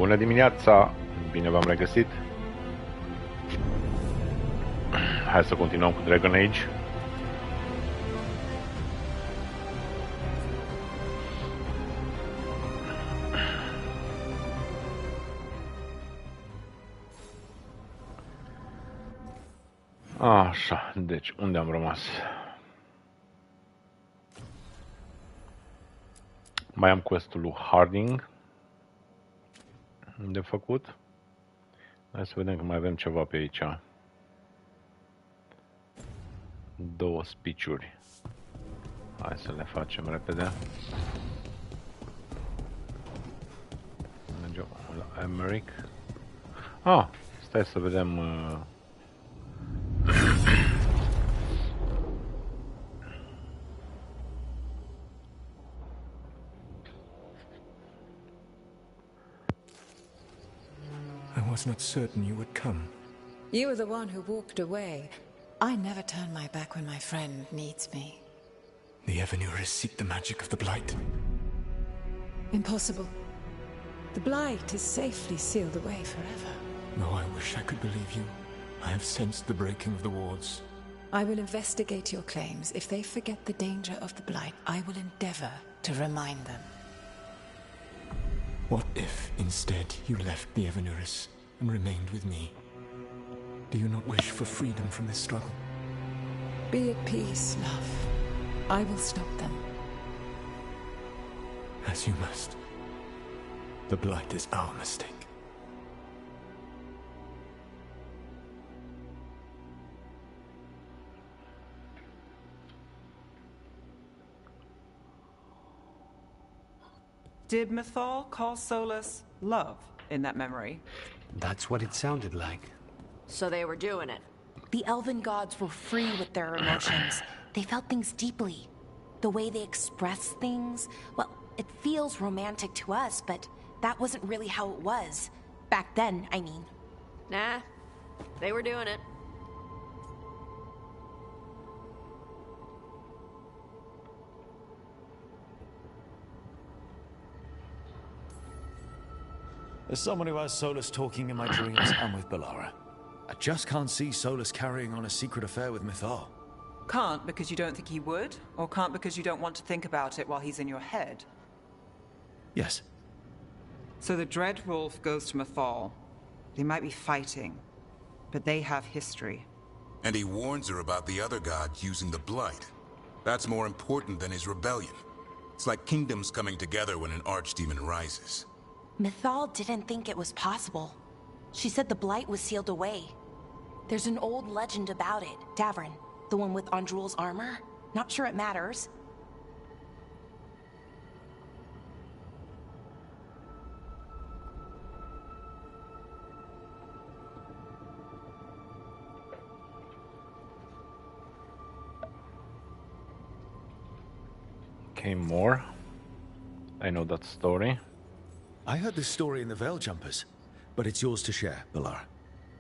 Bună dimineața! Bine v-am regăsit! Hai să continuăm cu Dragon Age. Așa, deci unde am rămas? Mai am quest-ul lui Harding de făcut. Hai să vedem că mai avem ceva pe aici. 2 speech-uri. Hai să le facem repede. Mergem la Emmerich. Stai să vedem. I was not certain you would come. You were the one who walked away. I never turn my back when my friend needs me. The Evanurus seek the magic of the Blight. Impossible. The Blight is safely sealed away forever. Oh, I wish I could believe you. I have sensed the breaking of the wards. I will investigate your claims. If they forget the danger of the Blight, I will endeavor to remind them. What if, instead, you left the Evanurus and remained with me? Do you not wish for freedom from this struggle? Be at peace, love. I will stop them. As you must. The Blight is our mistake. Did Mythal call Solus love in that memory? That's what it sounded like. So they were doing it. The elven gods were free with their emotions. They felt things deeply. The way they expressed things, well, it feels romantic to us, but that wasn't really how it was. Back then, I mean. Nah, they were doing it. As someone who has Solus talking in my dreams, I'm with Bellara. I just can't see Solus carrying on a secret affair with Mythal. Can't because you don't think he would? Or can't because you don't want to think about it while he's in your head? Yes. So the Dread Wolf goes to Mythal. They might be fighting, but they have history. And he warns her about the other gods using the Blight. That's more important than his rebellion. It's like kingdoms coming together when an archdemon rises. Mythal didn't think it was possible. She said the Blight was sealed away. There's an old legend about it. Davrin, the one with Andrul's armor. Not sure it matters. Okay, more. I know that story. I heard this story in the Veil Jumpers, but it's yours to share, Bellara.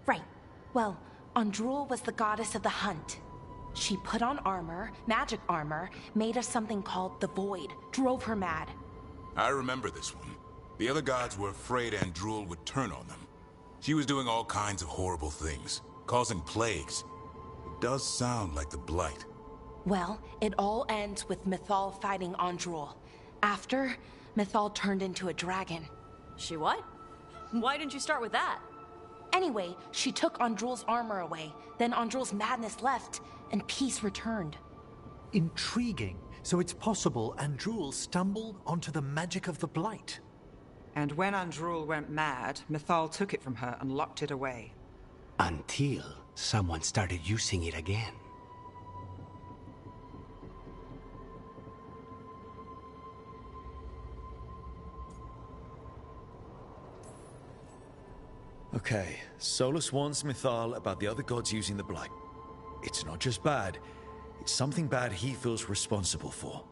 Right. Well, Andrul was the goddess of the hunt. She put on armor, magic armor, made of something called the Void, drove her mad. I remember this one. The other gods were afraid Andrul would turn on them. She was doing all kinds of horrible things, causing plagues. It does sound like the Blight. Well, it all ends with Mythal fighting Andrul. After, Mythal turned into a dragon. She what? Why didn't you start with that? Anyway, she took Andrul's armor away, then Andrul's madness left, and peace returned. Intriguing. So it's possible Andrul stumbled onto the magic of the Blight. And when Andrul went mad, Mythal took it from her and locked it away. Until someone started using it again. Okay, Solus warns Mythal about the other gods using the Blight. It's not just bad, it's something bad he feels responsible for.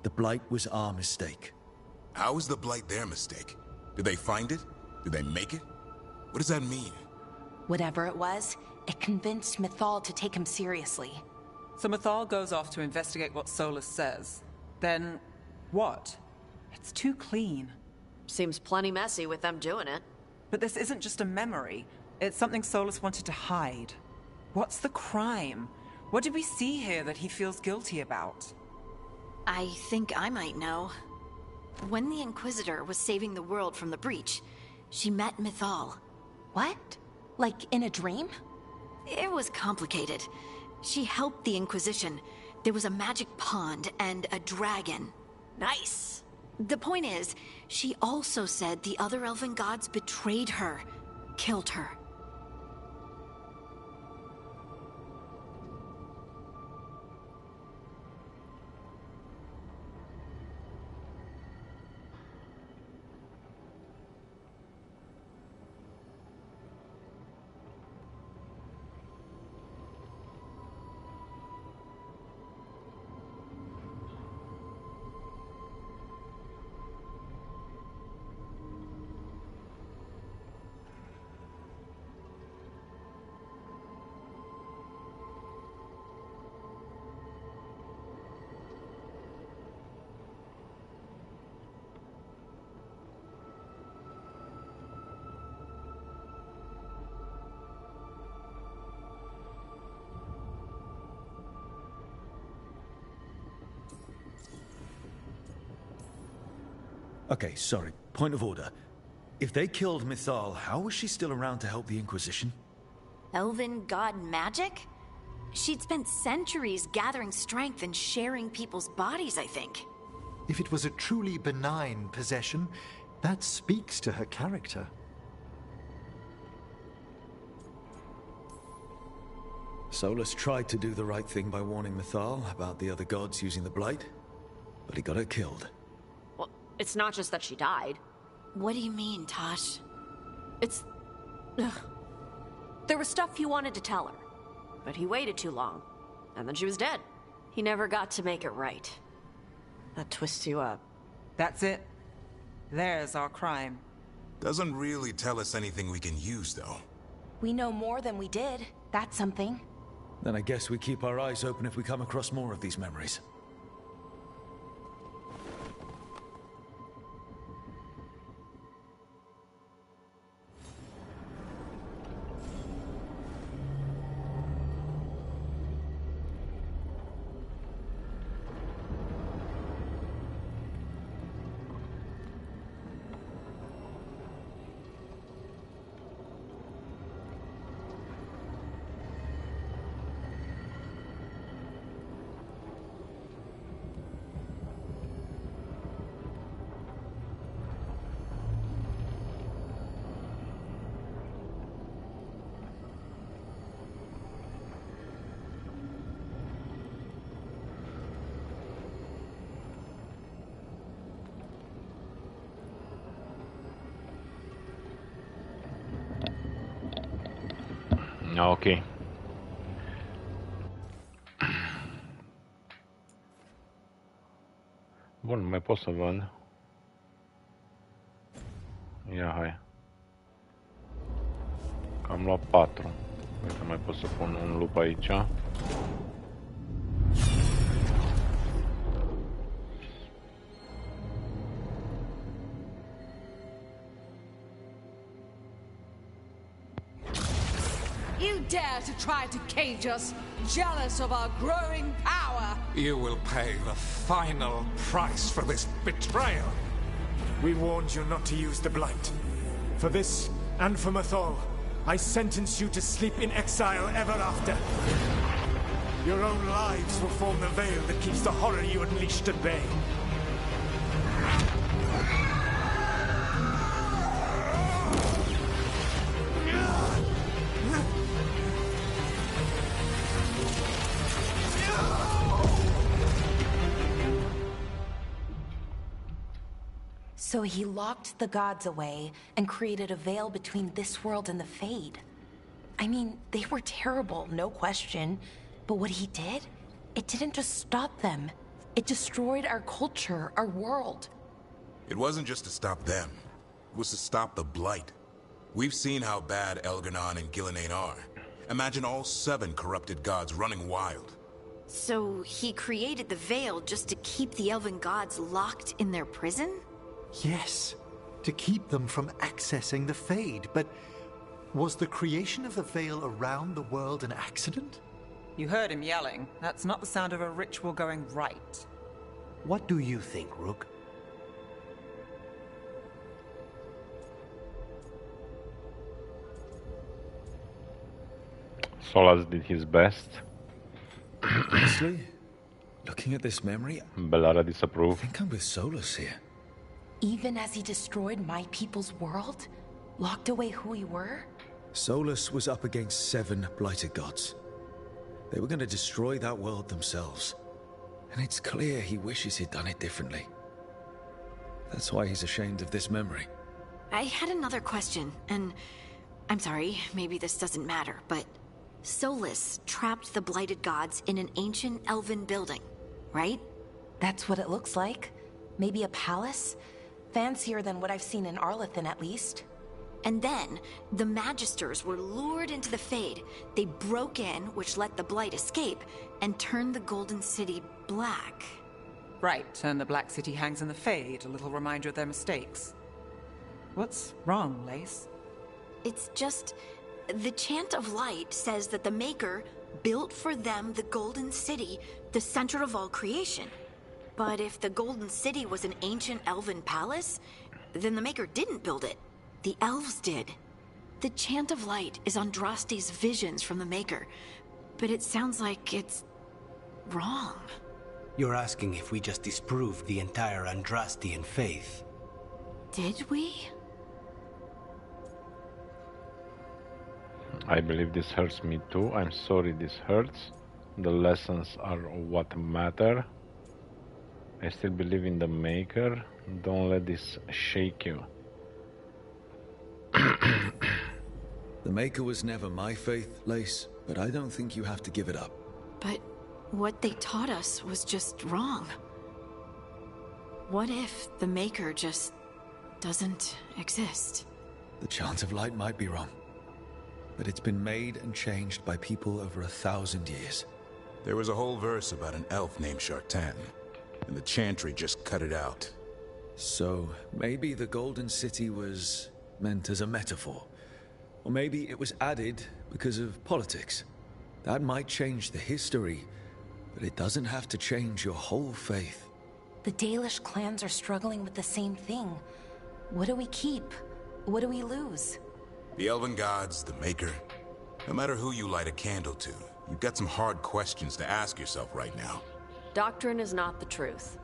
The Blight was our mistake. How is the Blight their mistake? Did they find it? Did they make it? What does that mean? Whatever it was, it convinced Mythal to take him seriously. So Mythal goes off to investigate what Solus says. Then, what? It's too clean. Seems plenty messy with them doing it. But this isn't just a memory. It's something Solus wanted to hide. What's the crime? What did we see here that he feels guilty about? I think I might know. When the Inquisitor was saving the world from the breach, she met Mythal. What? Like in a dream? It was complicated. She helped the Inquisition. There was a magic pond and a dragon. Nice. The point is, she also said the other elven gods betrayed her, killed her. Okay, sorry. Point of order. If they killed Mythal, how was she still around to help the Inquisition? Elven god magic? She'd spent centuries gathering strength and sharing people's bodies, I think. If it was a truly benign possession, that speaks to her character. Solus tried to do the right thing by warning Mythal about the other gods using the Blight, but he got her killed. Well, it's not just that she died. What do you mean, Tosh? It's... Ugh. There was stuff he wanted to tell her, but he waited too long, and then she was dead. He never got to make it right. That twists you up. That's it. There's our crime. Doesn't really tell us anything we can use, though. We know more than we did. That's something. Then I guess we keep our eyes open if we come across more of these memories. Ok. Bun, mai pot să vând. Ia, hai. Am luat 4. Uite, mai pot să pun un lup aici. You dare to try to cage us, jealous of our growing power! You will pay the final price for this betrayal. We warned you not to use the Blight. For this, and for Mythal, I sentence you to sleep in exile ever after. Your own lives will form the veil that keeps the horror you unleashed at bay. So he locked the gods away and created a veil between this world and the Fade. I mean, they were terrible, no question. But what he did, it didn't just stop them. It destroyed our culture, our world. It wasn't just to stop them. It was to stop the Blight. We've seen how bad Elganon and Gillenane are. Imagine all 7 corrupted gods running wild. So he created the veil just to keep the elven gods locked in their prison? Yes. To keep them from accessing the Fade, but was the creation of the Veil around the world an accident? You heard him yelling. That's not the sound of a ritual going right. What do you think, Rook? Solas did his best. Honestly, looking at this memory, Bellara disapproved. I think I'm with Solus here. Even as he destroyed my people's world? Locked away who we were? Solus was up against 7 blighted gods. They were going to destroy that world themselves. And it's clear he wishes he'd done it differently. That's why he's ashamed of this memory. I had another question, and I'm sorry, maybe this doesn't matter, but Solus trapped the blighted gods in an ancient elven building, right? That's what it looks like. Maybe a palace? Fancier than what I've seen in Arlethan, at least. And then, the Magisters were lured into the Fade. They broke in, which let the Blight escape, and turned the Golden City black. Right, and the Black City hangs in the Fade, a little reminder of their mistakes. What's wrong, Lace? It's just... the Chant of Light says that the Maker built for them the Golden City, the center of all creation. But if the Golden City was an ancient elven palace, then the Maker didn't build it. The elves did. The Chant of Light is Andraste's visions from the Maker, but it sounds like it's wrong. You're asking if we just disproved the entire Andrastian faith. Did we? I believe this hurts me too. I'm sorry this hurts. The lessons are what matter. I still believe in the Maker. Don't let this shake you. The Maker was never my faith, Lace, but I don't think you have to give it up. But what they taught us was just wrong. What if the Maker just doesn't exist? The Chant of Light might be wrong, but it's been made and changed by people over 1,000 years. There was a whole verse about an elf named Shartan, and the Chantry just cut it out. So, maybe the Golden City was meant as a metaphor. Or maybe it was added because of politics. That might change the history, but it doesn't have to change your whole faith. The Dalish clans are struggling with the same thing. What do we keep? What do we lose? The Elven Gods, the Maker. No matter who you light a candle to, you've got some hard questions to ask yourself right now. Doctrine is not the truth.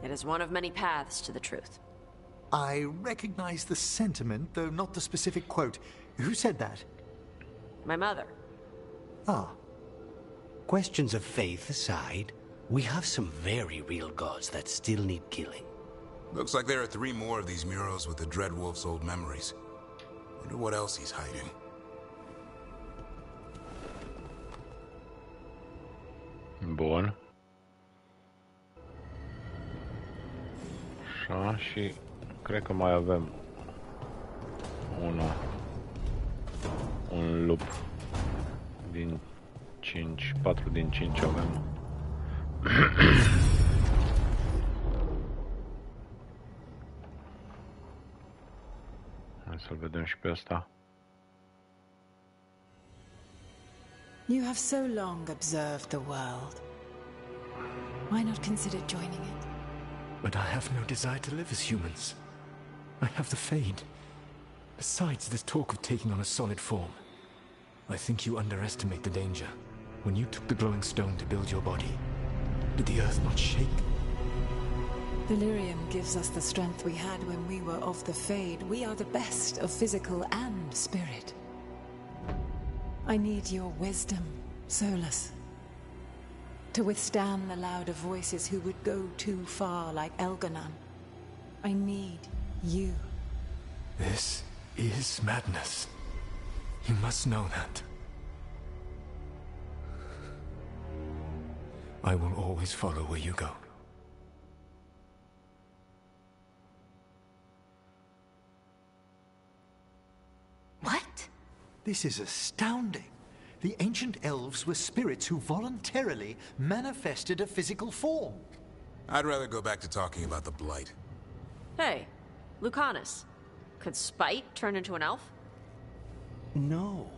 It is one of many paths to the truth. I recognize the sentiment, though not the specific quote. Who said that? My mother. Ah. Questions of faith aside, we have some very real gods that still need killing. Looks like there are 3 more of these murals with the Dreadwolf's old memories. Wonder what else he's hiding. Bun. Așa, și cred că mai avem un lup din 5, 4 din 5 avem. Hai să-l vedem și pe ăsta. You have so long observed the world. Why not consider joining it? But I have no desire to live as humans. I have the Fade. Besides this talk of taking on a solid form, I think you underestimate the danger. When you took the glowing stone to build your body, did the earth not shake? Delirium gives us the strength we had when we were of the Fade. We are the best of physical and spirit. I need your wisdom, Solus. To withstand the louder voices who would go too far like Elganon. I need you. This is madness. You must know that. I will always follow where you go. What? This is astounding. The ancient elves were spirits who voluntarily manifested a physical form. I'd rather go back to talking about the Blight. Hey, Lucanus. Could Spite turn into an elf? No.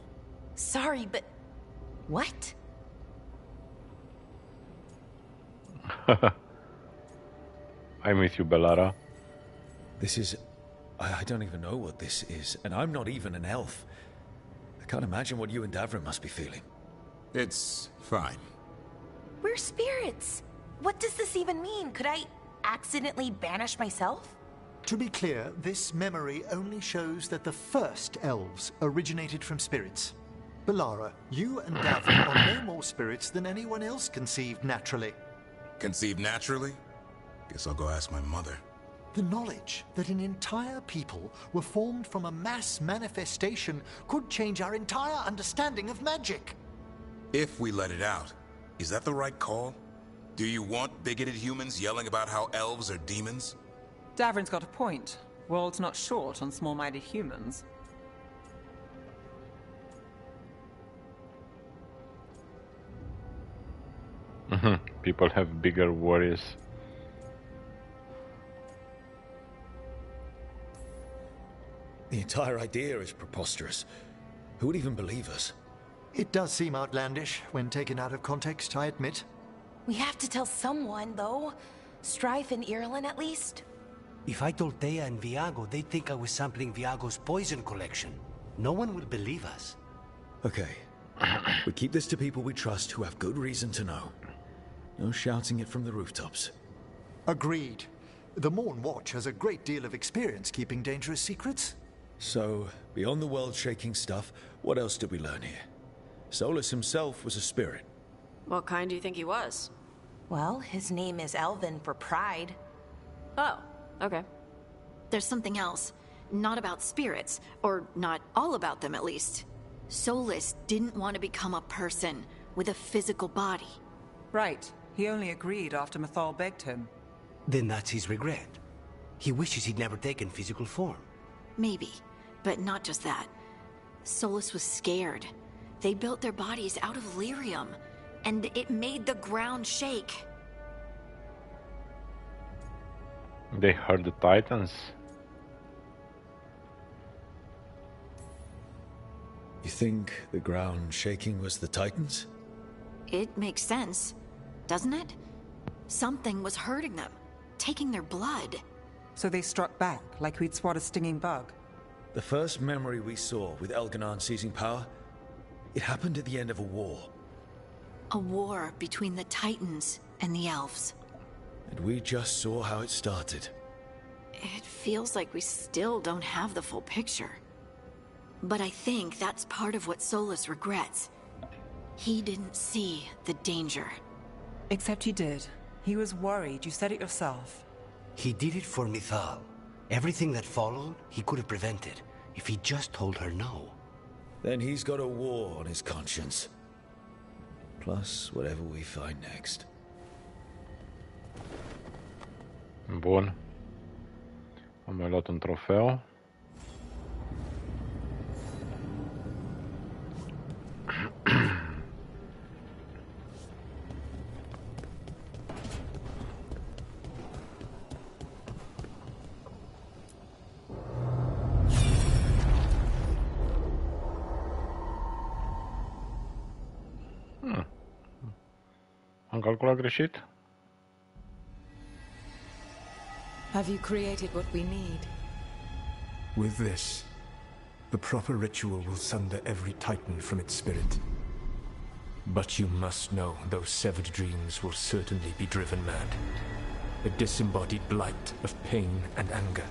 Sorry, but... what? I'm with you, Bellara. This is... I don't even know what this is, and I'm not even an elf. I can't imagine what you and Davrin must be feeling. It's fine. We're spirits. What does this even mean? Could I accidentally banish myself? To be clear, this memory only shows that the first elves originated from spirits. Bellara, you and Davin are no more spirits than anyone else conceived naturally. Conceived naturally? Guess I'll go ask my mother. The knowledge that an entire people were formed from a mass manifestation could change our entire understanding of magic. If we let it out, is that the right call? Do you want bigoted humans yelling about how elves are demons? Davrin's got a point. World's not short on small-minded humans. People have bigger worries. The entire idea is preposterous. Who would even believe us? It does seem outlandish when taken out of context, I admit. We have to tell someone, though. Strife and Ireland, at least. If I told Thea and Viago, they'd think I was sampling Viago's poison collection. No one will believe us. Okay. We keep this to people we trust who have good reason to know. No shouting it from the rooftops. Agreed. The Morn Watch has a great deal of experience keeping dangerous secrets. So, beyond the world-shaking stuff, what else did we learn here? Solus himself was a spirit. What kind do you think he was? Well, his name is Elvin for pride. Oh, okay. There's something else. Not about spirits, or not all about them at least. Solus didn't want to become a person with a physical body. Right. He only agreed after Mythal begged him. Then that's his regret. He wishes he'd never taken physical form. Maybe, but not just that. Solus was scared. They built their bodies out of lyrium, and it made the ground shake. They heard the Titans. You think the ground shaking was the Titans? It makes sense, doesn't it? Something was hurting them, taking their blood. So they struck back, like we'd swat a stinging bug. The first memory we saw with Elganon seizing power, it happened at the end of a war. A war between the Titans and the elves. And we just saw how it started. It feels like we still don't have the full picture. But I think that's part of what Solus regrets. He didn't see the danger. Except he did. He was worried, you said it yourself. He did it for Mythal. Everything that followed, he could have prevented, if he just told her no. Then he's got a war on his conscience. Plus, whatever we find next. Bun. Am mai luat un trofeu. Am calculat greșit? Have you created what we need? With this, the proper ritual will sunder every Titan from its spirit. But you must know those severed dreams will certainly be driven mad. A disembodied blight of pain and anger.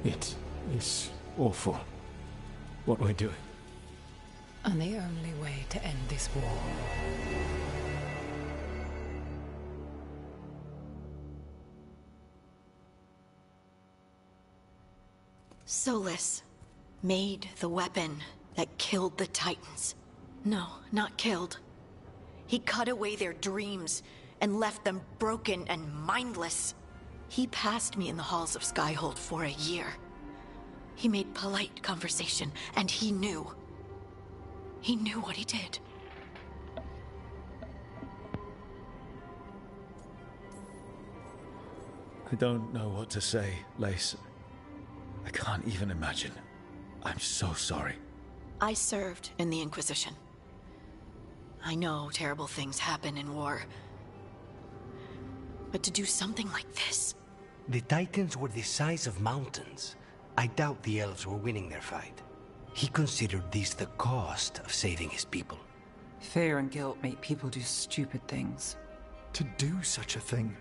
It is awful what we're doing. And the only way to end this war. Solus made the weapon that killed the Titans. No, not killed. He cut away their dreams and left them broken and mindless. He passed me in the halls of Skyhold for a year. He made polite conversation, and he knew. He knew what he did. I don't know what to say, Lace. can't even imagine. I'm so sorry. I served in the Inquisition. I know terrible things happen in war. But to do something like this... The Titans were the size of mountains. I doubt the elves were winning their fight. He considered this the cost of saving his people. Fear and guilt make people do stupid things. To do such a thing.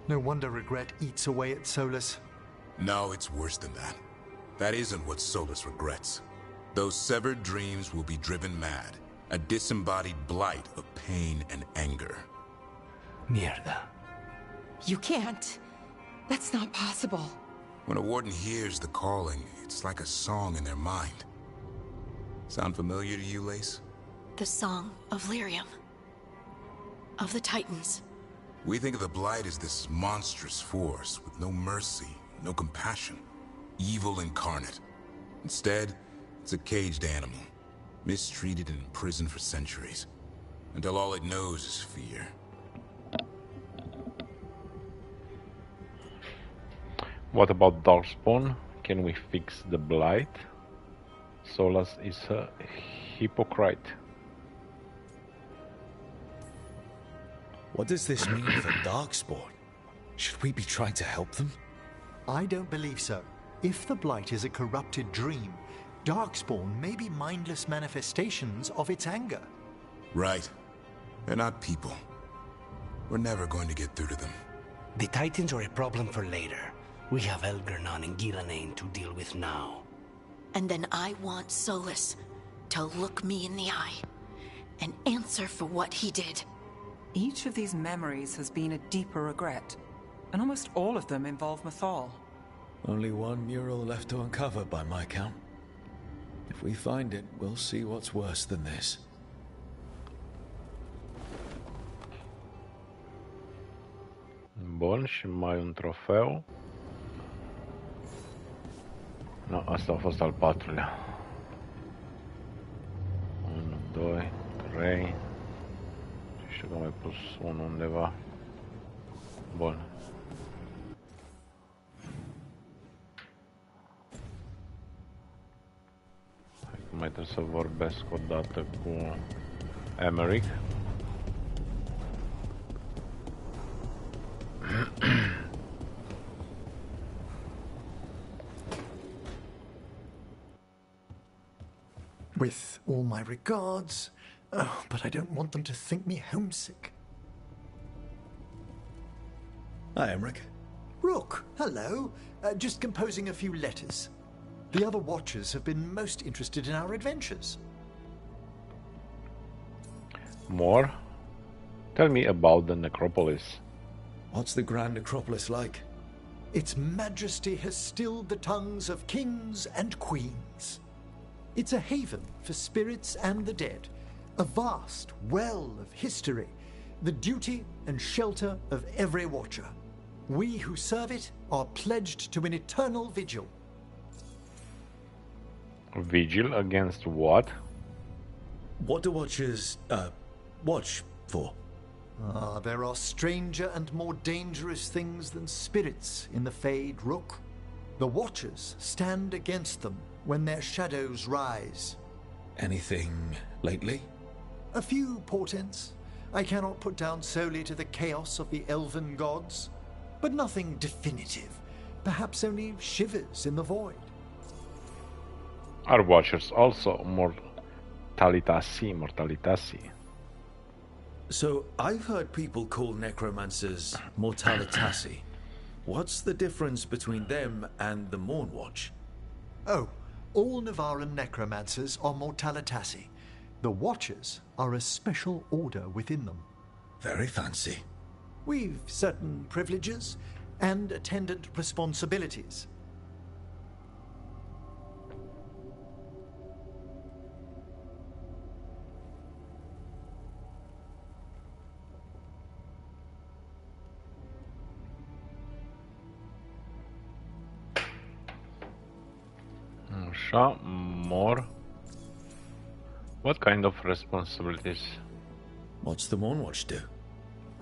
No wonder regret eats away at Solus. No, it's worse than that. That isn't what Solus regrets. Those severed dreams will be driven mad. A disembodied blight of pain and anger. Mierda. You can't. That's not possible. When a warden hears the calling, it's like a song in their mind. Sound familiar to you, Lace? The Song of Lyrium. Of the Titans. We think of the Blight as this monstrous force with no mercy, no compassion. Evil incarnate. Instead, it's a caged animal. Mistreated and imprisoned for centuries. Until all it knows is fear. What about Darkspawn? Can we fix the Blight? Solus is a hypocrite. What does this mean for Darkspawn? Should we be trying to help them? I don't believe so. If the Blight is a corrupted dream, Darkspawn may be mindless manifestations of its anger. Right. They're not people. We're never going to get through to them. The Titans are a problem for later. We have Elgernon and Gillanane to deal with now. And then I want Solus to look me in the eye and answer for what he did. Each of these memories has been a deeper regret, and almost all of them involve Mythal. Only one mural left to uncover by my count. If we find it, we'll see what's worse than this. Bun, și mai un trofeu. No, asta a fost al patrulea. 1, 2, 3. Știu că am mai pus unul undeva. Bun. Hai că mai trebuie să vorbesc o dată cu Emmerich. With all my regards, but I don't want them to think me homesick. Hi, Emmerich. Rook, hello. Just composing a few letters. The other Watchers have been most interested in our adventures. More? Tell me about the necropolis. What's the Grand Necropolis like? Its majesty has stilled the tongues of kings and queens. It's a haven for spirits and the dead, a vast well of history, the duty and shelter of every Watcher. We who serve it are pledged to an eternal vigil. Vigil against what? What do Watchers, watch for? There are stranger and more dangerous things than spirits in the Fade, Rook. The Watchers stand against them when their shadows rise. Anything lately? A few portents I cannot put down solely to the chaos of the elven gods, but nothing definitive. Perhaps only shivers in the void. Are Watchers also mortalitasi? So, I've heard people call necromancers mortalitasi. What's the difference between them and the Mournwatch? Oh, all Navaran necromancers are mortalitasi. The Watchers are a special order within them. Very fancy. We've certain privileges and attendant responsibilities. More. What kind of responsibilities? What's the Mournwatch do?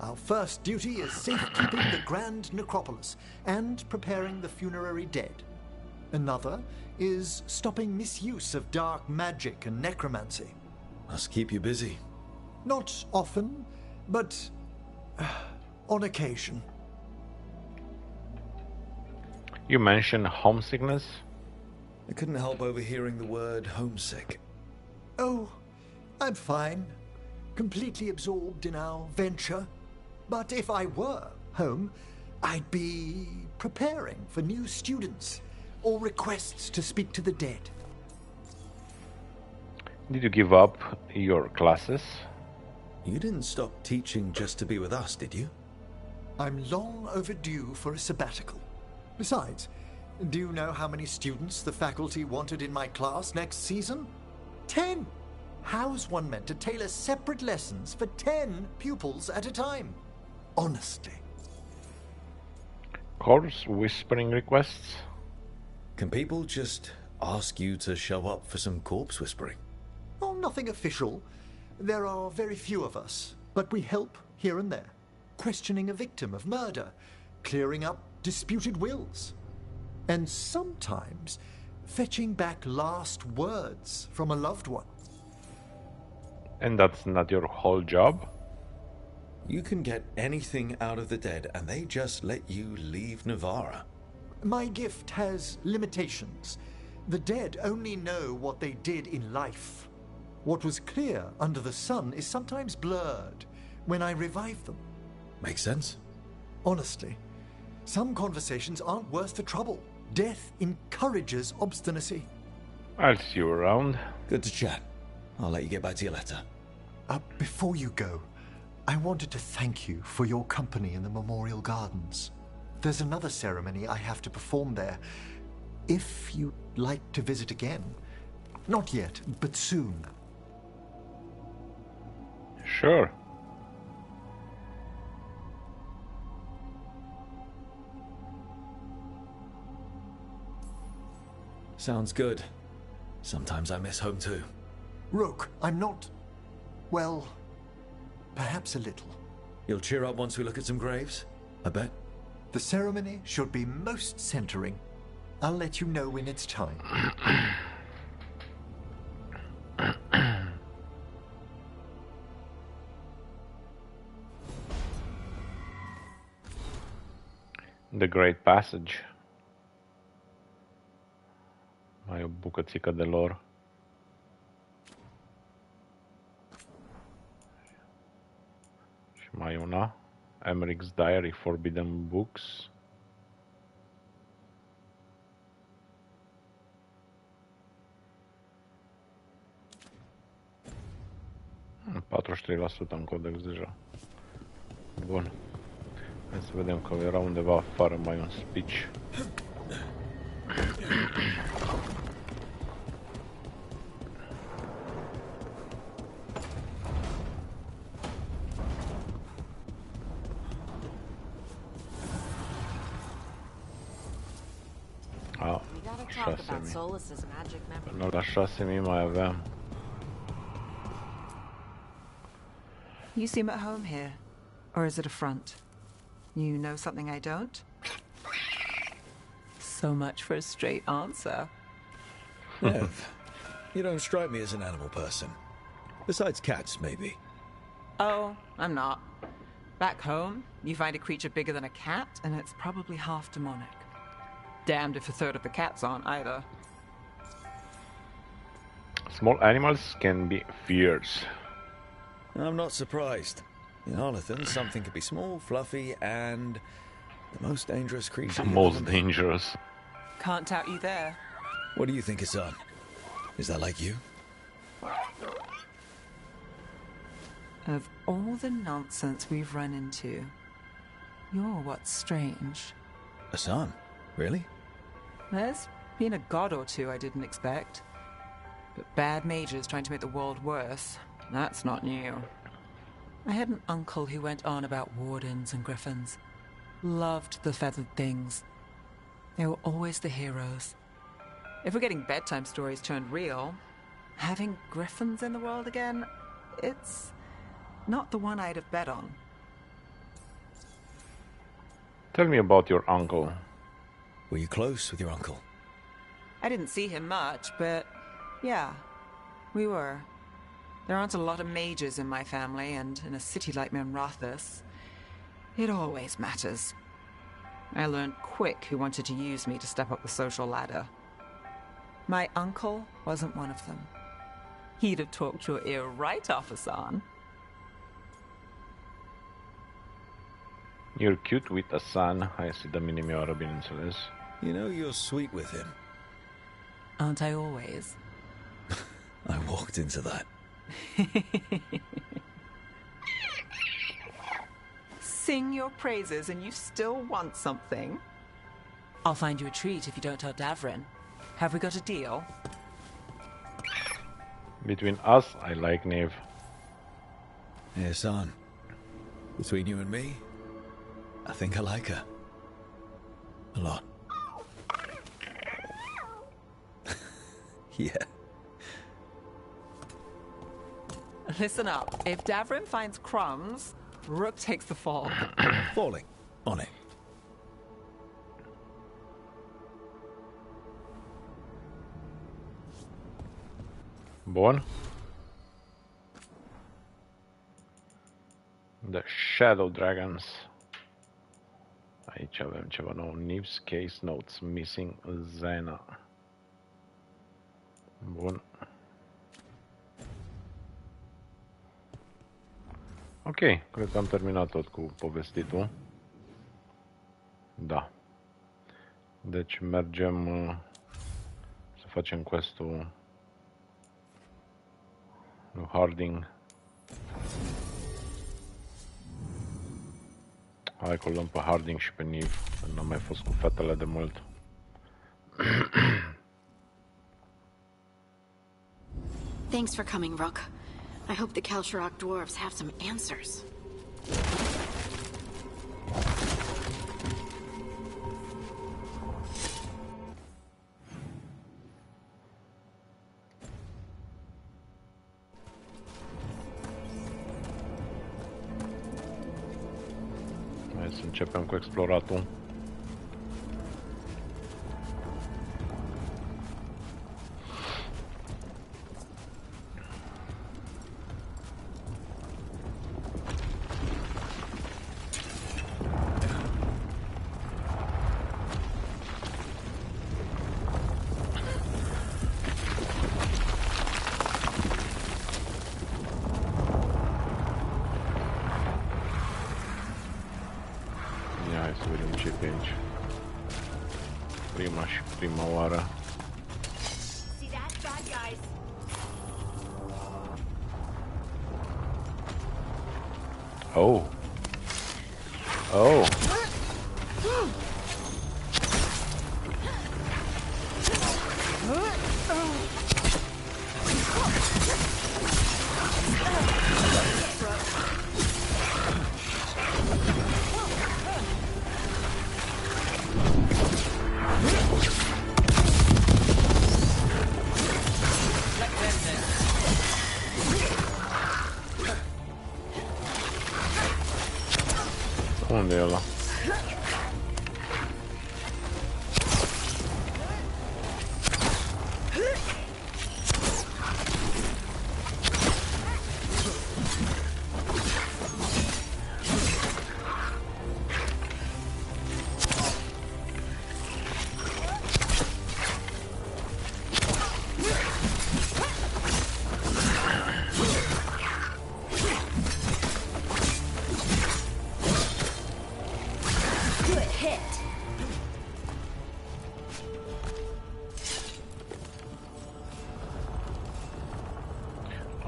Our first duty is safekeeping the Grand Necropolis and preparing the funerary dead. Another is stopping misuse of dark magic and necromancy. Must keep you busy. Not often, but on occasion. You mentioned homesickness? I couldn't help overhearing the word homesick. Oh, I'm fine. Completely absorbed in our venture. But if I were home, I'd be preparing for new students or requests to speak to the dead. Did you give up your classes? You didn't stop teaching just to be with us, did you? I'm long overdue for a sabbatical. Besides, do you know how many students the faculty wanted in my class next season? 10! How's one meant to tailor separate lessons for 10 pupils at a time? Honestly. Course whispering requests? Can people just ask you to show up for some corpse whispering? Oh, nothing official. There are very few of us, but we help here and there. Questioning a victim of murder, clearing up disputed wills, and sometimes fetching back last words from a loved one. And that's not your whole job? You can get anything out of the dead, and they just let you leave Navarra. My gift has limitations. The dead only know what they did in life. What was clear under the sun is sometimes blurred when I revive them. Makes sense. Honestly, some conversations aren't worth the trouble. Death encourages obstinacy. I'll see you around. Good to chat. I'll let you get back to your letter. Before you go, I wanted to thank you for your company in the Memorial Gardens. There's another ceremony I have to perform there. If you'd like to visit again. Not yet, but soon. Sure. Sounds good. Sometimes I miss home too. Rook, I'm not... well, perhaps a little. You'll cheer up once we look at some graves? I bet. The ceremony should be most centering. I'll let you know when it's time. The Great Passage. Mai o bucățică de lor. Și mai una. Emmerich's Diary, Forbidden Books. Hmm, 43% în codex deja. Bun. Hai să vedem că era undeva afară mai un speech. Ah, 6.000. Până la 6.000 mai aveam. You seem at home here. Or is it a front? You know something I don't? So much for a straight answer. Ev, you don't strike me as an animal person. Besides cats, maybe. Oh, I'm not. Back home, you find a creature bigger than a cat, and it's probably half demonic. Damned if a third of the cats aren't either. Small animals can be fierce. I'm not surprised. In Arlathan, something could be small, fluffy, and the most dangerous creature. Most dangerous. Can't doubt you there. What do you think, Hassan? Is that like you? Of all the nonsense we've run into, you're what's strange. Hassan? Really? There's been a god or two I didn't expect. But bad mages trying to make the world worse, that's not new. I had an uncle who went on about wardens and griffins. Loved the feathered things. They were always the heroes. If we're getting bedtime stories turned real, having griffins in the world again, it's not the one I'd have bet on. Tell me about your uncle. Were you close with your uncle? I didn't see him much, but yeah, we were. There aren't a lot of mages in my family, and in a city like Minrathous, it always matters. I learned quick who wanted to use me to step up the social ladder. My uncle wasn't one of them. He'd have talked your ear right off, Hassan. You're cute with Hassan. Hai să dăm inimioară, bineînțeles. You know you're sweet with him. Aren't I always? I walked into that. Sing your praises and you still want something? I'll find you a treat if you don't tell Davrin. Have we got a deal? Between us, I like Neve. Hey, son. Between you and me, I think I like her. A lot. Yeah. Listen up. If Davrin finds crumbs, Rook takes the fall. Falling. On it. Bun. The Shadow Dragons. Aici avem ceva nou. Neve's Case Notes. Missing Zena. Bun. Ok, cred că am terminat tot cu povestitul. Da. Deci mergem să facem quest-ul lui Harding. Hai că o luăm pe Harding și pe Neve, că n-am mai fost cu fetele de mult. Thanks for coming, Rook. I hope the Kalsharok dwarves have some answers. Hai să începem cu exploratul. Prima oară. Oh. Oh. Unde e ăla?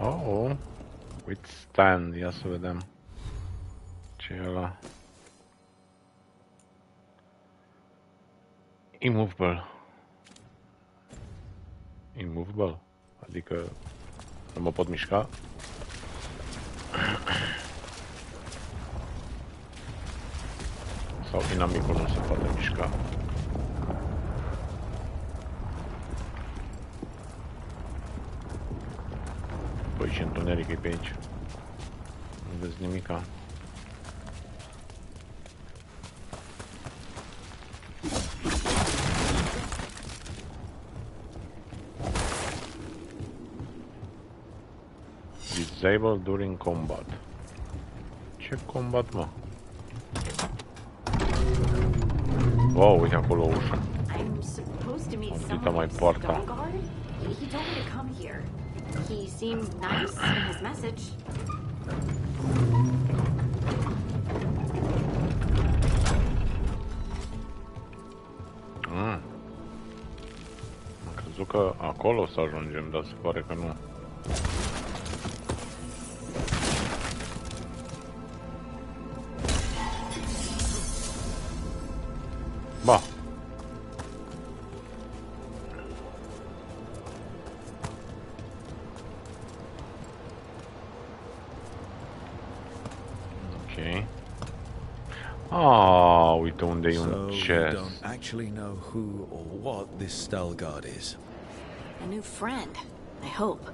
Oh, withstand, ia să vedem ce e ăla. Immovable. Immovable? Adică nu mă pot mișca? Sau inamicul nu se poate mișca? Păi și întuneric e pe aici. Nu vezi nimica. Disable during combat. Ce combat, mă? Wow, uite acolo o ușă. I'm supposed to meet Maldita someone mai named poarta. Veilguard. He told me to come here. He seemed nice in his message. Am crezut că acolo o să ajungem, dar se pare că nu. Ba. Ok. Ah, uite unde e un So we chest. don't actually know who or what this Stalgard is. A new friend, I hope.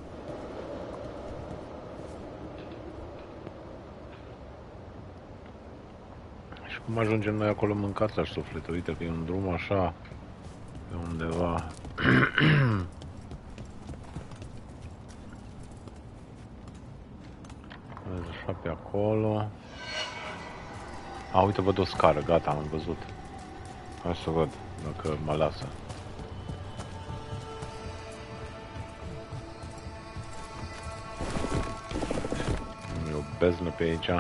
Și cum ajungem noi acolo mâncați la suflet? Uite că e un drum așa, pe undeva. Vezi așa pe acolo. A, uite, văd o scară, gata, am văzut. Hai să văd dacă mă lasă. E o beznă pe aici.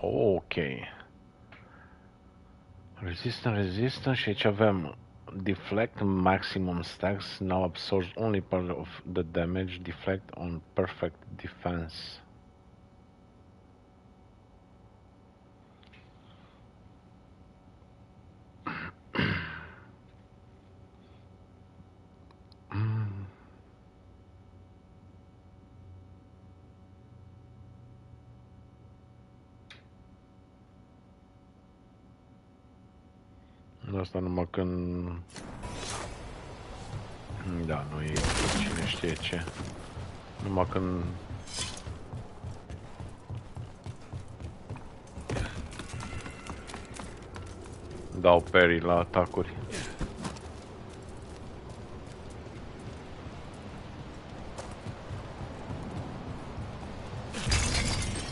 Ok. Resistant și aici avem deflect maximum stacks, now absorbs only part of the damage, deflect on perfect defense. Asta numai când... Da, nu e cine știe ce. Numai când... dau parry la atacuri.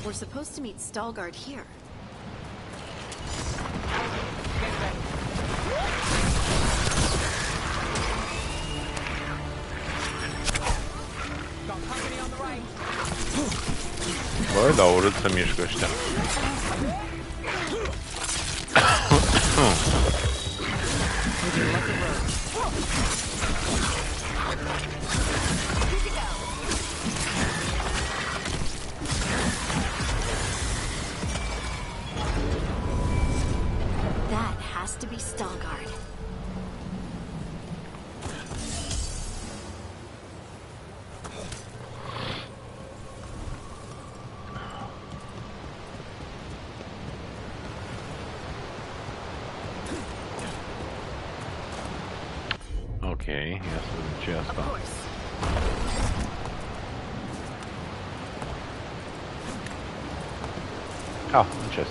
We're supposed to meet Stalgard here. Bă, dar urât să mișcă ăștia. That has to be Stalgard. Ok, ia să vedem ce e asta. Ah, un chest.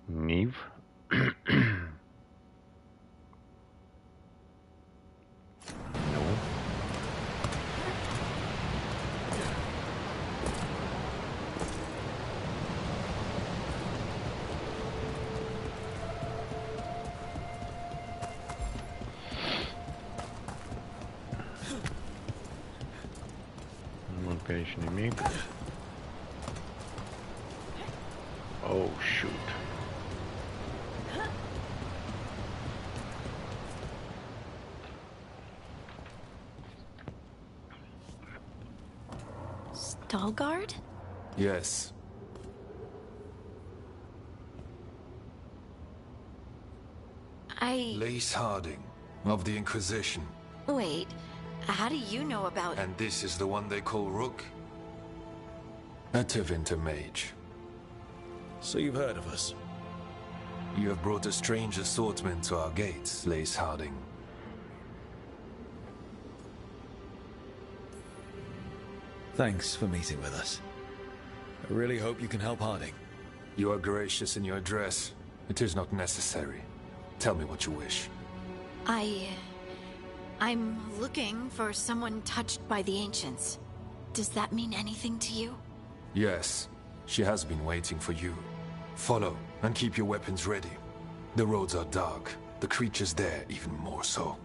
Niv. Nu. Nu pe aici nimic. Oh, shoot. Stalgard? Yes. Lace Harding, of the Inquisition. Wait, how do you know about... And this is the one they call Rook? A Tevinter mage. So you've heard of us? You have brought a strange assortment to our gates, Lace Harding. Thanks for meeting with us. I really hope you can help Harding. You are gracious in your address. It is not necessary. Tell me what you wish. I'm looking for someone touched by the Ancients. Does that mean anything to you? Yes, she has been waiting for you. Follow, and keep your weapons ready. The roads are dark, the creatures there even more so.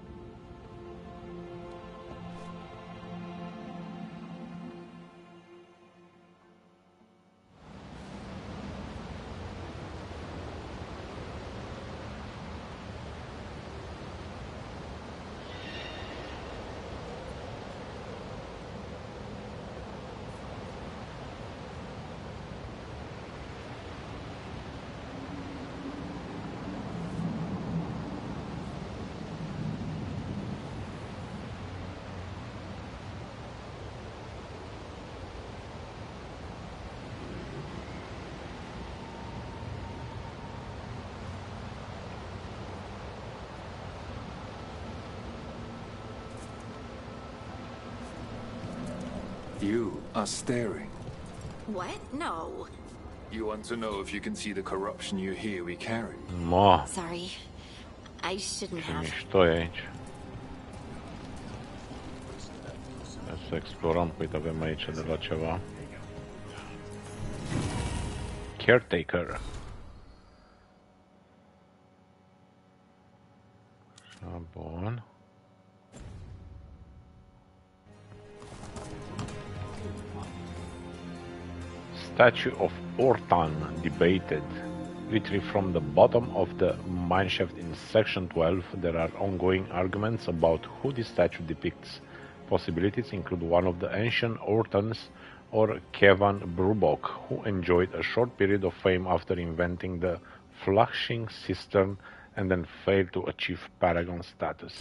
You are staring. What? No. You want to know if you can see the corruption you hear we carry? Ma. Sorry. I shouldn't have. Mișto e aici. Hai să explorăm, uite avem aici de la ceva. Caretaker. Așa, bun. Statue of Ortan debated. Retrieved from the bottom of the mineshaft in section 12, there are ongoing arguments about who this statue depicts. Possibilities include one of the ancient Ortans or Kevan Brubok, who enjoyed a short period of fame after inventing the flushing cistern and then failed to achieve paragon status.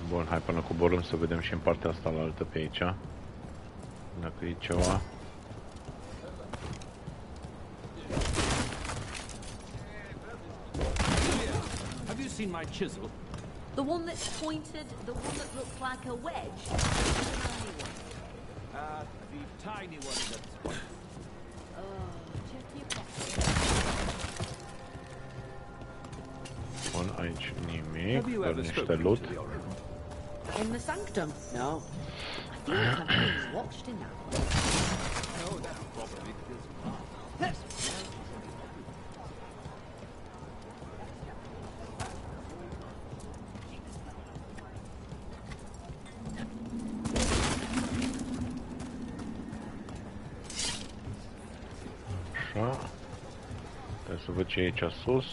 Bun, hai până coborâm să vedem și în partea asta la altă pe aici. Dacă e ceva. Have you seen my chisel? The one that's pointed, the one that looks like a wedge. The tiny one that's pointed. Check your pocket. Bun, aici nimic, doar niște loot. In the sanctum? No. I feel like I've been watched in that one. No, that's probably because... Așa. Trebuie să văd ce e aici sus.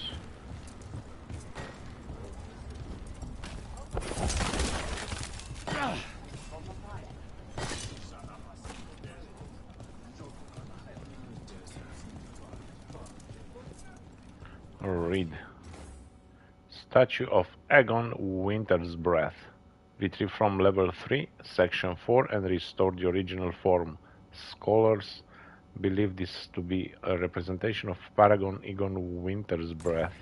Read. Statue of Aegon Winter's Breath. Retrieved from level 3, section 4 and restored the original form. Scholars believe this to be a representation of Paragon Aegon Winter's Breath.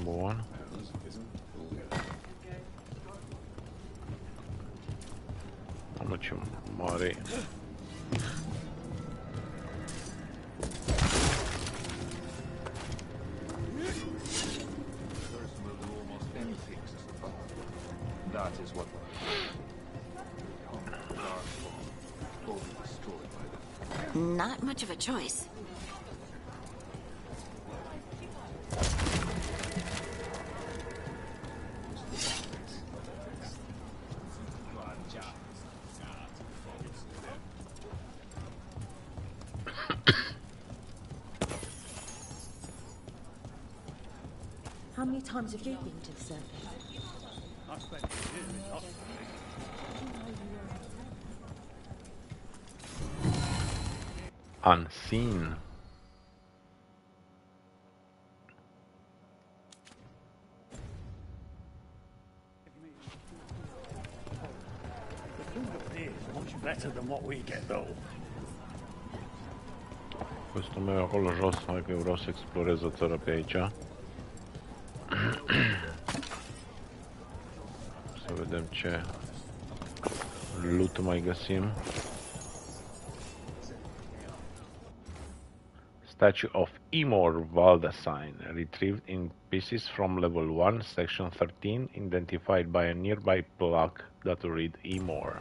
Bun. Mamă, ce mare e. That is what Not much of a choice. How many times have you been to the circus? I've spent years in hospital. Unseen. Much better than what we get though. Questo meu acolo jos, hai că vreau să explorez o țară pe aici. Să vedem ce loot mai găsim. Statue of Emor Valdasine, retrieved in pieces from level 1, section 13, identified by a nearby plaque that will read Emor.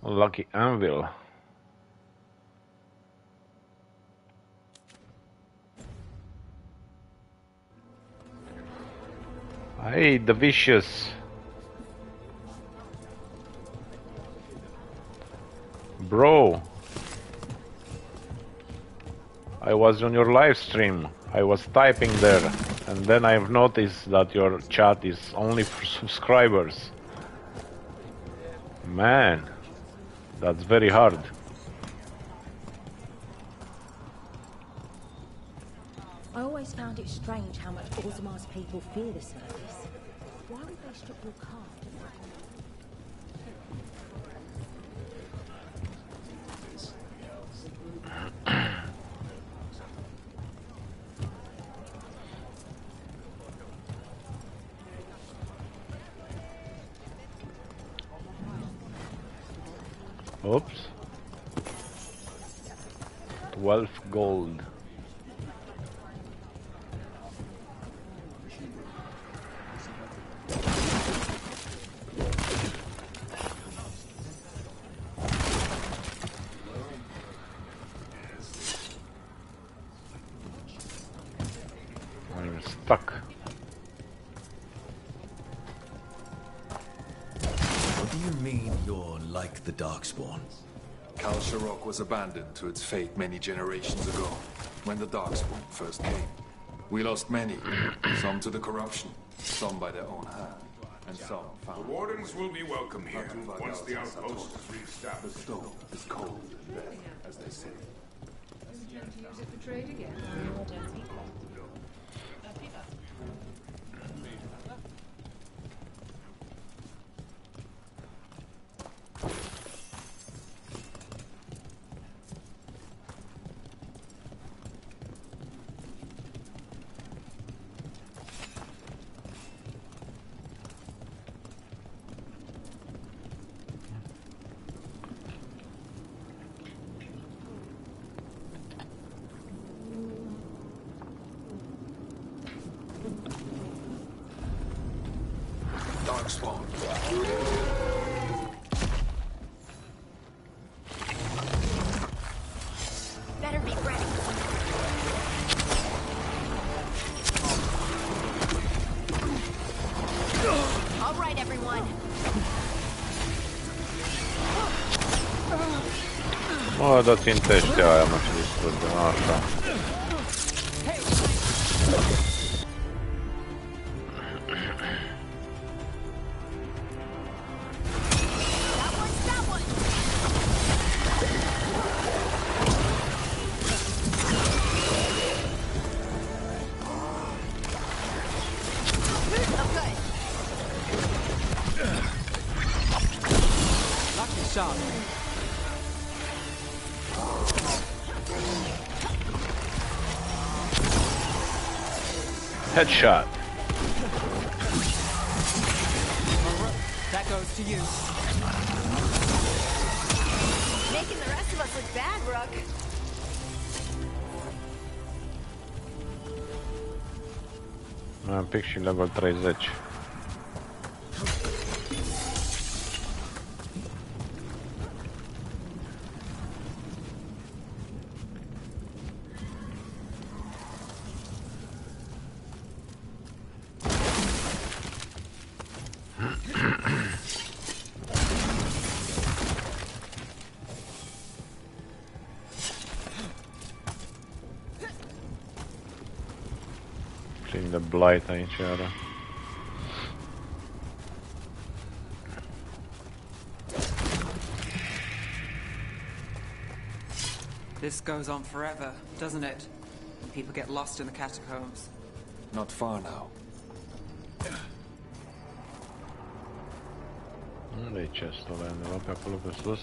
Lucky anvil. Hey, the vicious. Bro. I was on your live stream. I was typing there, and then I've noticed that your chat is only for subscribers. Man. That's very hard. I always found it strange how much Orzamar's people fear the surface. Why would they strip your card? Oops. 12 gold. I'm stuck. What do you mean you're like the Darkspawn? Kal Sharok was abandoned to its fate many generations ago, when the Darkspawn first came. We lost many, some to the corruption, some by their own hand, and some found... The wardens will be welcome here, once the outpost is The re-established. stone is cold and dead, as they say. To use it for trade again. Darkspawn. Better be ready. All right, everyone. Mă, dar țintește aia, mă, ce distrugem, așa. Lucky shot. Headshot. That goes to you. Making the rest of us look bad, Rook. Mai un pic și level 30. Plin de blight aici iară. This goes on forever, doesn't it? People get lost in the catacombs. Not far now. Unde e chestul ăla? Undeva pe acolo pe sus?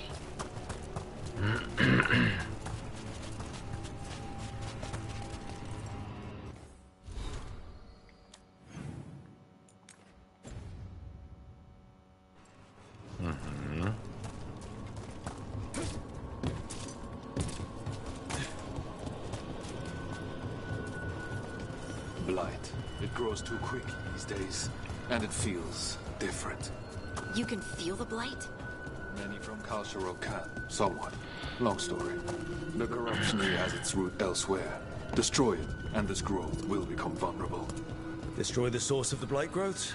Blight. It grows too quick these days, and it feels different. You can feel the blight? Many from Kalsharok can, somewhat. Long story. The corruption here has its root elsewhere. Destroy it, and this growth will become vulnerable. Destroy the source of the blight growths?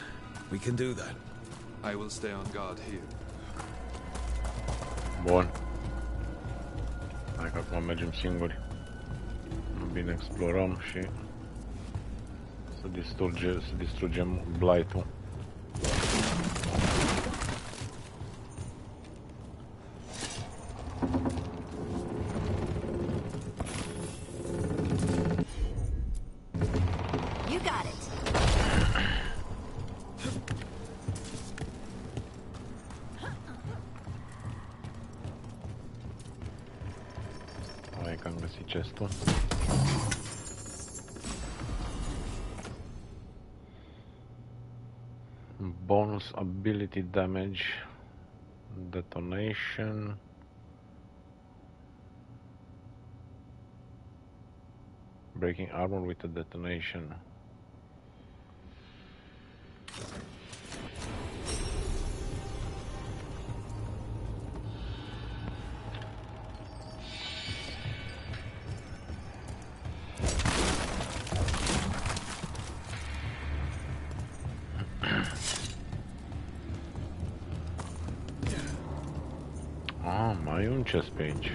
We can do that. I will stay on guard here. Bun. Hai că acum mergem singuri. Bine explorăm și să distrugem blight-ul. You got it. Hai că am găsit chestul. Bonus ability damage, detonation. Breaking armor with a detonation. Mai e un chest pe aici.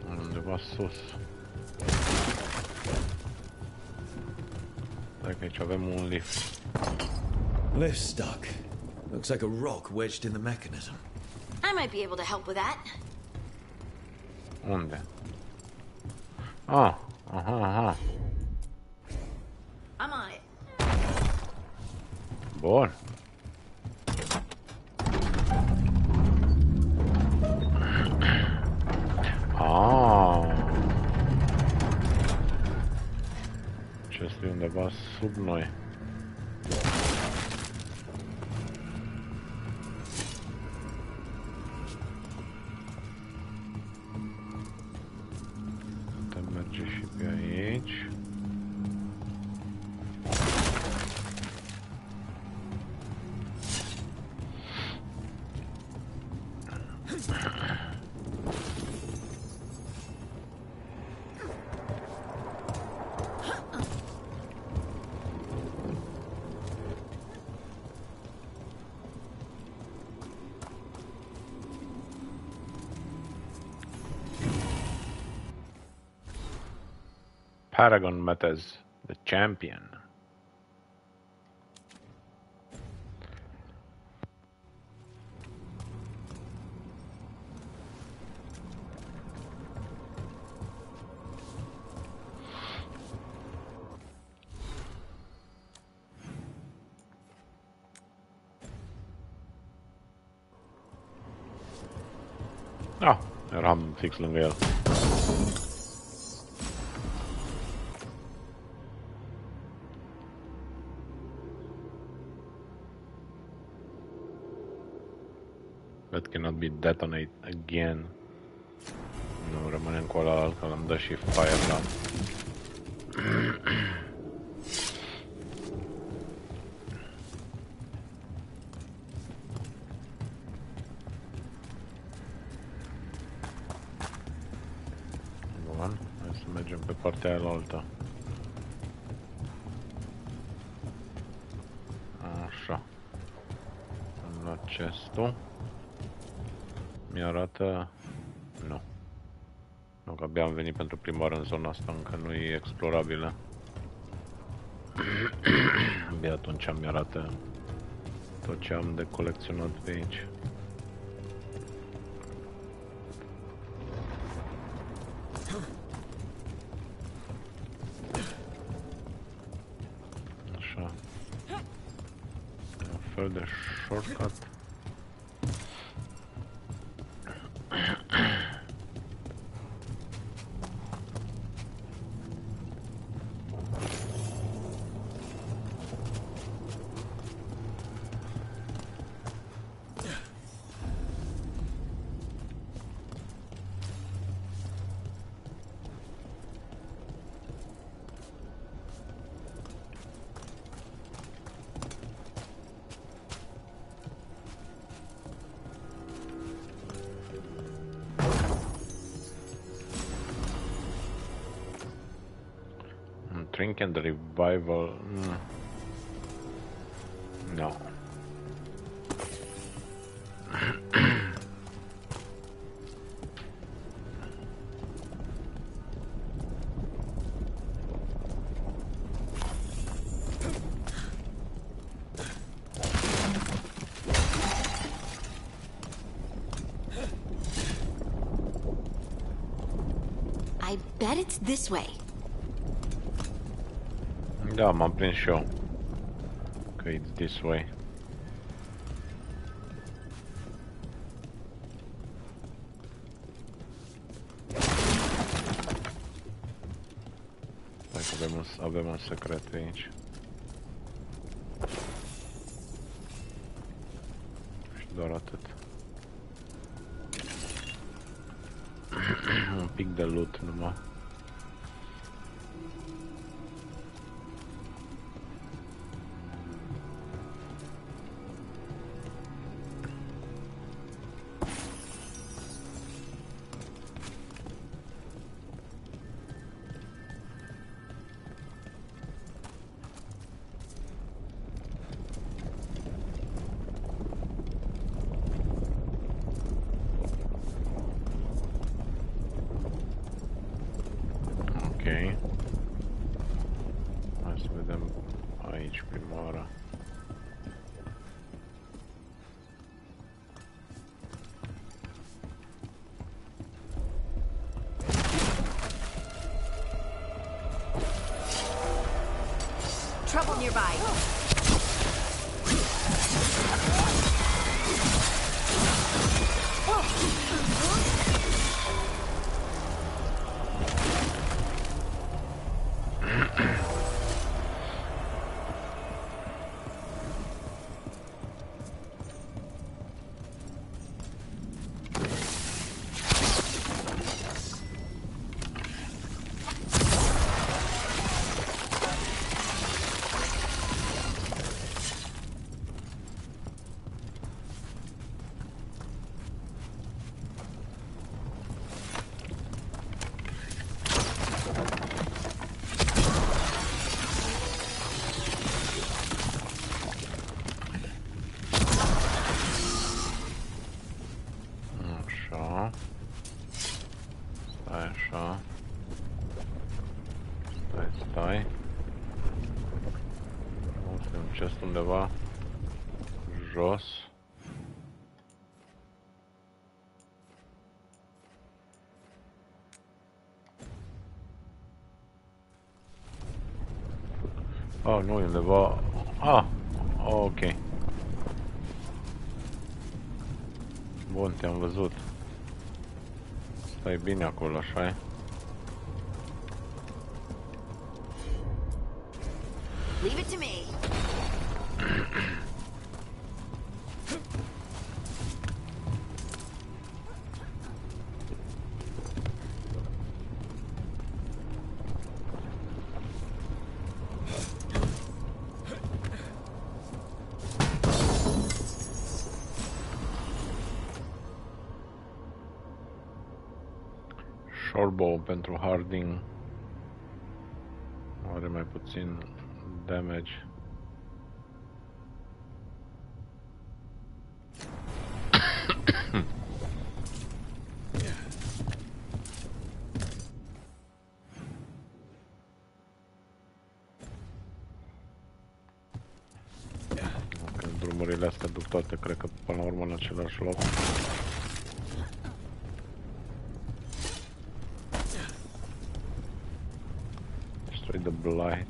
Undeva sus. Stai că aici avem un lift. Lift stuck. Looks like a rock wedged in the mechanism. I might be able to help with that. Unde? Ah, aha. I'm on it. Bun. Ce-este undeva sub noi. Paragon Metas, the champion. Ah, eram fix lângă el. That cannot be detonated again. Nu, rămânem cu ăla, că l-am dat și fire la. Bun, hai să mergem pe partea aia la alta. chestul. Mi-arată... Nu. Nu, că abia am venit pentru prima oară în zona asta, încă nu e explorabilă. Abia atunci mi-arată tot ce am de colecționat pe aici. Așa. Un fel de shortcut. Drink and revival. No. I bet it's this way. Da, m-am prins și eu că it's this way. Hai că avem un secret pe aici. Și doar atât. Un pic de loot numai. Hai să vedem aici prima oară. Trouble nearby. Stai. Este un chest undeva jos. Oh, nu, e undeva... Ah, ok. Bun, te-am văzut. Stai bine acolo, așa-i? Leave it to me. Shortbow pentru Harding. Are mai puțin damage. duc toate, cred că până la urmă în același loc. Destroy the blight.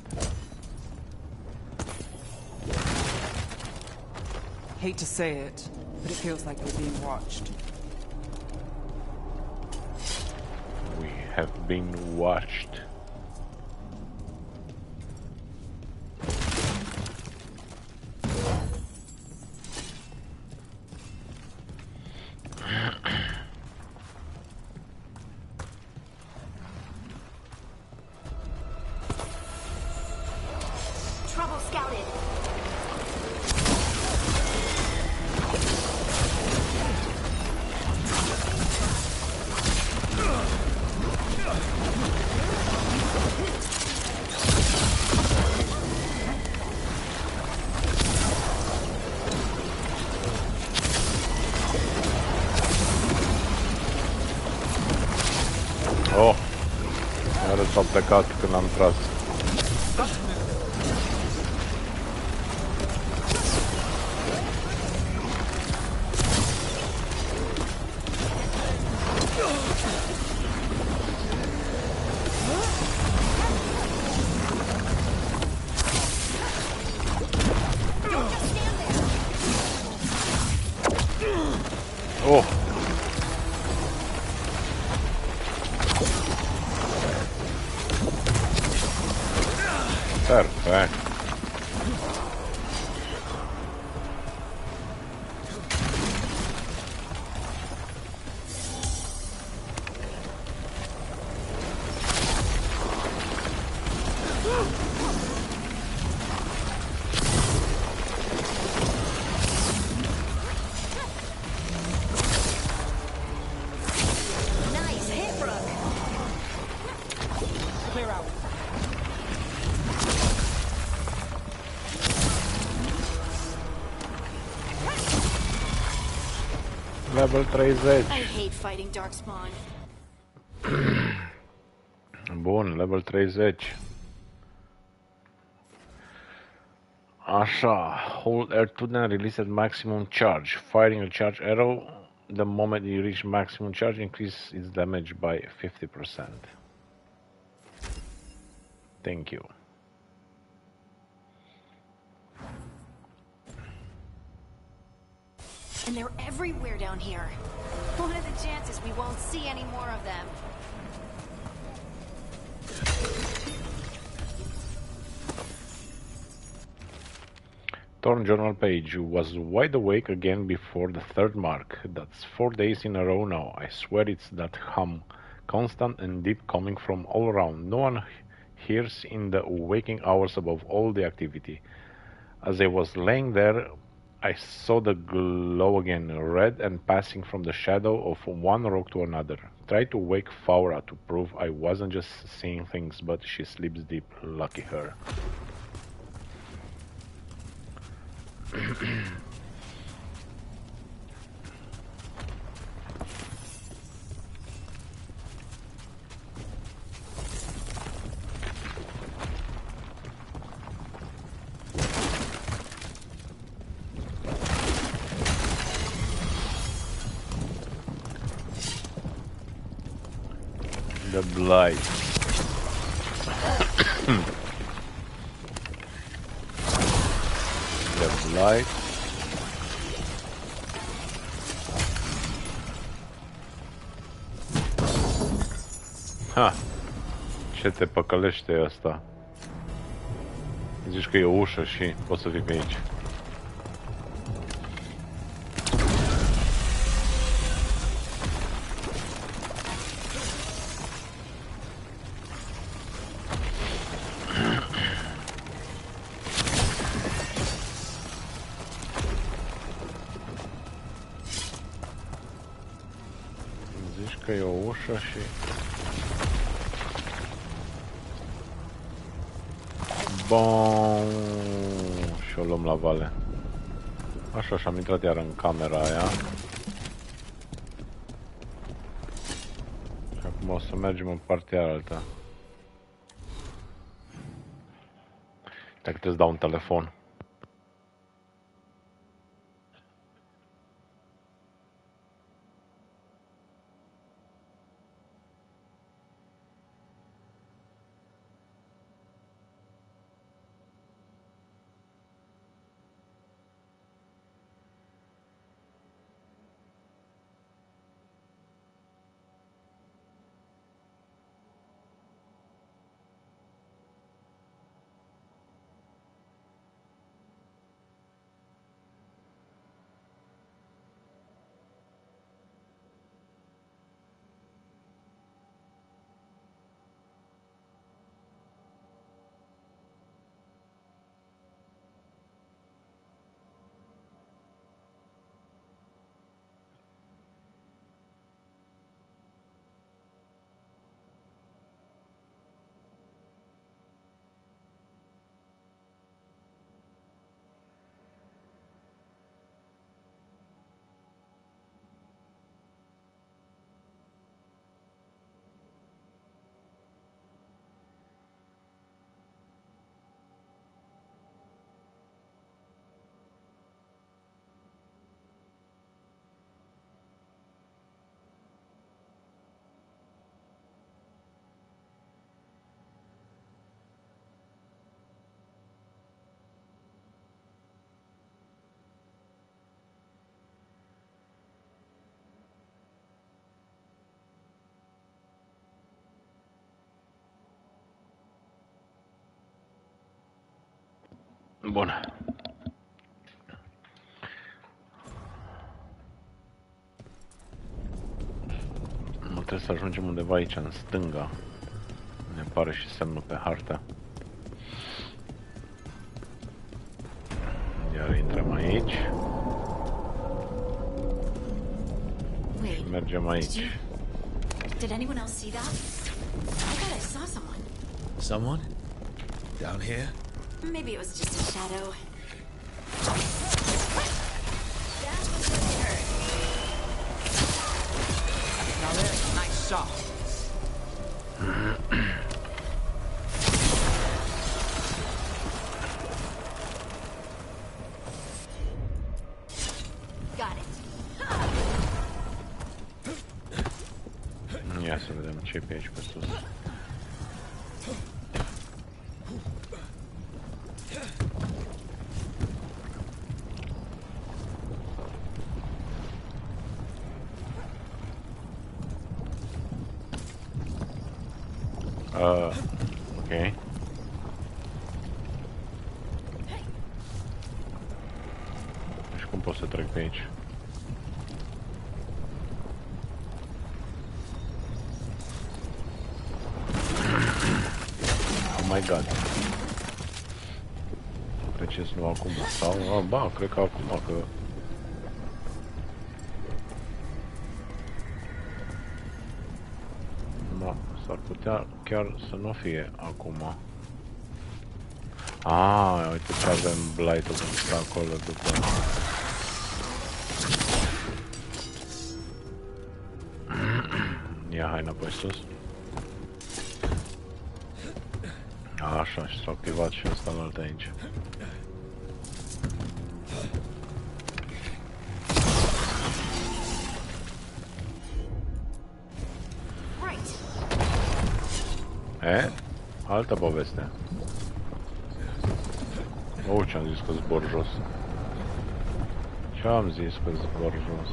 Hate to say it, but it feels like we're being watched. We have been watched. Trouble scouted. Oh, iară s-au plecat când am tras. Oh. Perfect. Nice hit, Brooke. Clear out. Level 30. I hate fighting Darkspawn. Bun, level 30. Așa, hold R2 then release at maximum charge. Firing a charge arrow, the moment you reach maximum charge, increase its damage by 50%. Thank you. And they're everywhere down here. What are the chances we won't see any more of them? Torn journal page was wide awake again before the third mark. That's 4 days in a row now. I swear it's that hum, constant and deep, coming from all around. No one hears in the waking hours above all the activity. As I was laying there, I saw the glow again, red and passing from the shadow of one rock to another. Tried to wake Faura to prove I wasn't just seeing things, but she sleeps deep. Lucky her. The blight. The blight. Ha! Ce te păcălește asta? Zici că e o ușă și poți să fii pe aici. Zici că e o ușă și... Bun. Și o luăm la vale. Așa, și am intrat iar în camera aia. Și acum o să mergem în partea alta. Dacă te-ți dau un telefon. Bun. Nu trebuie să ajungem undeva aici, în stânga. Ne pare și semnul pe hartă. Iar intrăm aici. Și mergem aici. Did anyone else see that? I thought I saw someone. Someone? Down here? Maybe it was just a shadow. Now there's a nice shot. Got it. Ia să vedem ce e pe aici pe sus. Ok. Și cum pot să trec pe aici? Oh my god. Treceți nu acum sau? Ba, cred că acum, că... Da, s-ar putea chiar să nu fie acum. Uite ce avem blight-ul acolo după. Ia, hai înapoi sus. Așa, și s-a activat și ăsta la altă aici. Altă poveste. Ce-am zis că zbor jos. Ce-am zis că zbor jos.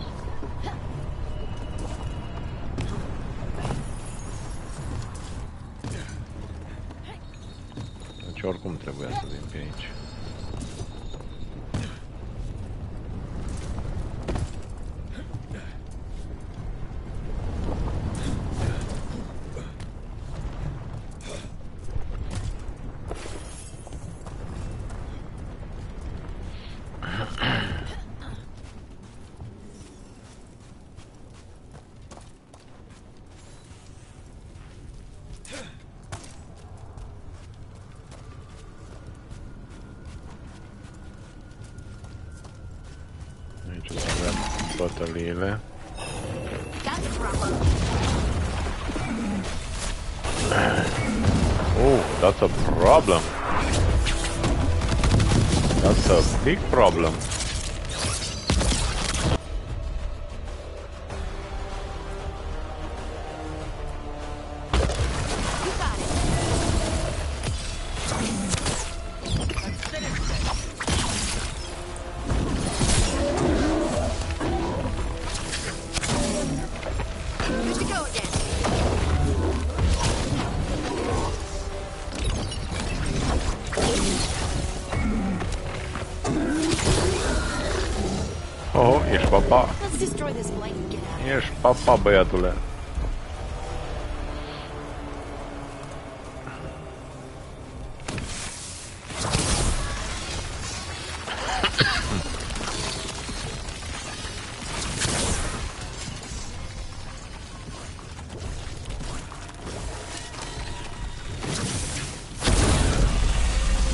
Deci oricum trebuia să vin pe aici. Aici o să avem bătăliile. Oh, that's a problem. That's a big problem. Oh, ești papa. Ești papa, băiatule.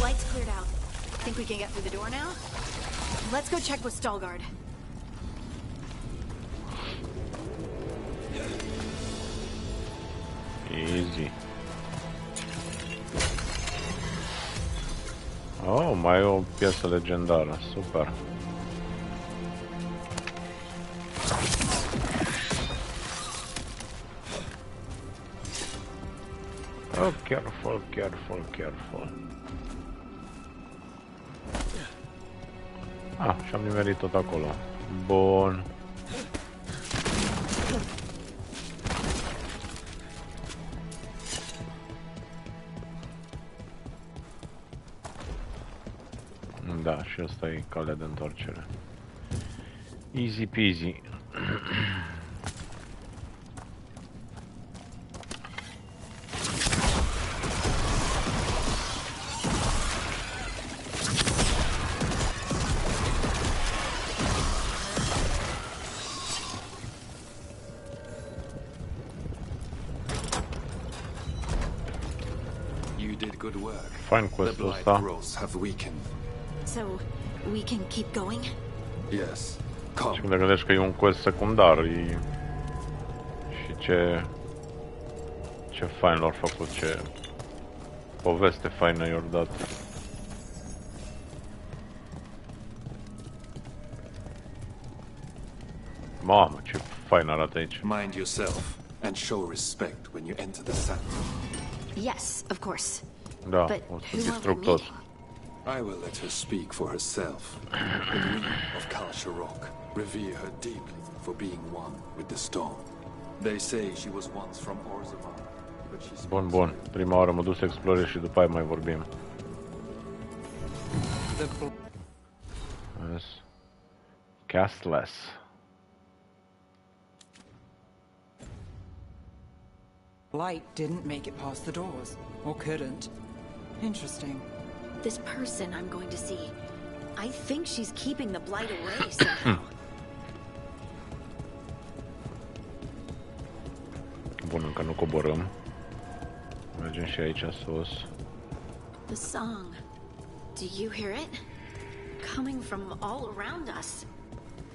Lights cleared out. Think we can get through the door now? Let's go check with Veilguard. Easy. Oh, mai e o piesă legendară. Super. Oh, careful, careful, careful. Ah, și-am nimerit tot acolo. Bun. Da, și asta e calea de întoarcere. Easy peasy. You did good work. Fain The quest-ul blight ăsta. growths have weakened. So, we can keep going? Yes. Și când te gândești că e un quest secundar, e... Și ce fain l-au făcut, ce poveste faină i-au dat. Mamă, ce fain arată aici. Mind yourself and show respect when you enter the sanctum. Yes, of course. Da, But o să who are we distrug tot. I will let her speak for herself. But we of Kal Sharok revere her deeply for being one with the storm. They say she was once from Orzammar, but she Bun, bun. Prima oară mă duc să explorez și după aia mai vorbim. Yes. Castless. Blight didn't make it past the doors. Or couldn't. Interesting. This person I'm going to see, I think she's keeping the blight away somehow. Bun, încă nu coborâm. Mergem și aici sus. The song. Do you hear it? Coming from all around us.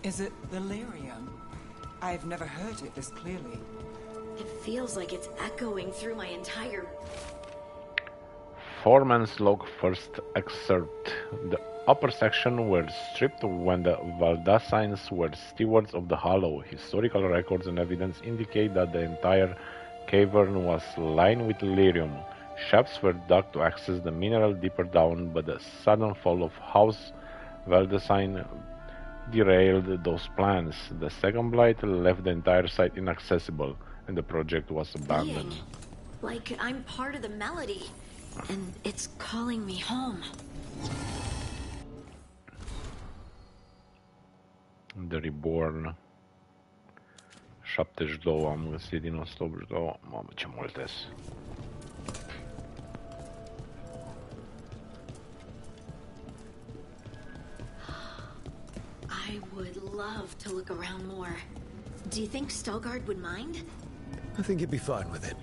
Is it delirium? I've never heard it this clearly. It feels like it's echoing through my entire... Foreman's log first excerpt. The upper section were stripped when the Valdassines were stewards of the Hollow. Historical records and evidence indicate that the entire cavern was lined with lyrium. Shafts were dug to access the mineral deeper down, but the sudden fall of House Valdassine derailed those plans. The second blight left the entire site inaccessible, and the project was abandoned. Like I'm part of the melody, and it's calling me home. The Reborn. 72 am găsit din 182. Mamă, ce multe sunt. I would love to look around more. Do you think Stelgard would mind? I think he'd be fine with it.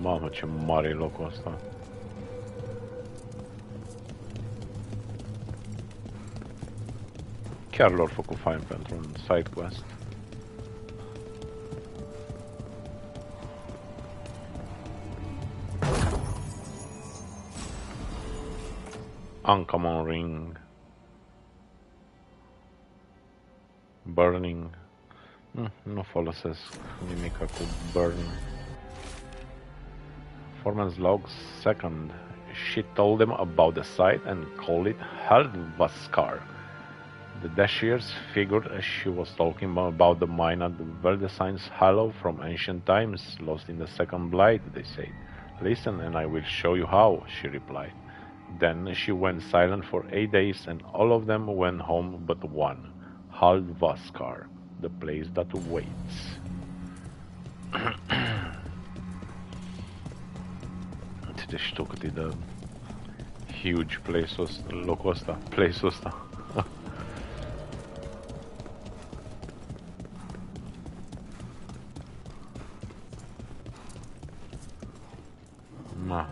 Mamă, ce mare e locul ăsta. Chiar l-au făcut fain pentru un side quest. Uncommon ring. Burning. Nu folosesc nimica cu burn. Foreman's log second. She told them about the site and called it Haldvaskar. The Dashiers figured she was talking about the mine at the Valdassine's Hollow from ancient times, lost in the second blight, they said. Listen and I will show you how, she replied. Then she went silent for 8 days and all of them went home but one, Haldvaskar, the place that waits. Deci știu cât e de huge place-ul ăsta, locul ăsta, place-ul ăsta. Ma.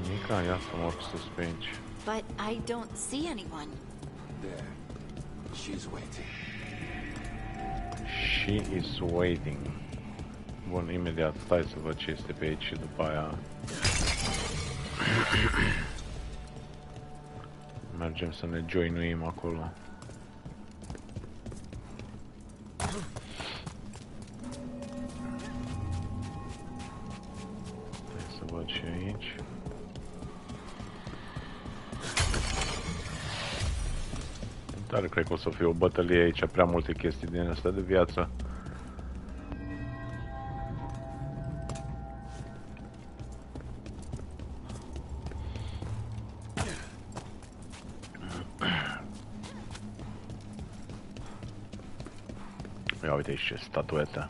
Nica, ia să mă urc sus pe aici. But I don't see anyone. There. She's waiting. She is waiting. Bun, imediat, stai să văd ce este pe aici și după aia mergem să ne joinuim acolo. Dar cred că o să fie o bătălie aici, prea multe chestii din astea de viață. Ia uite aici ce statuetă.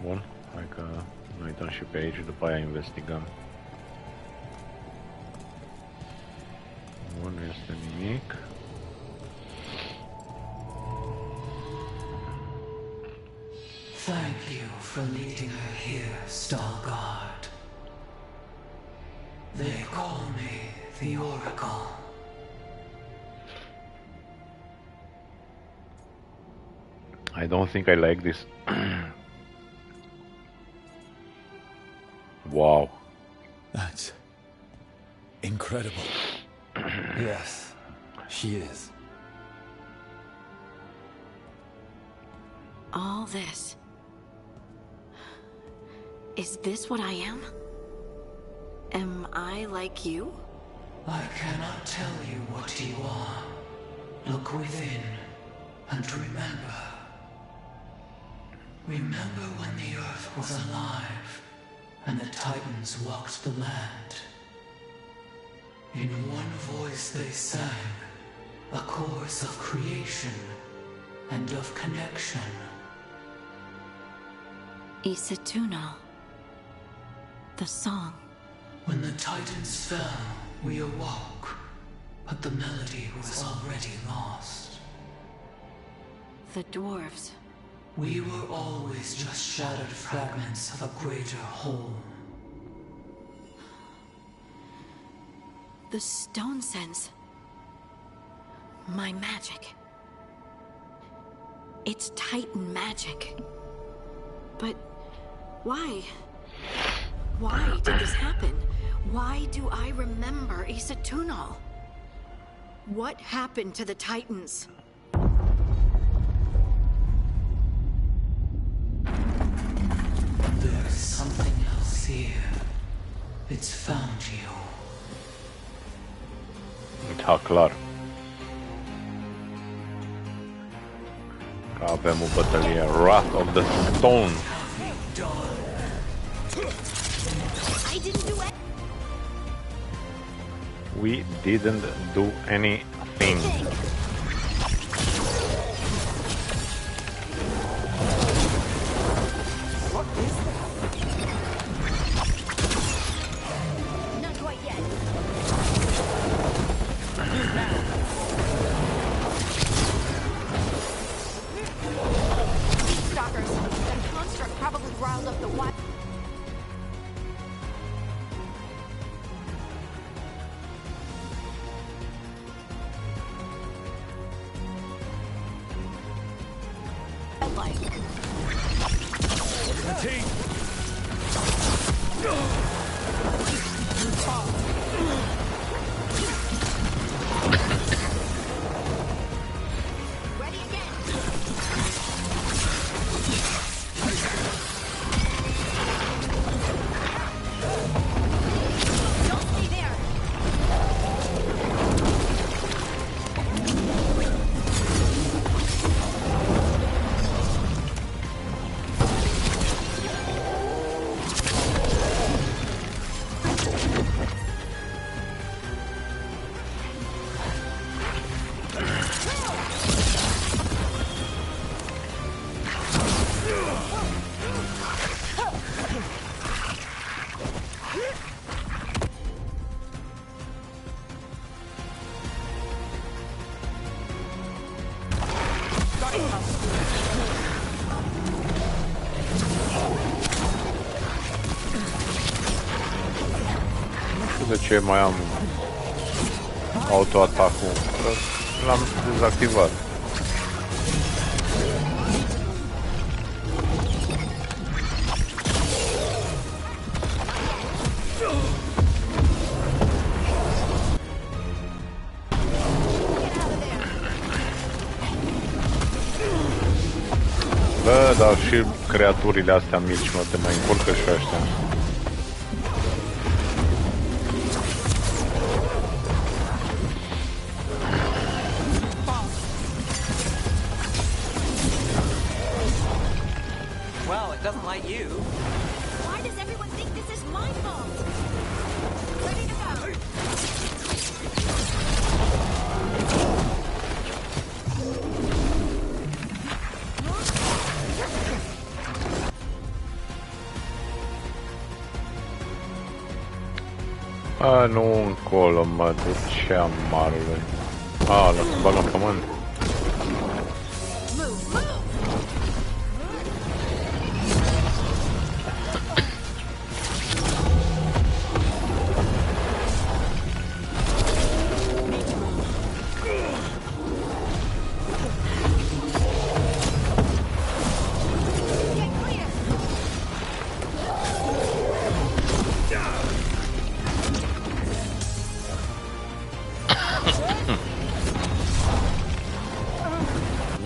Bun, hai că ne uităm și pe aici, după aia investigăm. Bun, nu este nimic. Thank you for leading her here, Veilguard. They call me the Oracle. I don't think I like this. Wow. That's incredible. Yes, she is. All this. Is this what I am? Am I like you? I cannot tell you what you are. Look within and remember. Remember when the earth was alive and the Titans walked the land. In one voice they sang a chorus of creation and of connection. Isatuno. The song. When the Titans fell, we awoke, but the melody was already lost. The dwarves. We were always just shattered fragments of a greater whole. The stone sense. My magic. It's Titan magic. But why? Why did this happen? Why do I remember Isatunal? What happened to the Titans? There's something else here. It's found you. Da, clar. Că avem o bătălie, Wrath of the Stone. I didn't do it. We didn't do anything. What is that? Not quite yet. Stalkers. That construct probably riled up the wild. De ce mai am auto-atacul? L-am dezactivat. Bă, dar și creaturile astea mici nu te mai încurcă și ăștia. Nu încolo, mă, de ce amarului. Lăsa bag în pământ.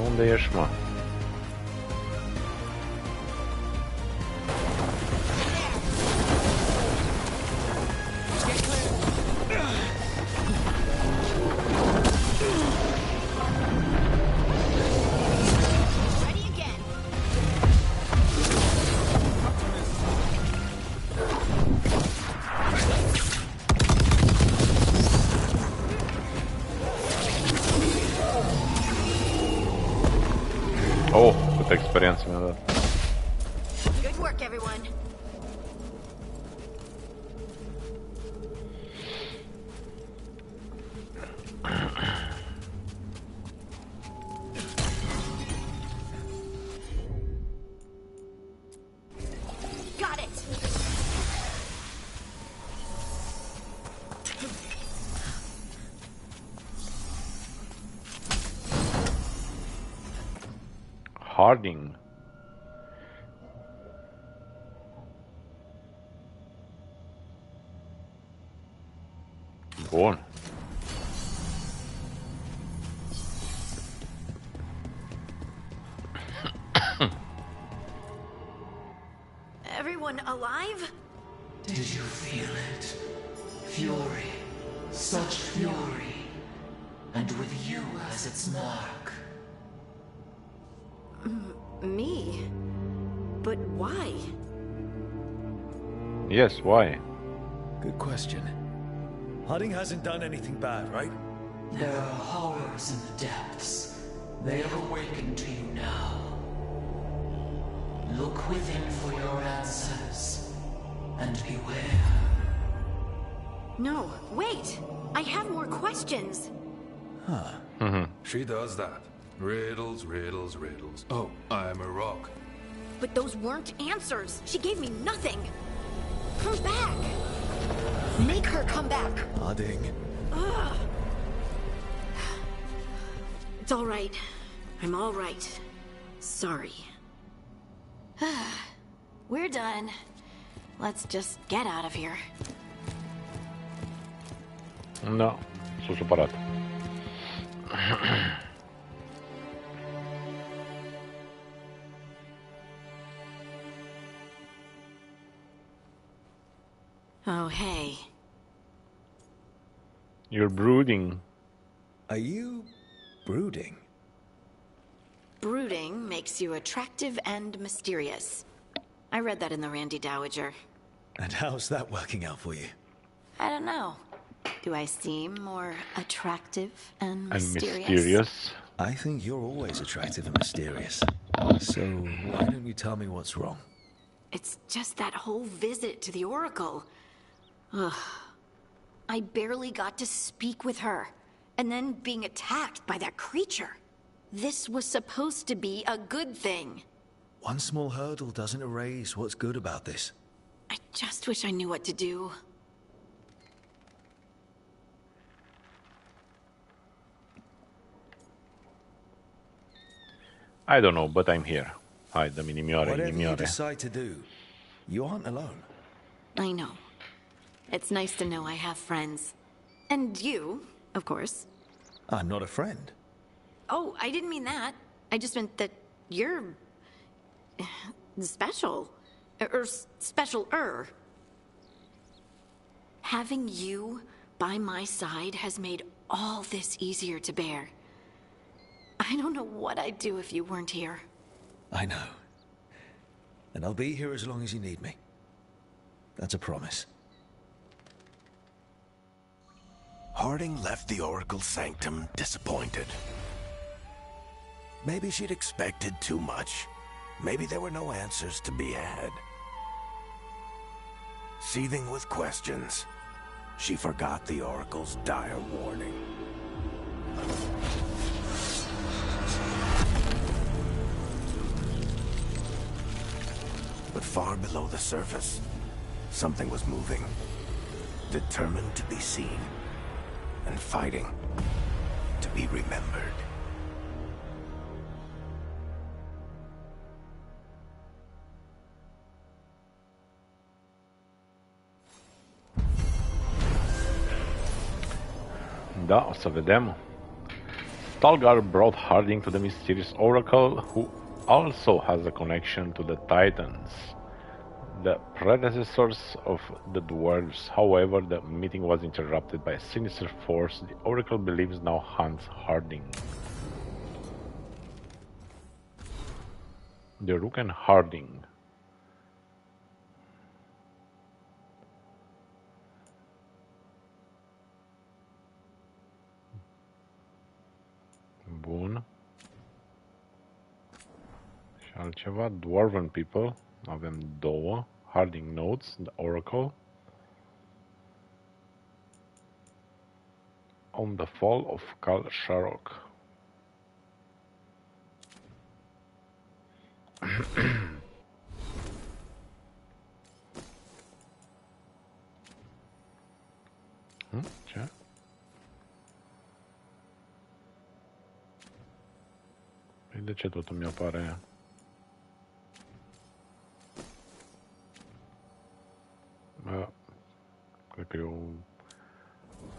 Unde ești, mă? Oh, câtă experiență mi-a dat. Good work, everyone. Got it. Harding. Bun. Everyone alive? Did you feel it? Fury. Such fury. And with you as its mark. Me? But why? Yes, why? Good question. Harding hasn't done anything bad, right? There are horrors in the depths. They have awakened to you now. Look within for your answers. And beware. No, wait! I have more questions. Huh. She does that. Riddles, riddles, riddles. Oh, I'm a rock. But those weren't answers. She gave me nothing. Come back. Make her come back. Harding. Ugh. It's all right. I'm all right. Sorry. We're done. Let's just get out of here. Da, sunt supărat. Oh, hey. You're brooding. Are you brooding? Brooding makes you attractive and mysterious. I read that in the Randy Dowager. And how's that working out for you? I don't know. Do I seem more attractive and And mysterious? mysterious. I think you're always attractive and mysterious. So why don't you tell me what's wrong? It's just that whole visit to the Oracle. Ugh. I barely got to speak with her. And then being attacked by that creature. This was supposed to be a good thing. One small hurdle doesn't erase what's good about this. I just wish I knew what to do. I don't know, but I'm here. Hai, dă minimioare, Whatever you minimioare. decide to do, you aren't alone. I know. It's nice to know I have friends. And you, of course. I'm not a friend. Oh, I didn't mean that. I just meant that you're... special. Or special-er. Having you by my side has made all this easier to bear. I don't know what I'd do if you weren't here. I know. And I'll be here as long as you need me. That's a promise. Harding left the Oracle Sanctum disappointed. Maybe she'd expected too much. Maybe there were no answers to be had. Seething with questions, She forgot the Oracle's dire warning. But far below the surface, something was moving. Determined to be seen. And fighting to be remembered. Da, o să vedem. Stalgar brought Harding to the mysterious Oracle, who also has a connection to the Titans, the predecessors of the dwarves. However, the meeting was interrupted by a sinister force the Oracle believes now hunts Harding. The Rook and Harding. Bun. Și altceva, Dwarven People, avem două, Harding Notes, The Oracle, On the Fall of Kal Sharok. Ce? Păi de ce totul mi-apare? Cred că e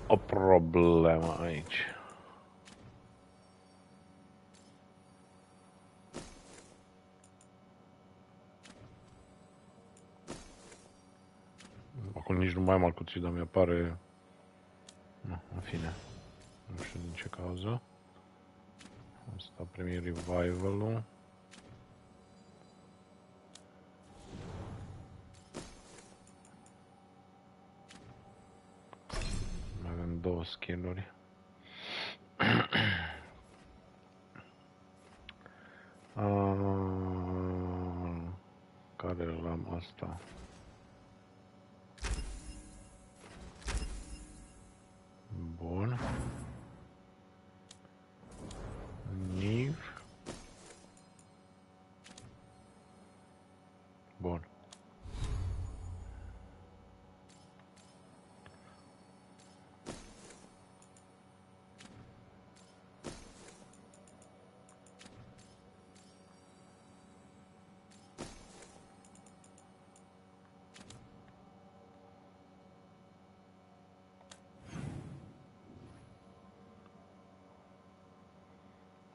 o problemă aici. Acum nici nu mai am alcuțit, dar mi-apare... În fine. Nu știu din ce cauză. Asta primi revival-ul. Mai avem două skill-uri. Care l-am asta? Bun. Niv. Bun.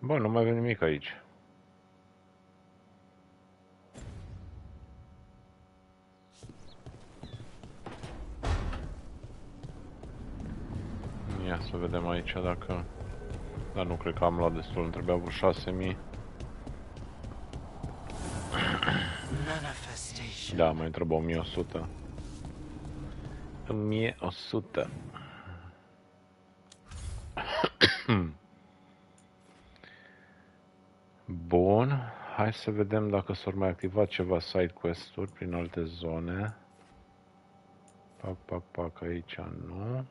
Bun, nu mai avem nimic aici. Ia să vedem aici dacă... Dar nu cred că am luat destul, îmi trebuia vreo 6000. Da, mai întreb 1100. 1100. Bun, hai să vedem dacă s-au mai activat ceva side quest-uri prin alte zone. Pac, aici nu.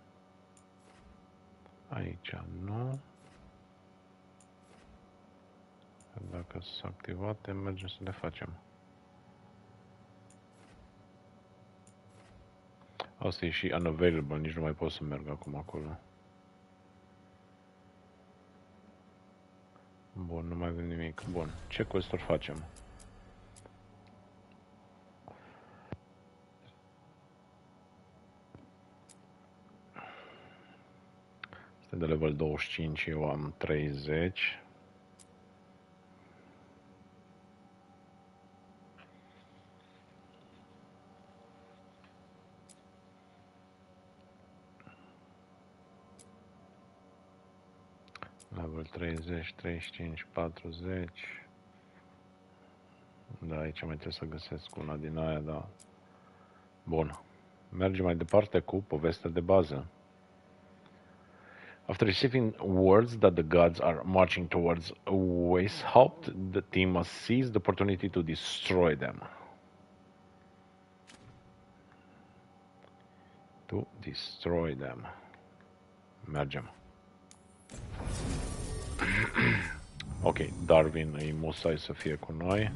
Aici nu. Dacă s-a activat, mergem să le facem. Asta e și unavailable, nici nu mai pot să merg acum acolo. Bun, nu mai avem nimic. Bun, ce quest-uri facem? Este de level 25, eu am 30. Level 30, 35, 40. Da, aici mai trebuie să găsesc una din aia, da. Bun. Mergem mai departe cu povestea de bază. After receiving words that the gods are marching towards Weishaupt, the team must seize the opportunity to destroy them. To destroy them. Mergem. Ok, Darwin îi musai să fie cu noi.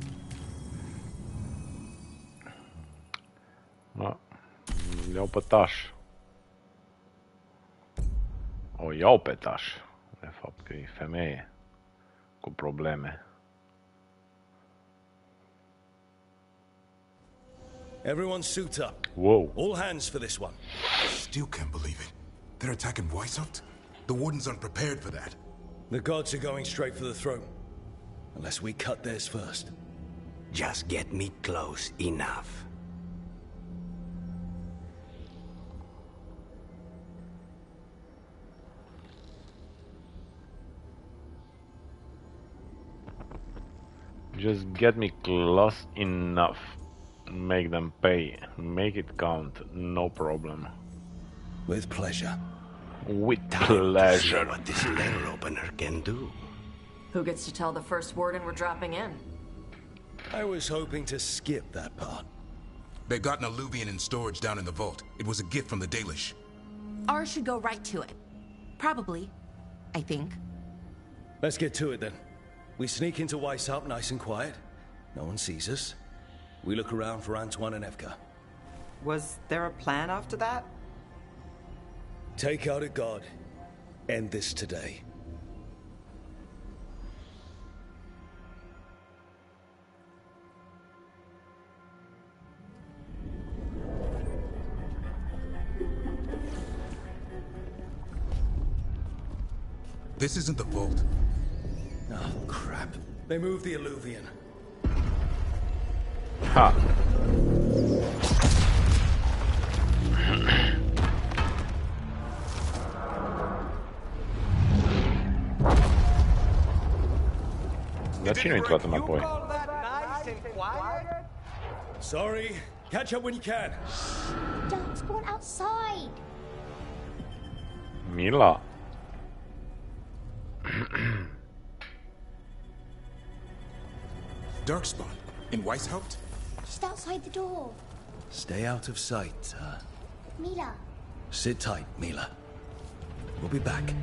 Da. Le-au pe taș. O iau pe taș. De fapt că e femeie cu probleme. Everyone suit up. Whoa. All hands for this one. Still can't believe it. They're attacking Weishaupt? The Wardens aren't prepared for that. The gods are going straight for the throne. Unless we cut theirs first. Just get me close enough. Just get me close enough. Make them pay. Make it count. No problem. With pleasure. With pleasure. What this letter opener can do. Who gets to tell the first warden we're dropping in? I was hoping to skip that part. They've got an alluvian in storage down in the vault. It was a gift from the Dalish. Ours should go right to it. Probably. I think. Let's get to it then. We sneak into Weishaupt nice and quiet. No one sees us. We look around for Antoine and Evka. Was there a plan after that? Take out a god. End this today. This isn't the vault. Oh, crap. They moved the alluvian. Ha. Dar cine a intrat înapoi? Sorry. Catch up when you can. Don't spawn outside. Mila. Darkspawn in Weishaupt? Just outside the door. Stay out of sight. Mila. Sit tight, Mila. We'll be back.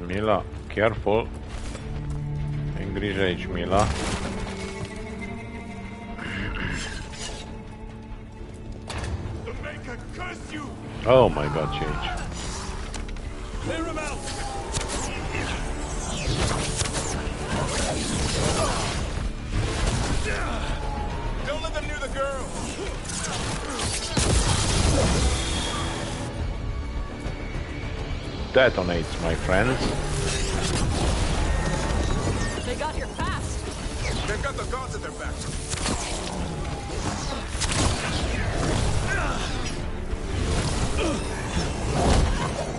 Mila, careful. Ai grijă aici, Mila. Oh my god, ce aici? Clear him out. Don't let them near the girl. Detonates, my friends. They got here fast. They've got the gods at their back.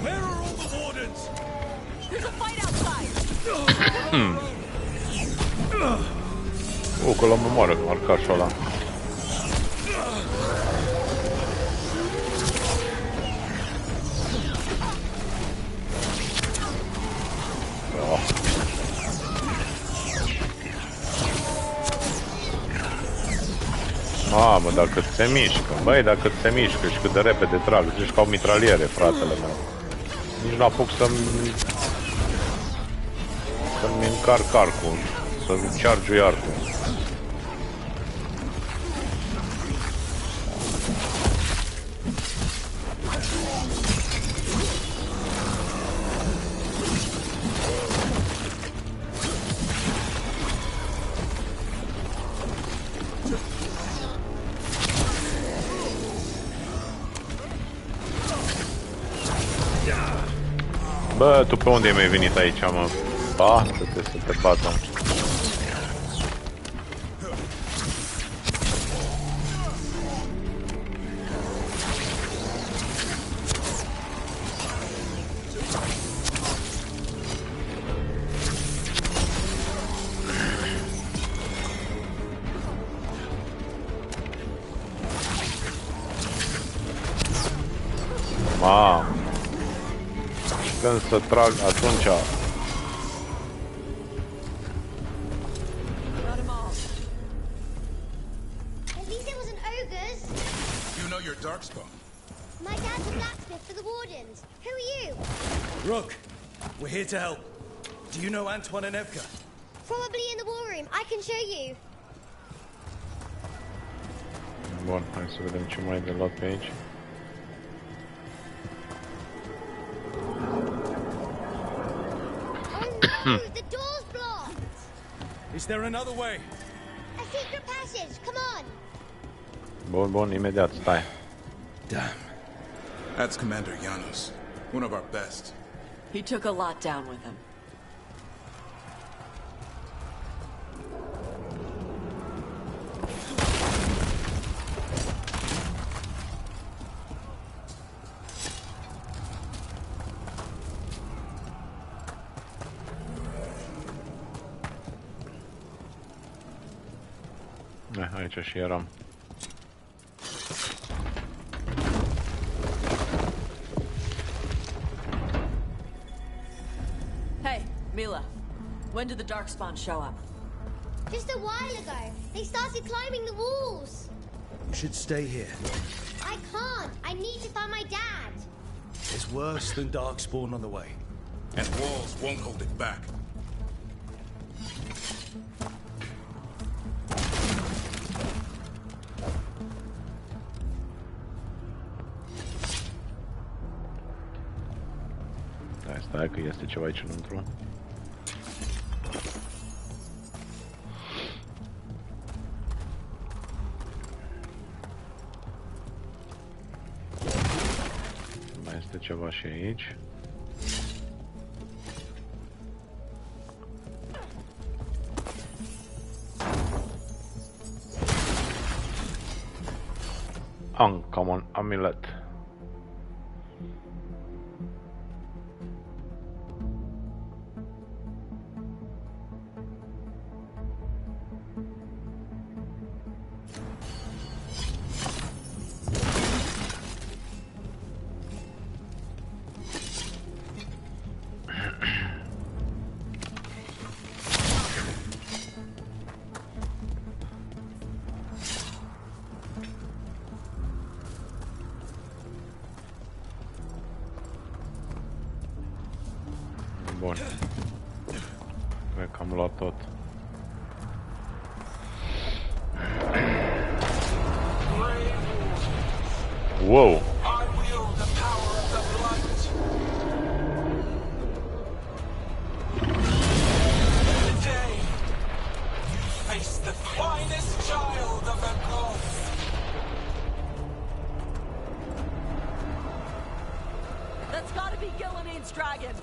Where are all the wardens? There's a fight outside. Că l-am omoară arcașul ăla. Mamă, dacă se mișcă, băi, dacă se mișcă și cât de repede trag, zici ca o mitraliere, fratele meu. Nici n-apuc să-mi încarc arcul, să-mi charge-ui arcul. Bă, tu pe unde mi-ai venit aici, mă? Bată-te să te bată. Mamă. Când să trag, atunci... know your darkspawn? My dad's a blacksmith for the Wardens. Who are you? Rook, we're here to help. Do you know Antoine and Evka? Probably in the war room. I can show you. Bun, hai să vedem ce mai e de luat pe aici. The door's blocked. Is there another way? A secret passage. Come on. Bun, imediat, stai. Damn. That's Commander Janos, one of our best. He took a lot down with him. Aici și eram. Hey, Mila. When did the Darkspawn show up? Just a while ago. They started climbing the walls. You should stay here. I can't. I need to find my dad. It's worse than Darkspawn on the way. And walls won't hold it back. Stai că este ceva aici înăuntru. Mai este ceva și aici. Uncommon amulet. Bun. Cred că am luat tot. Wow! That's gotta be Gilliman's dragon.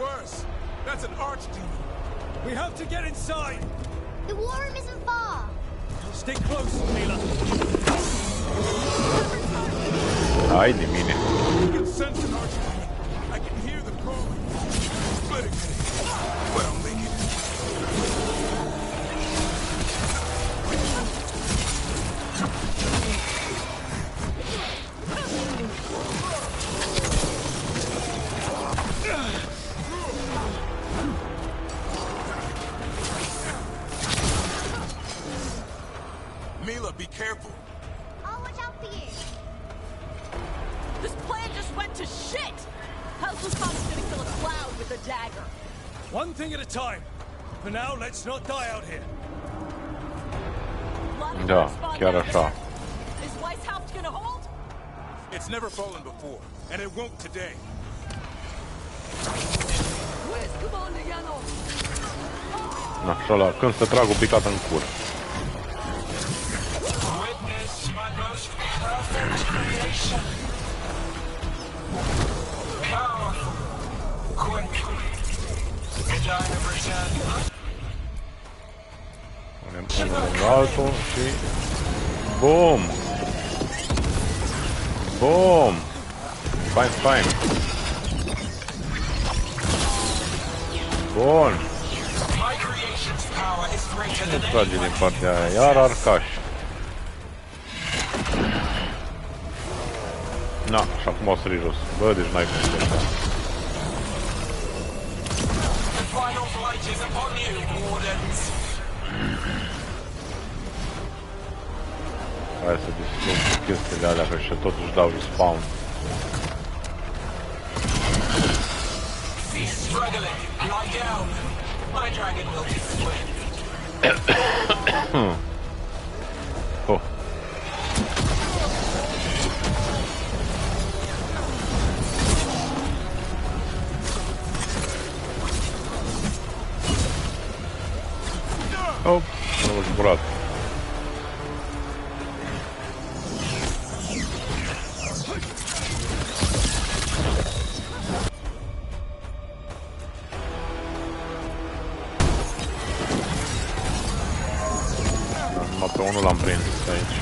Worse. That's an archdemon. We have to get inside. The war room isn't far. Stick close, Mila. Hai de mine. I can sense an archdemon. I can hear them calling. Splitting me. But I'll make it. Mila, be careful. I'll watch out for you. This plan just went to shit! How's Lucan's gonna kill a cloud with a dagger? One thing at a time. For now, let's not die out here. Da, chiar așa. Is Weishaupt gonna hold? It's never fallen before, and it won't today. Where's Commander Janos? Na, și ăla, când se trag o picată în cur. Punem unul lângă altul și... BOOM! BOOM! Fain! Bun! Ne trage din partea aia, iar arcaș. Na, și acum o sări jos. Bă, deci n-ai cum să așa. Hai să distrug chestiile alea, că și totuși dau respawn. Cease struggling. Lie down. My dragon will be swift. Oh. Oh, l-am zburat. Numai pe unul l-am prins aici.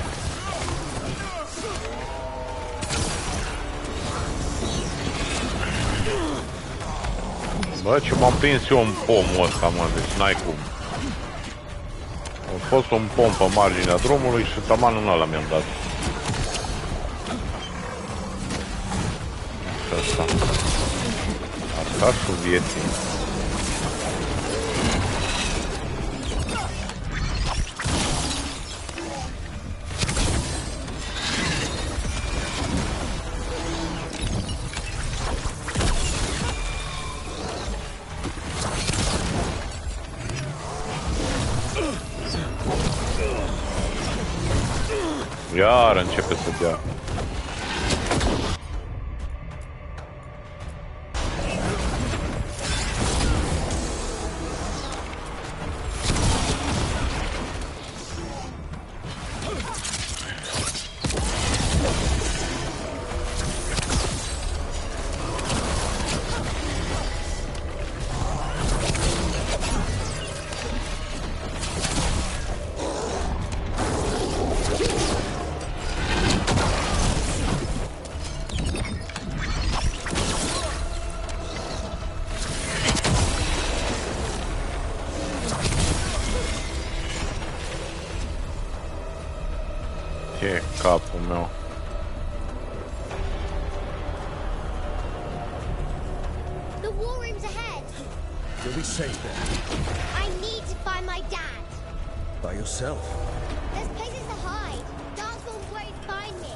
Bă, ce m-am prins eu în pomul ăsta, mă, deci n-ai cum. A fost un pom pe marginea drumului și taman în ăla mi-am dat. Asta. Arcașul vieții. Iar începe să dea. Ce capul meu. The war room's ahead. You'll be safe there. I need to find my dad. By yourself. There's places to hide. Darkspawn won't find me.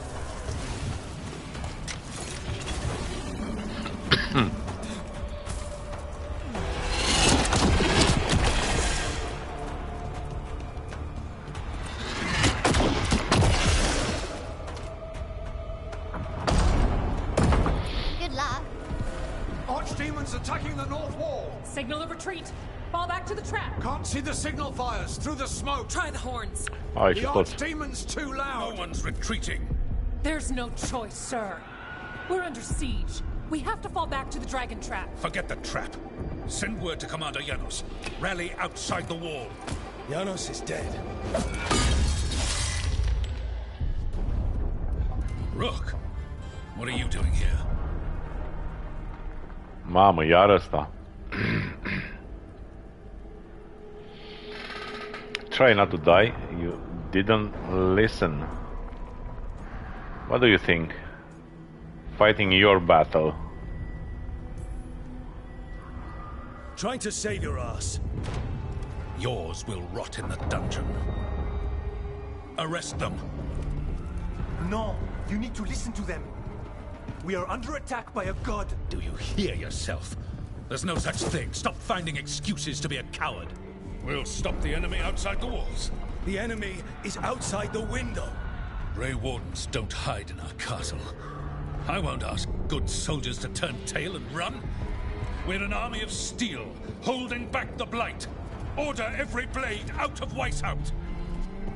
Archdemons attacking the north wall! Signal of retreat! Fall back to the trap! Can't see the signal fires through the smoke! Try the horns! The Archdemon's too loud! No one's retreating! There's no choice, sir. We're under siege. We have to fall back to the dragon trap. Forget the trap. Send word to Commander Janos. Rally outside the wall. Janos is dead. Rook, what are you doing here? Mamă, iar ăsta. Try not to die. You didn't listen. What do you think? Fighting your battle. Trying to save your ass. Yours will rot in the dungeon. Arrest them. No, you need to listen to them. We are under attack by a god. Do you hear yourself? There's no such thing. Stop finding excuses to be a coward. We'll stop the enemy outside the walls. The enemy is outside the window. Grey Wardens don't hide in our castle. I won't ask good soldiers to turn tail and run. We're an army of steel, holding back the blight. Order every blade out of Weishaupt.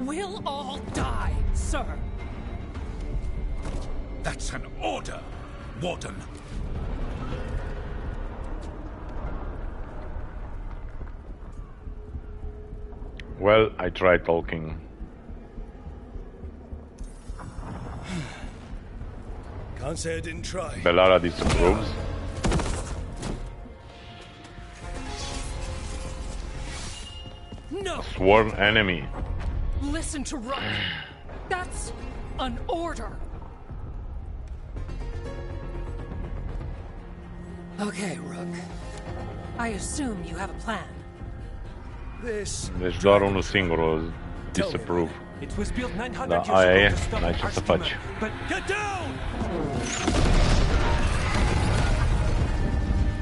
We'll all die, sir. That's an order, Warden. Well, I tried talking. Can't say I didn't try. Bellara disapproves. No! Sworn enemy. Listen to Rook. That's an order. Okay, Rook. I assume you have a plan. This. Deci doar unul singur o disapprove. It was built 900 Da, years aia ago e, to stop n-ai ce our să steamer, faci. but Get down!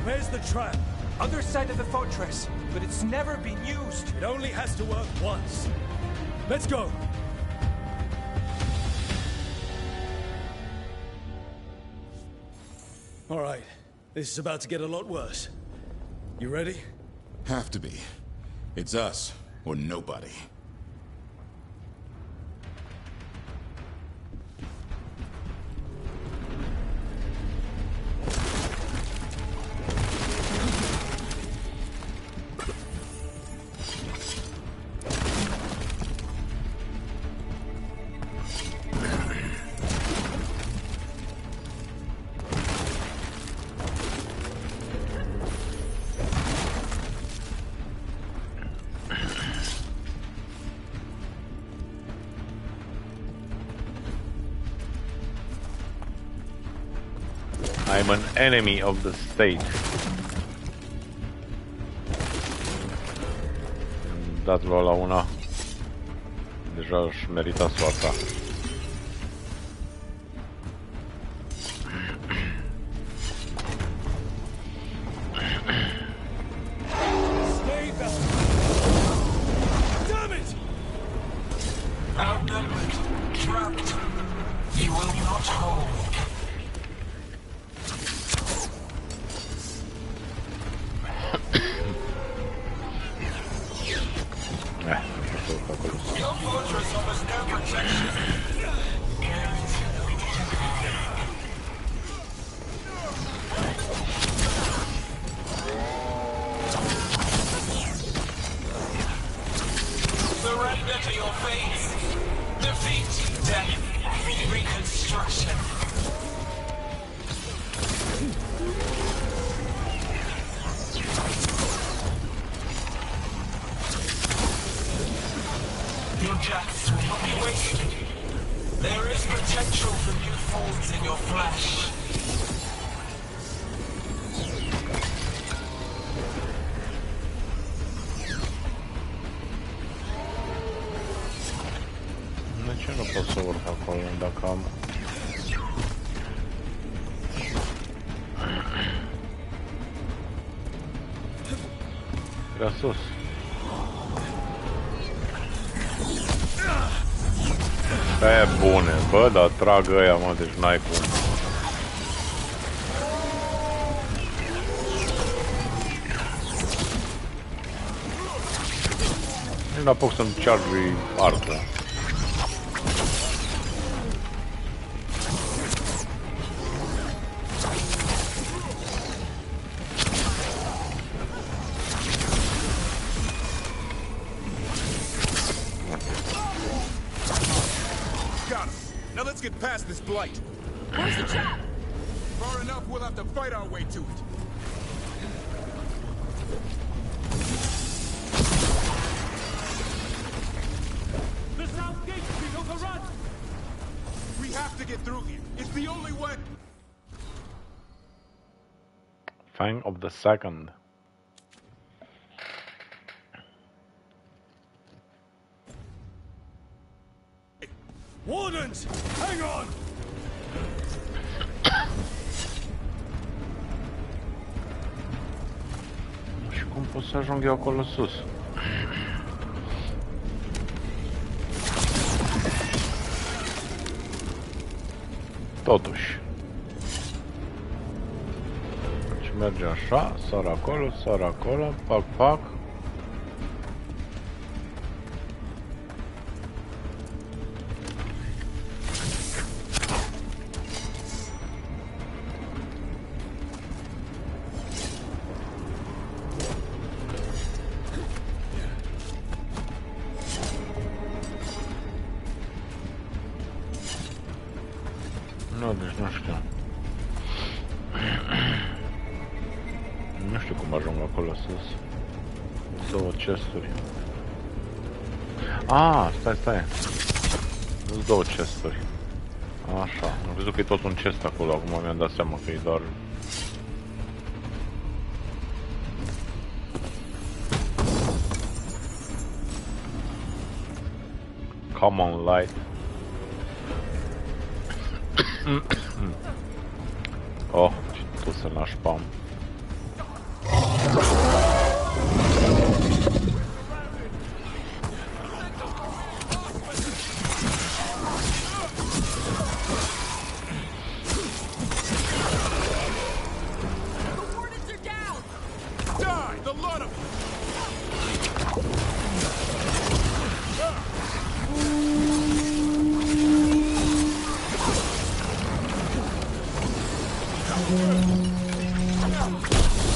Where's the trap? other side of the fortress, but it's never been used. It only has to work once. Let's go. All right. This is about to get a lot worse. You ready? Have to be. It's us, or nobody. I'm an enemy of the state. Am dat la una. Deja își merita soarta. Stay back. Damn it! Outnumbered, trapped. You will not hold. Your fortress offers no protection. Surrender to your fate. Defeat, death, reconstruction. Your deaths will not be wasted. There is potential for new folds in your flesh. De ce nu pot să urc acolo dacă am... Era sus. E bune, bă, dar trag ăia, mă, deci n-ai cum. Nu apuc să-mi charge arcul. Got him. Now let's get past this blight. Where's the trap? Far enough, we'll have to fight our way to it. The south gate's been overrun! We have to get through here. It's the only way. Fang of the Second. Wardens! Hang on! Și cum pot să ajung eu acolo sus? Totuși. Deci merge așa, sar acolo, pac, pac. Nu, deci nu știu. Nu știu cum ajung acolo sus. Două chesturi. Ah, stai. Nu-s două chesturi. Așa, am văzut că e tot un chest acolo, acum mi-am dat seama că e doar... Come on, light. Oh, tu se lâche pas.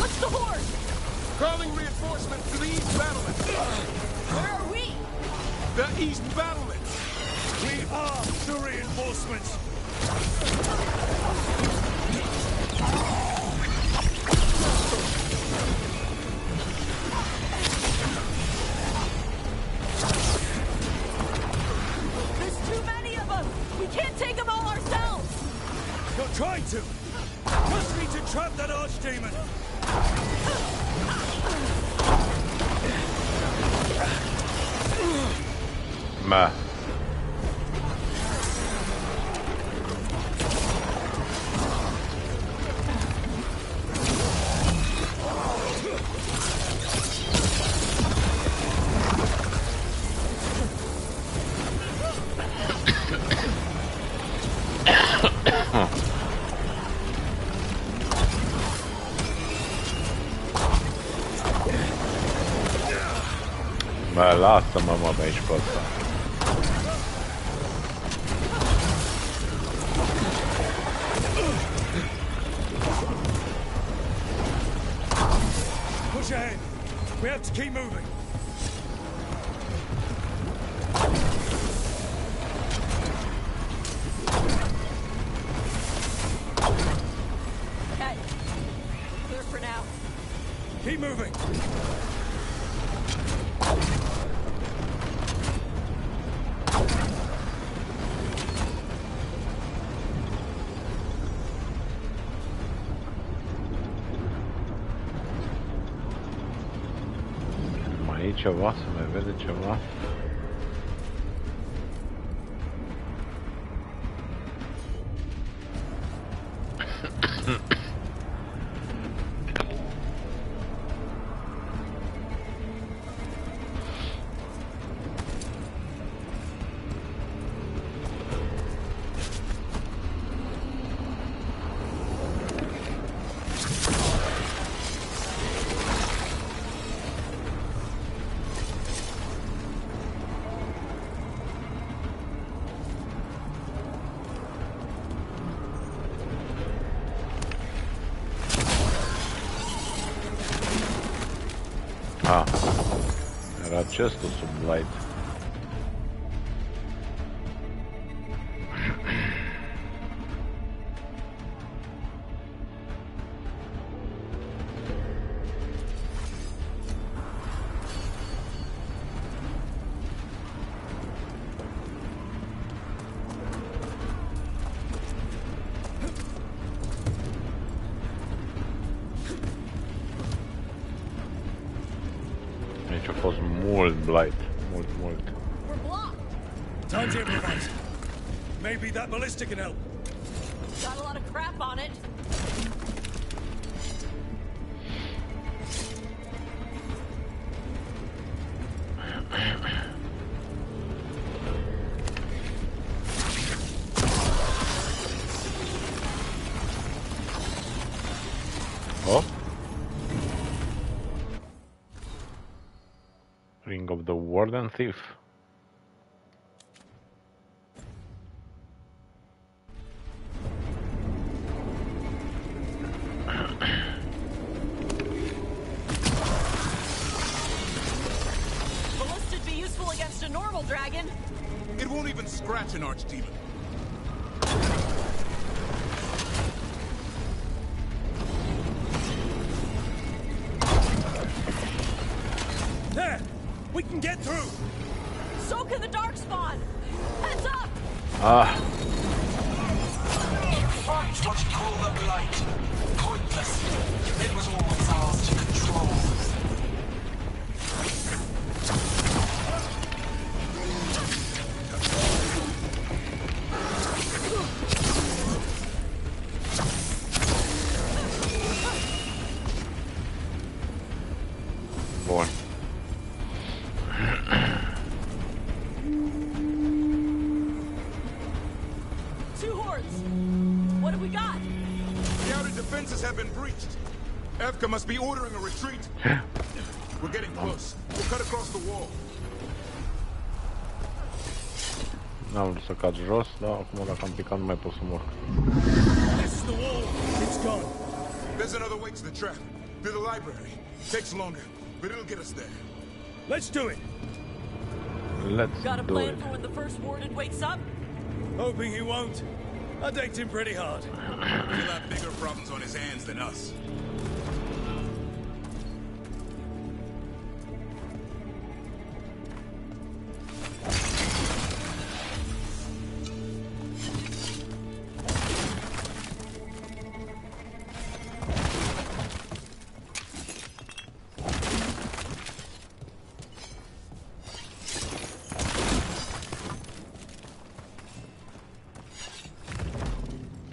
What's the horde? Calling reinforcements to the east battlement. Where are we? The east battlement. We are the reinforcements. There's too many of them. We can't take them all ourselves. You're trying to. Trust me to trap that archdemon. Meh. Beh, lasă-mă, mă, pe aici pe ăsta. Push ahead. We have to keep moving. Okay. Clear for now. Keep moving. Mai e ceva? Se mai vede ceva? Ah, era acestul sub light. Aici a fost mult blight, mult. We're blocked. Time to improvise. Maybe that ballista can help. Got a lot of crap on it. Oh. Ring of the Warden Thief. Ballista'd be useful against a normal dragon. It won't even scratch an archdemon. There! We can get through! So can the Darkspawn! Heads up! Ah. Fight what you call the blight. Pointless. It was always ours to control. defenses have been breached. Evka must be ordering a retreat. We're getting close. We'll cut across the wall. N-am vrut să cad jos, dar acum dacă am picat nu mai pot să mor. This is the wall. It's gone. There's another way to the trap. Through the library. Takes longer, but it'll get us there. Let's do it. Let's Got a do plan it. for when the first warden wakes up? Hoping he won't. I decked him pretty hard. He'll have bigger problems on his hands than us.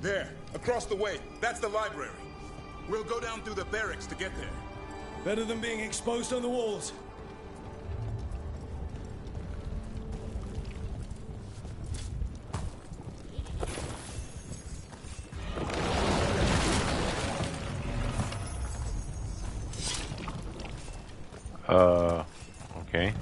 There, across the way. That's the library. We'll go down through the barracks to get there. Better than being exposed on the walls. Okay.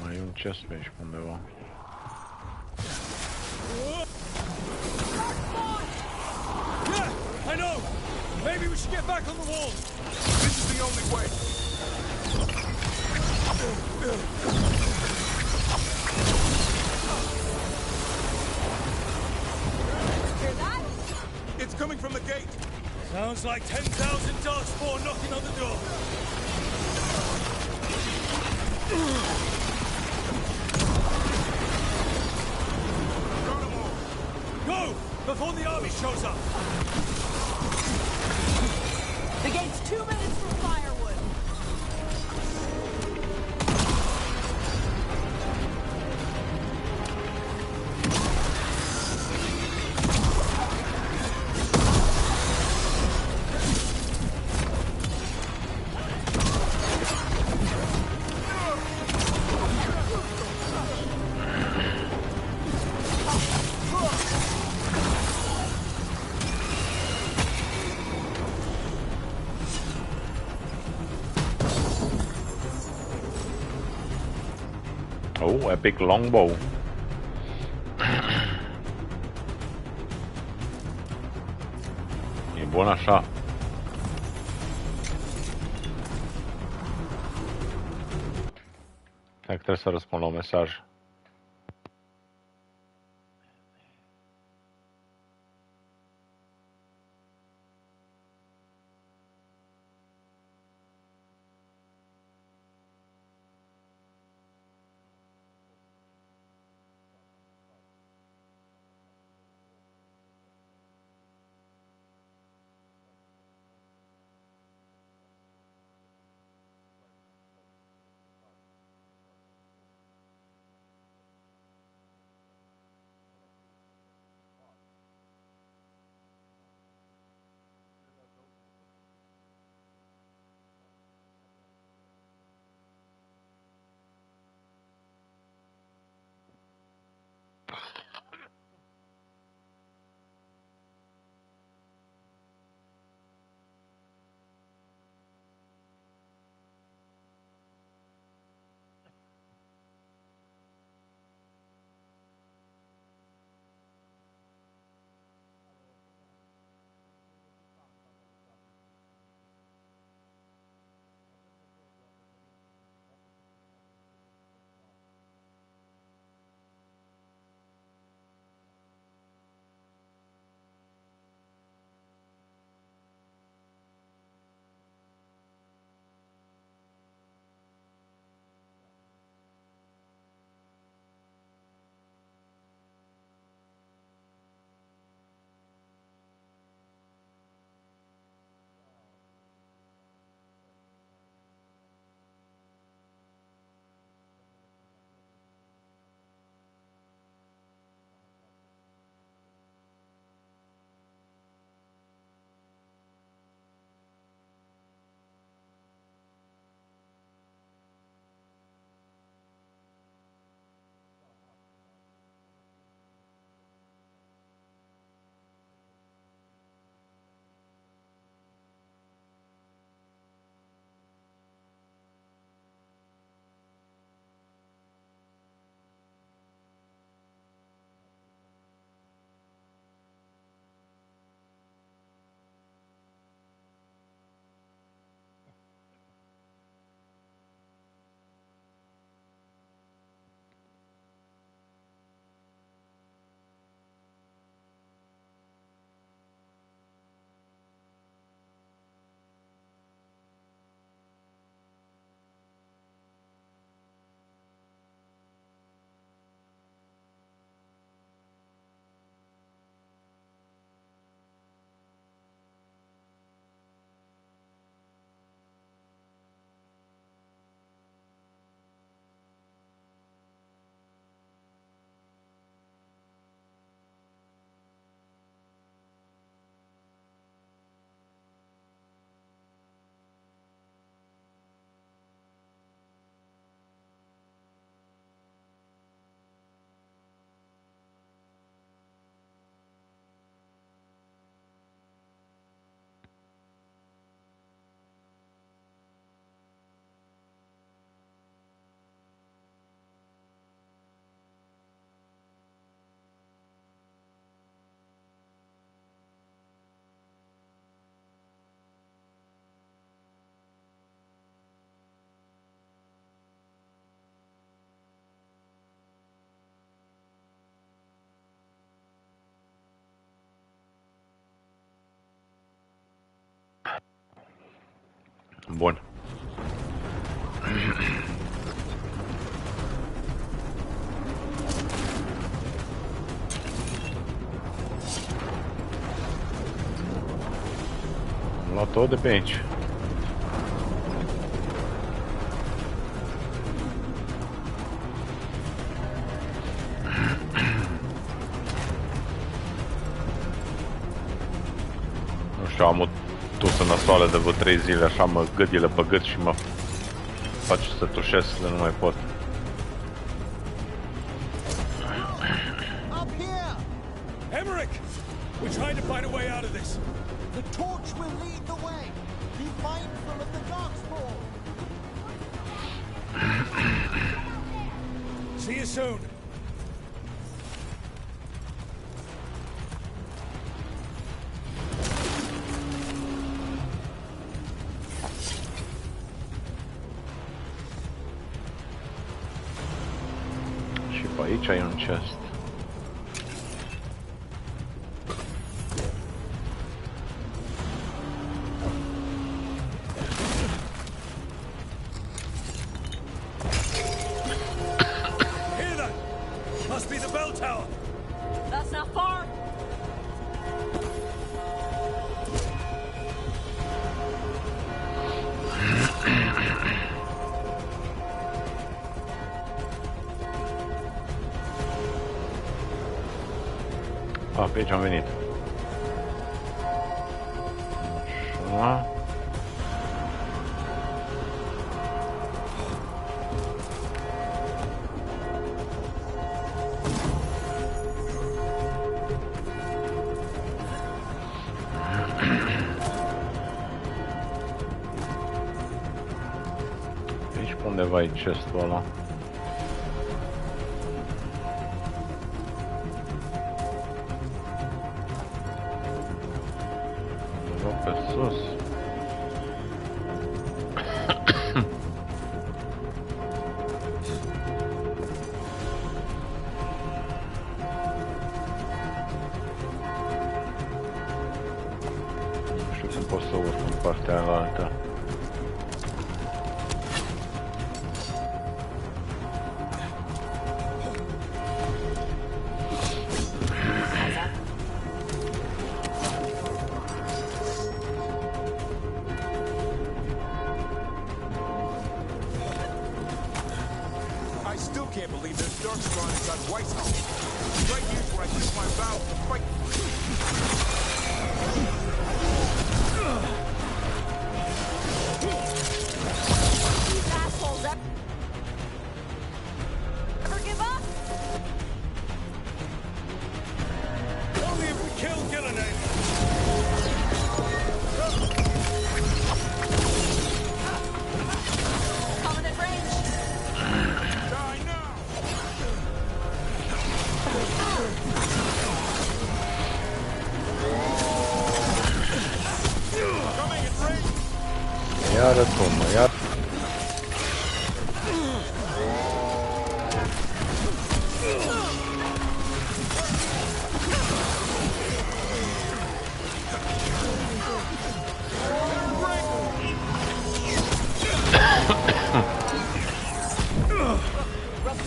Mai e un chest pe aici undeva. Yeah, I know. Maybe we should get back on the walls. This is the only way. Hear that? It's coming from the gate. Sounds like 10,000 darkspawn knocking on the door. Go! Before the army shows up! The gate's 2 minutes from firewood. Oh, epic longbow. E bun așa. Cred că trebuie să răspund la un mesaj. Bun. Am luat tot de pe aici. Nu știu, am o tusă nasoală de vreo 3 zile, așa mă gâdile pe gât și mă face să tușesc de nu mai pot. Emmerich! We're trying to find a way out of this. The torch will lead the way. Be mindful of the darkspawn. See you soon. Și pe aici ai un chest. That's not far. Pe aici am venit. Așa. Aici pe undeva e chestul ăla. Pe sus. Nu știu cum pot să urc în partea aia. Can't believe there's darkspawn inside White's house. Right here's where I took my vow to fight. These assholes ever give up? Only if we kill Gillenay. Coming at range. Iară tu, mă, iar.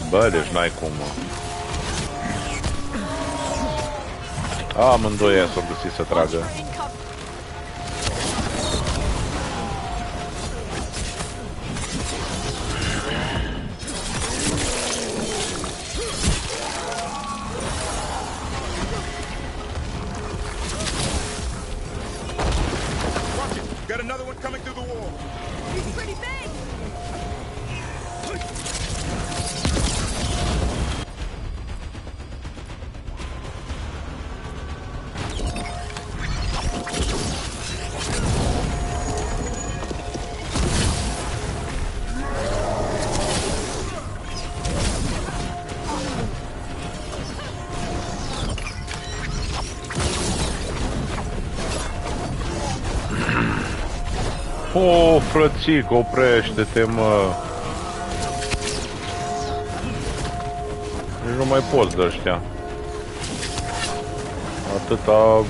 Bă, deci n-ai cum, mă. Amândoi aia s-au găsit să tragă. Got another one coming through the wall. He's pretty big. O, frățic, oprește-te, mă. Nici nu mai poți de ăștia. Atâta...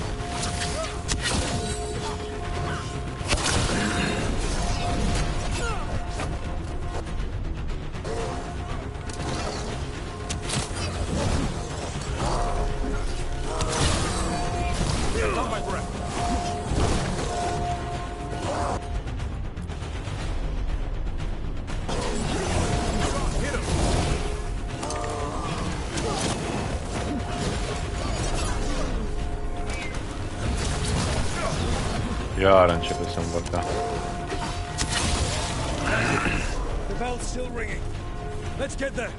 Iar începe să învârtea. The bell's still ringing. Let's get there.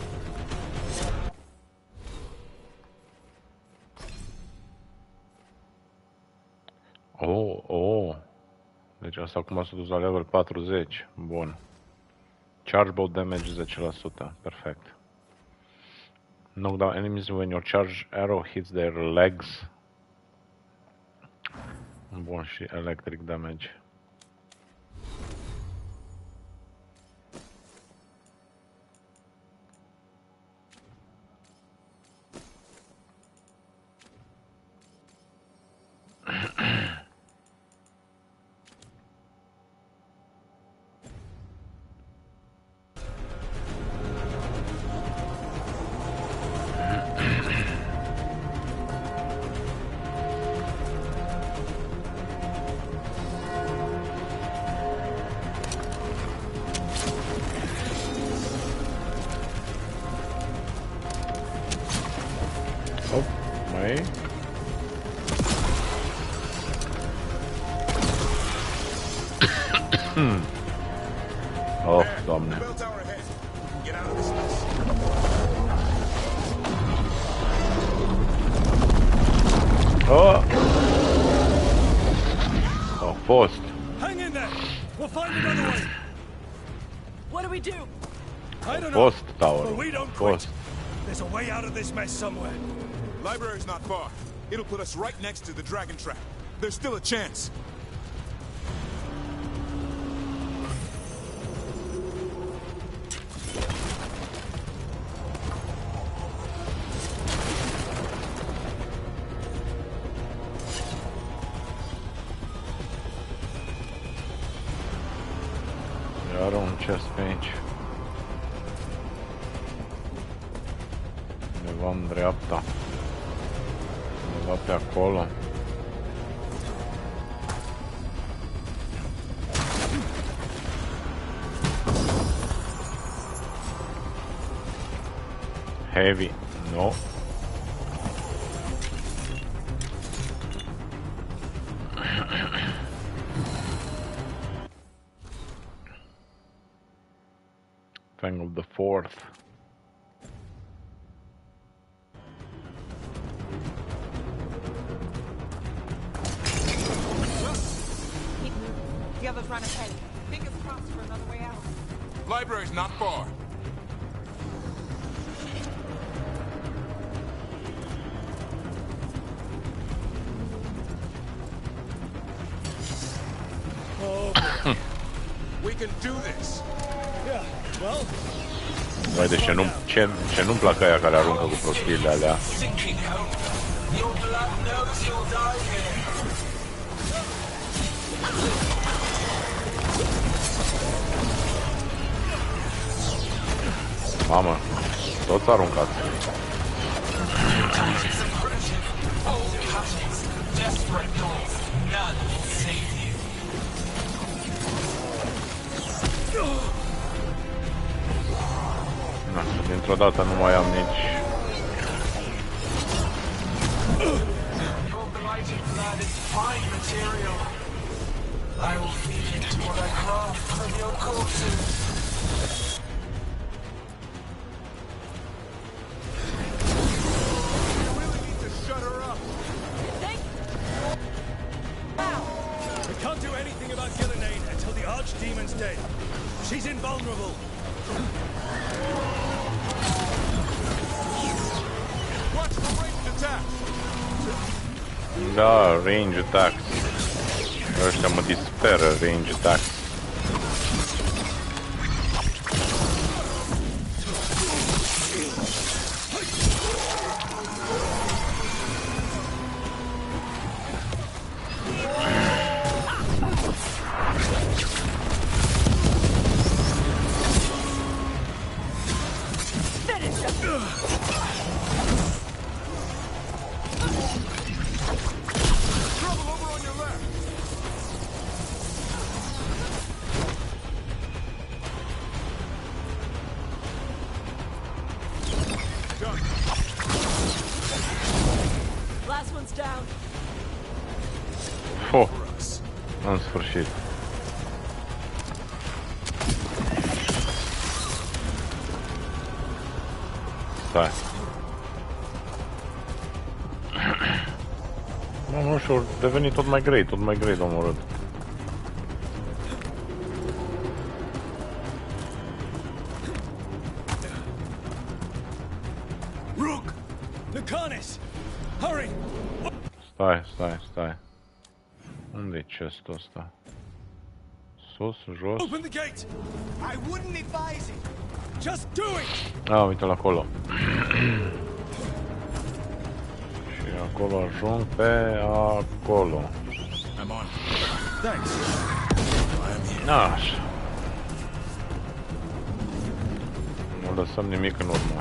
Oh. Deci asta acum s-a dus la level 40. Bun. Charge bow damage 10%. Perfect. Knock down enemies when your charge arrow hits their legs. Bun, și electric damage. Oh, Doamne. Oh! Oh, fost. Hang in there. We'll find another way. What do we do? I don't know. Fost tower. But we don't quit. There's a way out of this mess somewhere. Library's not far. It'll put us right next to the dragon trap. There's still a chance. Iar un chest pe aici. Undeva în dreapta. Undeva pe acolo. Heavy. No. Fang of the Fourth. The others ran ahead. Fingers crossed for another way out. Library's not far. Oh, we can do this. Yeah, well. Vai, deci ce nu-mi plac aia care aruncă cu prostiile alea. Sinking hope. Your blood knows you'll die here. Mamă, toți aruncați. Tactics are primitive. Old cuttings. Desperate doors. None will save you. Na, dintr-o dată nu mai am nici... Your blighted blood is fine material. I will feed it to what I craft from your corpses. We can't do anything about Gillenade until the Archdemon's dead. She's invulnerable. Watch for ranged attacks. Da, range attacks. Ăștia mă disperă, range attacks. Last one's down. Oh. În sfârșit. Stai. Nu știu, deveni tot mai grei de omorât. Rook! Lucanis! Hurry! Stai. Unde e chestul ăsta? Sus, jos. Open the gate! I wouldn't advise it. Just do it! Uite-l acolo. Și acolo ajung pe acolo. I'm on. Thanks. Așa. Nu lăsăm nimic în urmă.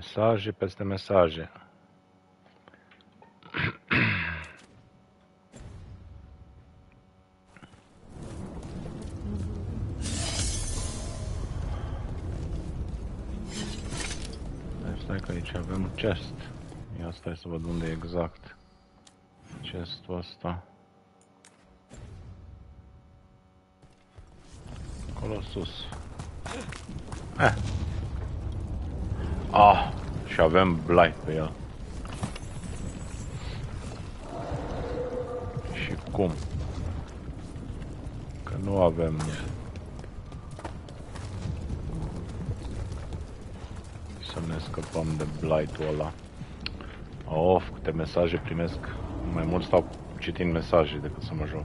Mesaje peste mesaje. Stai că aici avem chest. Ia stai să văd unde e exact chestul ăsta. Acolo sus. Și avem blight pe el. Și cum? Că nu avem... Să ne scăpăm de blight-ul ăla. Câte mesaje primesc. Mai mult stau citind mesaje decât să mă joc.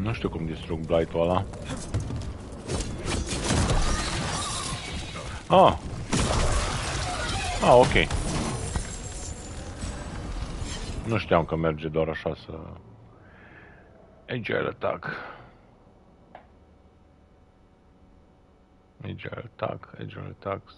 Nu știu cum distrug blight-ul ăla. Ok. Nu știam că merge doar așa să... Agile attack. Agile attacks.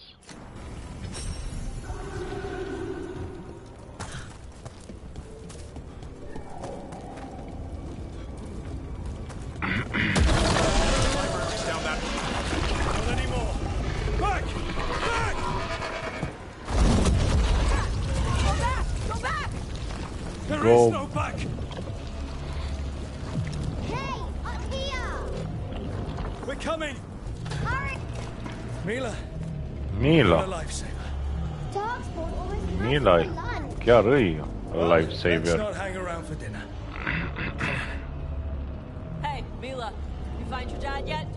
There is no back! Hey, up here! We're coming! Hurry! Mila. Mila. Darkspawn almost Mila has my lunch. chiar e a Let's lifesaver. not hang around for dinner. Hey, Mila, you find your dad yet?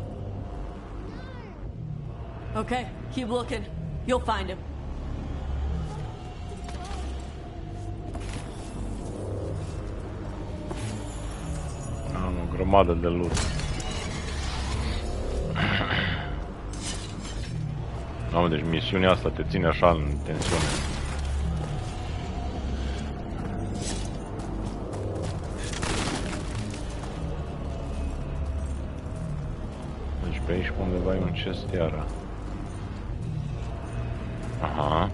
Okay, keep looking. You'll find him. Grămadă de loot. Mamă, deci misiunea asta te ține așa în tensiune. Deci pe aici undeva e un chest iară. Aha.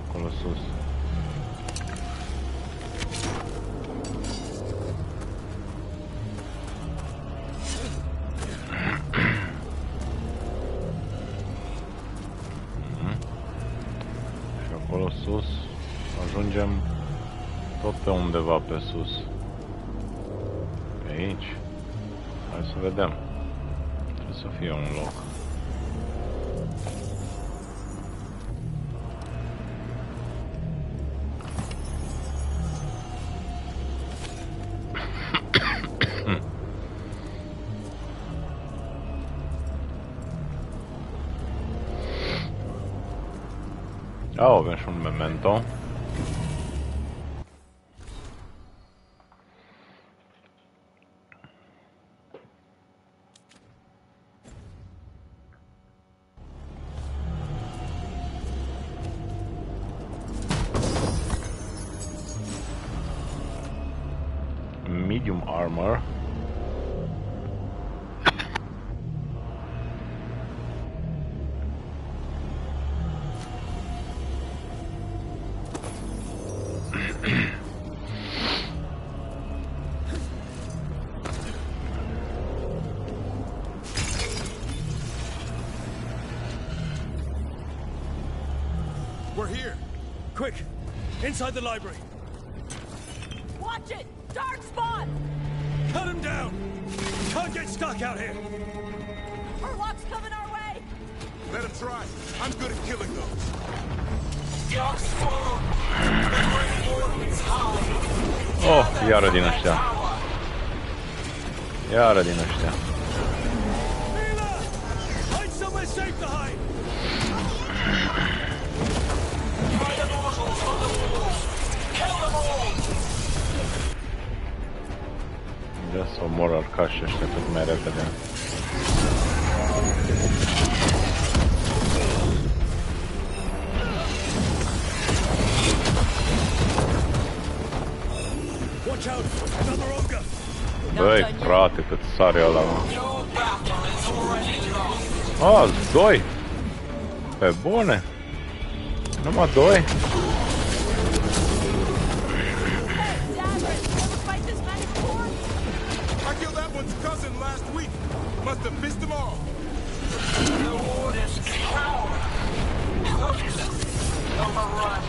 Acolo sus. Și acolo sus ajungem tot pe undeva pe sus. Pe aici. Hai să vedem. Trebuie să fie un loc. Avem și un memento. Medium armor. We're here. Quick, inside the library. Watch it! Dark spot! Cut him down! Can't get stuck out here! Urlop's coming our way! Let him try. I'm good at killing those. Oh, iară din ăștia. Iară din ăștia. Find somewhere safe to hide! Ia să omor arcașii ăștia cât mai repede. Băi, frate, cât sare ăla, mă. Ah, doi! Pe bune! Numai doi? I killed that one's cousin last week. Must have missed them all. The warden's coward. Hopeless. Overrun.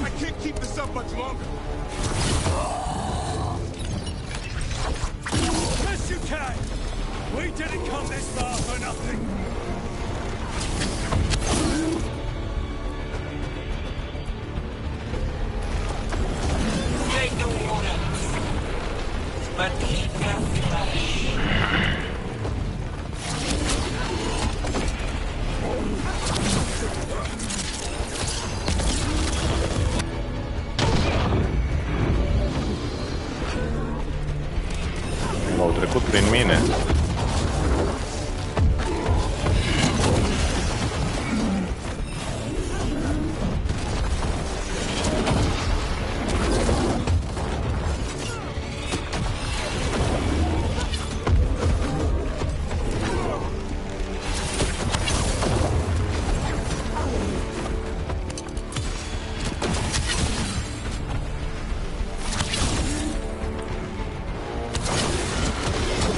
I can't keep this up much longer. Yes, you can! We didn't come this far for nothing! Take the warden. But keep them flesh. M-au trecut prin mine.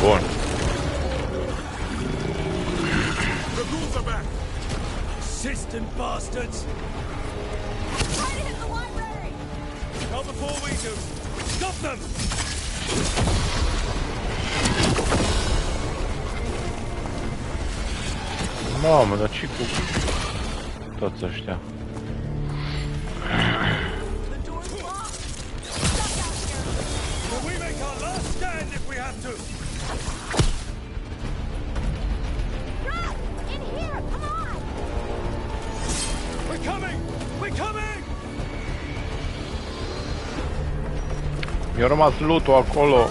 Bun. The ghouls are back. Persistent bastards! Try to hit the library! Not before we do! Stop them! Mamă, dar ce cu toți ăștia? Will we make our last stand if we have to? Run! In here! Come on! We're coming! We're coming! I-a rămas loot-ul acolo.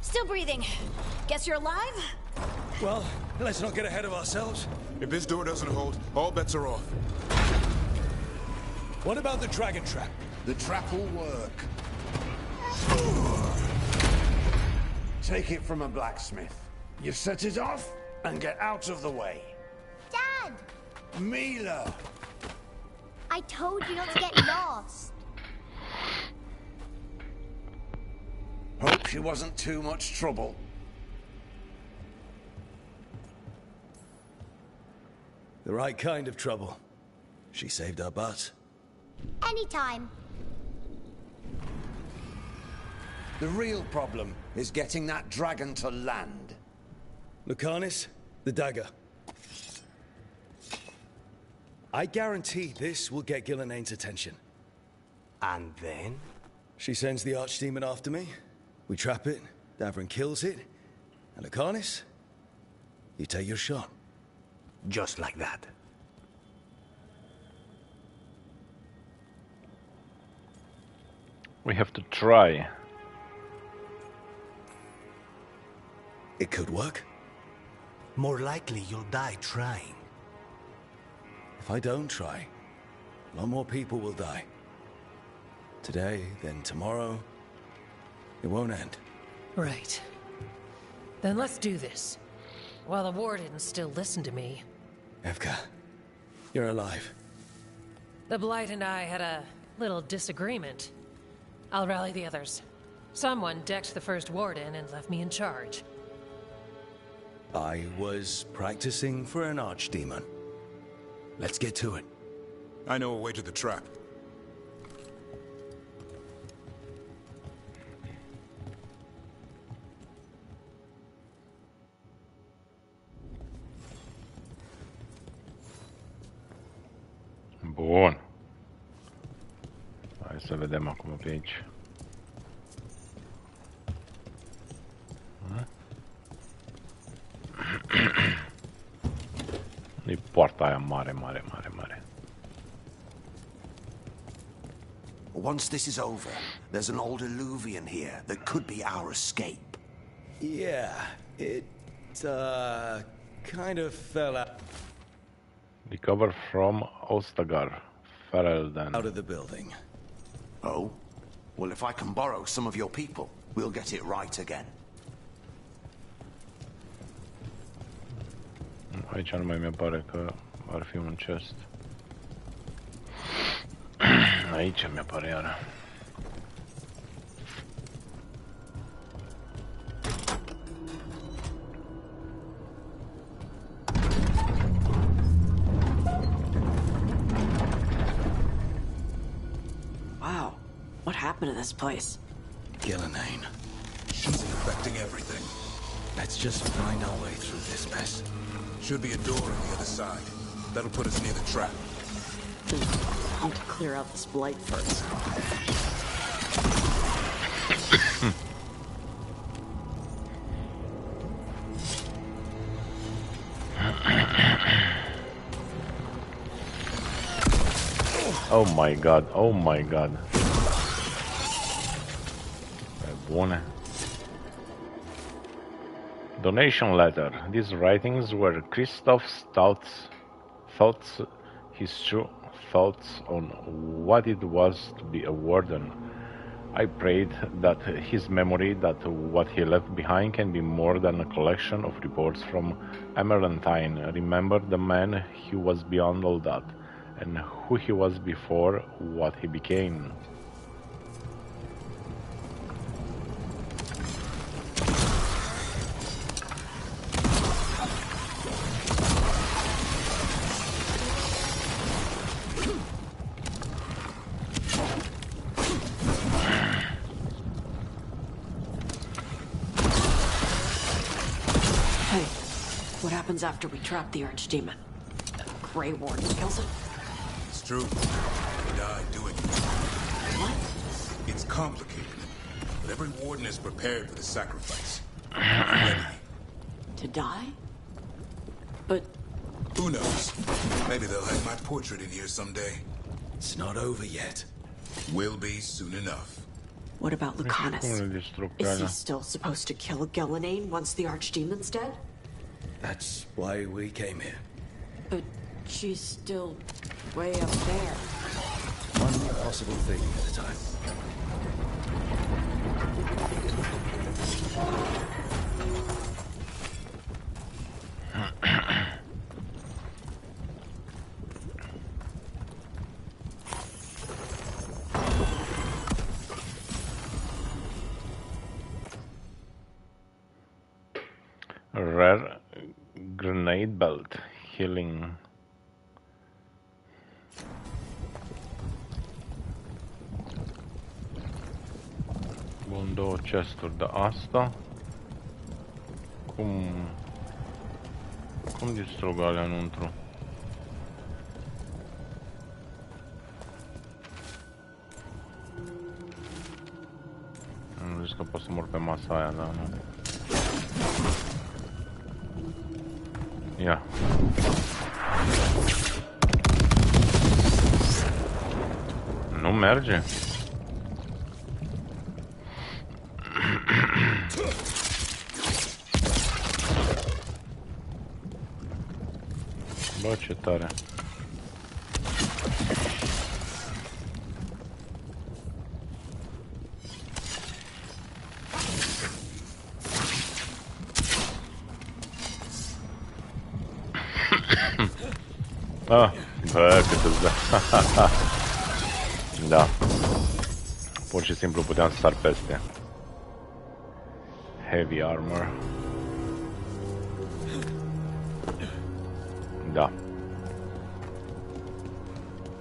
Still breathing. Guess you're alive? Well, let's not get ahead of ourselves. If this door doesn't hold, all bets are off. What about the dragon trap? The trap will work. Take it from a blacksmith. You set it off and get out of the way. Dad! Mila! I told you not to get lost. Hope she wasn't too much trouble. The right kind of trouble. She saved our butts. Anytime. The real problem is getting that dragon to land. Lucanis, the dagger. I guarantee this will get Gilnenane's attention. And then? She sends the archdemon after me. We trap it, Davrin kills it. And Lucanis, you take your shot. Just like that. We have to try. It could work. More likely you'll die trying. If I don't try, a lot more people will die. Today, then tomorrow. It won't end. Right. Then let's do this. While the Wardens still listen to me. Evka, you're alive. The Blight and I had a little disagreement. I'll rally the others. Someone decked the first Warden and left me in charge. I was practicing for an archdemon. Let's get to it. I know a way to the trap. Bun. Hai să vedem acum pe aici. E poarta aia mare. Once this is over, there's an old illuvian here that could be our escape. Yeah, it, kind of fell out. Recover from Ostagar. Ferelden. Out of the building. Oh? Well, if I can borrow some of your people, we'll get it right again. Aici nu mai mi-apare că ar fi un chest. Aici mi-apare iară. Wow. What happened to this place? Gillenane. She's infecting everything. Let's just find our way through this mess. Should be a door on the other side. That'll put us near the trap. I need to clear out this blight first. Oh my god, oh my god. Bune. Donation letter. These writings were Christoph's thoughts, his true thoughts on what it was to be a warden. I prayed that his memory, that what he left behind can be more than a collection of reports from Amarantine. Remember the man he was beyond all that, and who he was before what he became. After we trap the Archdemon. Grey Warden kills it? It's true. He died doing it. What? It's complicated, but every Warden is prepared for the sacrifice. Ready. To die? But... Who knows? Maybe they'll hang my portrait in here someday. It's not over yet. Will be soon enough. What about Lucanus? Is he still supposed to kill Gillenane once the Archdemons dead? That's why we came here. But she's still way up there. One possible thing at a time. Rare grenade belt healing. Bun, două chesturi de asta. Cum distrug alea înăuntru? Am zis că pot să mor pe masa aia, dar nu. Ia. Nu merge? Bă, ce tare. Ah, bă, cât îți dă. Da. Pur și simplu puteam să sar peste. Heavy armor. Da.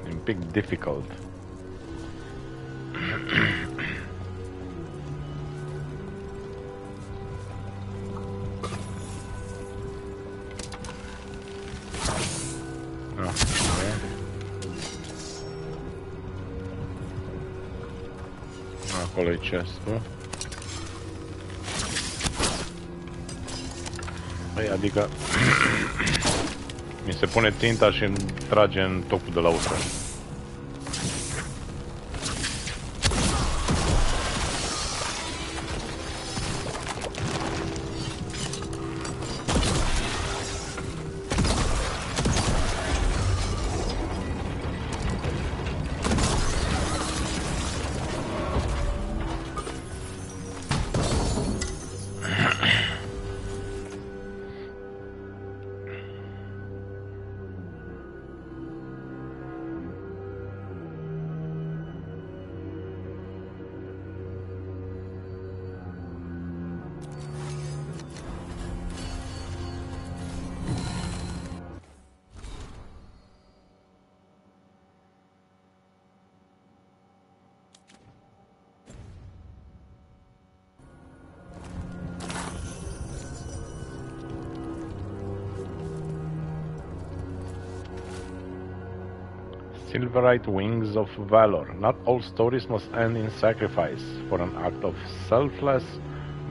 E un pic difficult. Acolo e chest-ul. Păi, adică mi se pune ținta și îmi trage în tocul de la ușă. Silverite Wings of Valor. Not all stories must end in sacrifice. For an act of selfless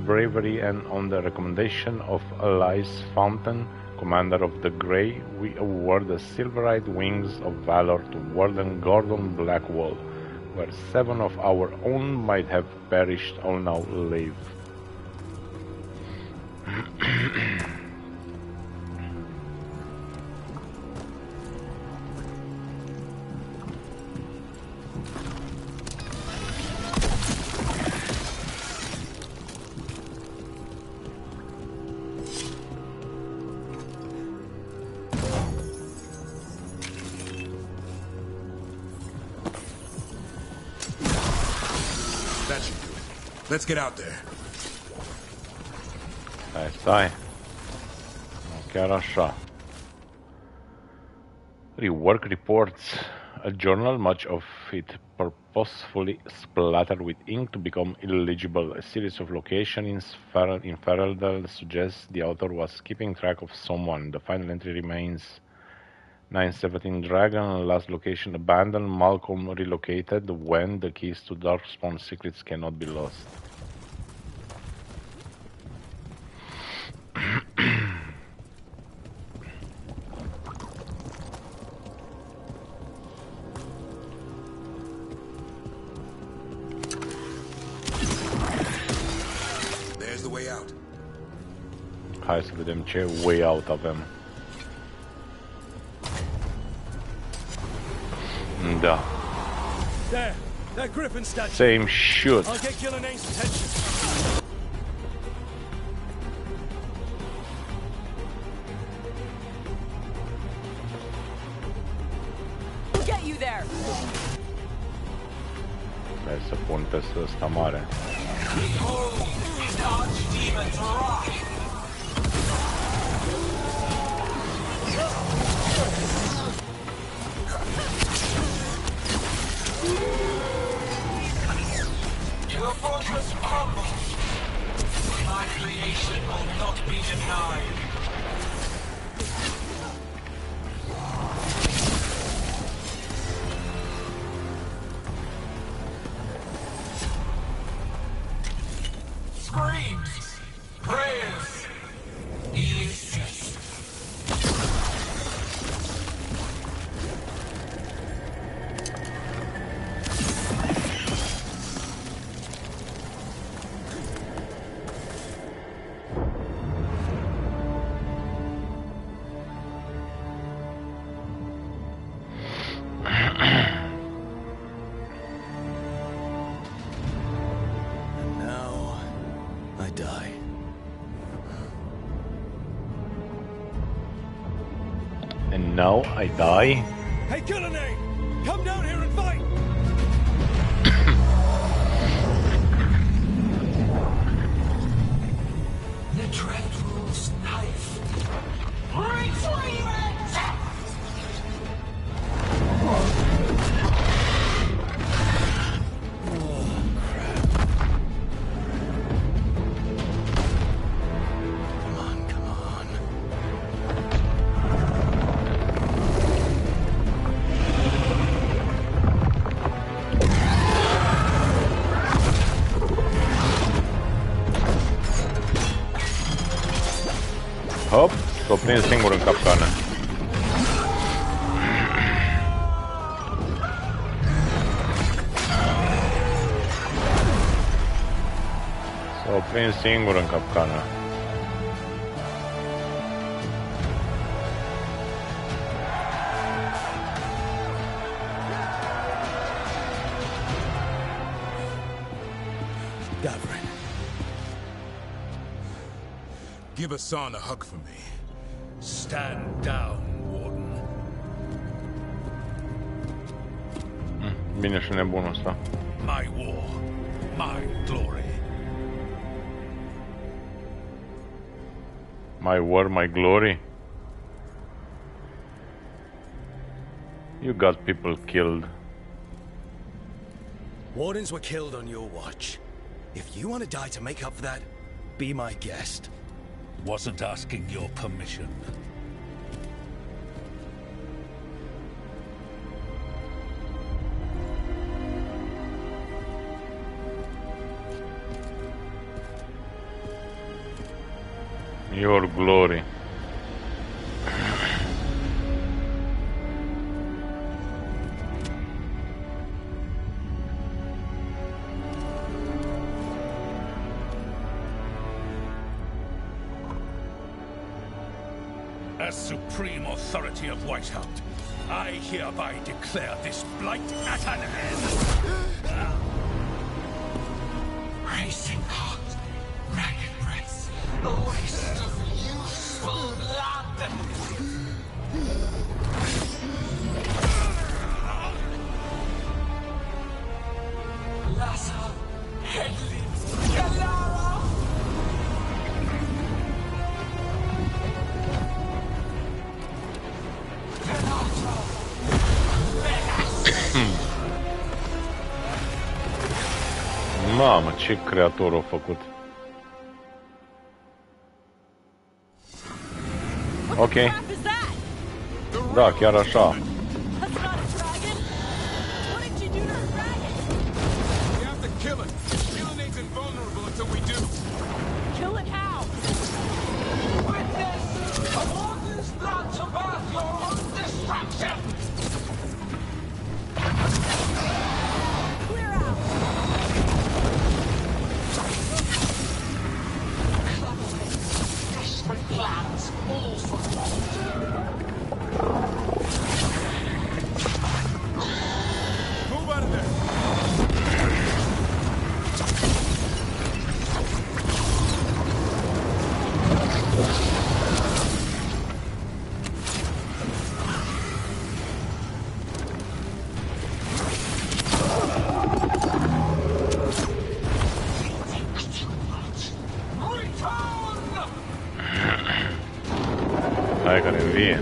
bravery and on the recommendation of Elias Fountain, Commander of the Grey, we award the Silverite Wings of Valor to Warden Gordon Blackwall, where 7 of our own might have perished, all now live. Let's get out there. Stai. Chiar așa. Rework reports. A journal, much of it purposefully splattered with ink to become illegible. A series of locations in Ferelden suggests the author was keeping track of someone. The final entry remains 917 Dragon, last location abandoned, Malcolm relocated when the keys to Darkspawn secrets cannot be lost. way out. Hai să vedem ce way out avem. Da. There, that griffin statue. Same shit. I'll get Gillenay's attention. We'll get you there. Hai să pun peste ăsta mare. Behold, the archdemon's wrath. Your fortress crumbles. My creation will not be denied. Screams, prayers, Ulysses. Now I die. Hey, Gillenay! Come down here and fight! The Dread Wolf's knife. Retrieve it! Hop, s-o prins singur în capcană. S-o prins singur în capcană. Give Hassan a hug for me. Stand down, Warden. Bine și nebunul ăsta. My war, my glory. My war, my glory. You got people killed. Wardens were killed on your watch. If you want to die to make up for that, be my guest. Wasn't asking your permission. Your glory. As supreme authority of Whitehound, I hereby declare this blight at an end. Racing heart, ragged breath, a waste of useful blood. Lassa, headlids, Galara. Mamă, ce creator a făcut. Ok. Da, chiar așa. Kill it! Gillenay's invulnerable until we do! Kill it how? Witness! A warden's blood to birth your own destruction! Clear out! fie.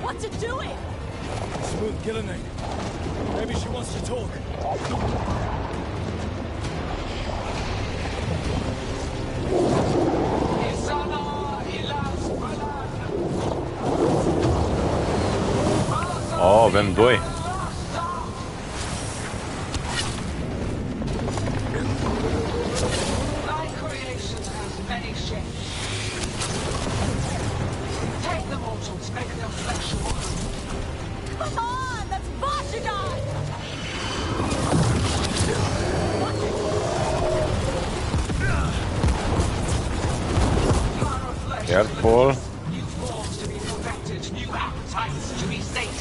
What's it doing? Smooth Gillenade. Maybe she wants to talk. Oh, avem doi. My creation has many shapes. Take the mortals, make them fleshable. Come on, that's Vashigon! Careful. New forms to be perfected, new appetites to be sated.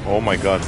Oh my god.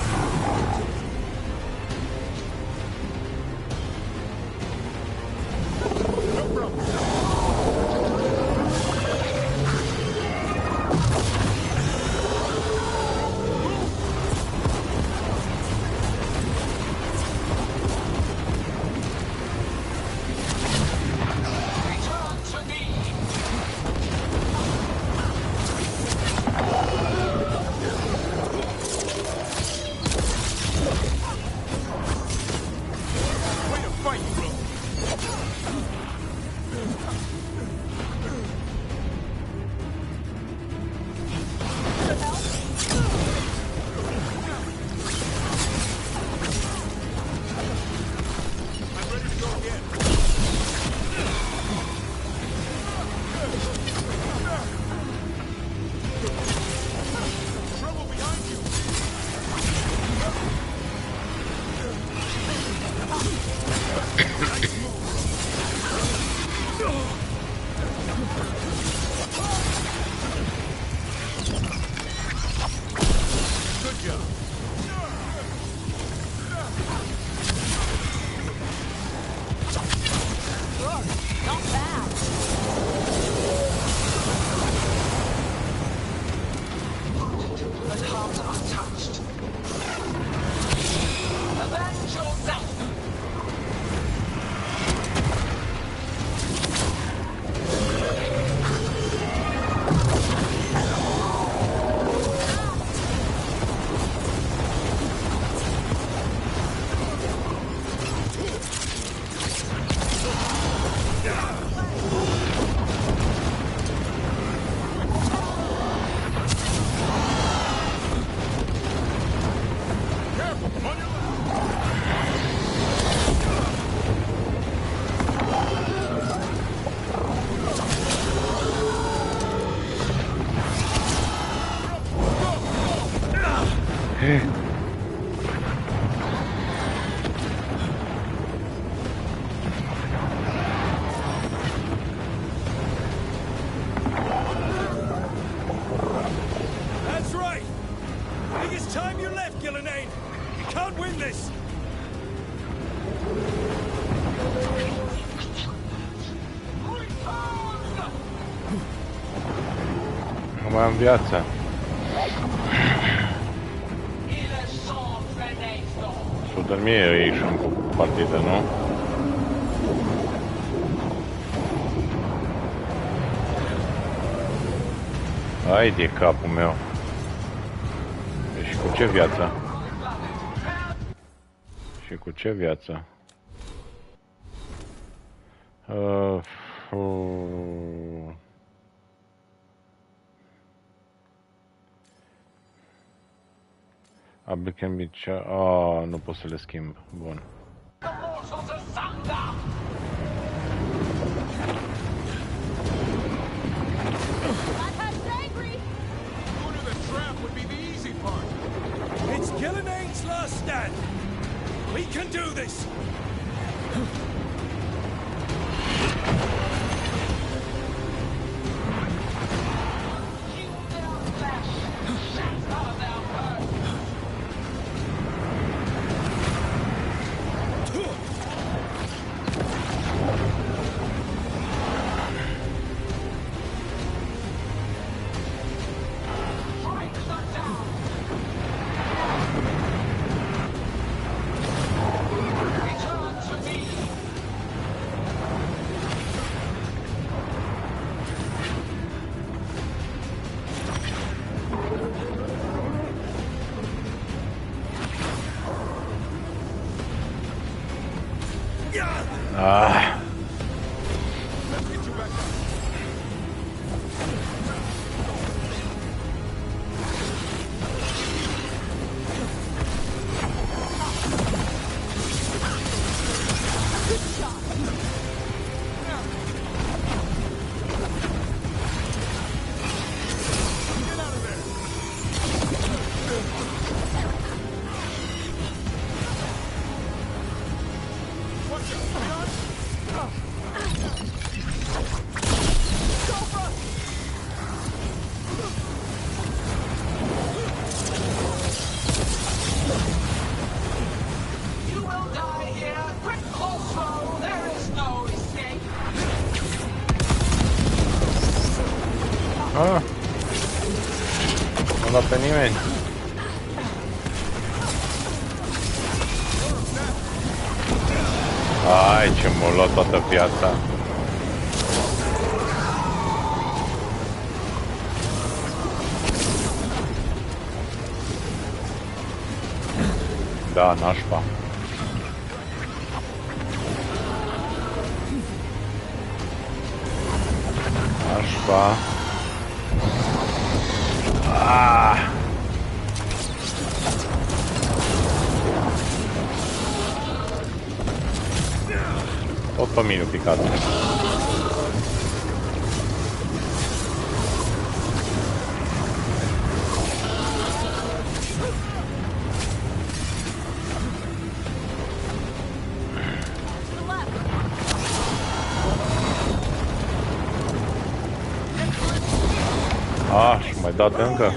That's right! Biggest time you left, Gillenade! You can't win this! Nu mai am viață. S-o dormie ei și cu partidă, nu? Hai de capul meu. Și cu ce viață? Și cu ce viață? Ability can be nu pot să le schimb. Bun. It's Gillenaine's last stand. We can do this. Nu da pe nimeni. Ai, ce m-a luat toată viața. Da, nașpa. Nașpa. Tot pe mine picat. Și mai dat încă.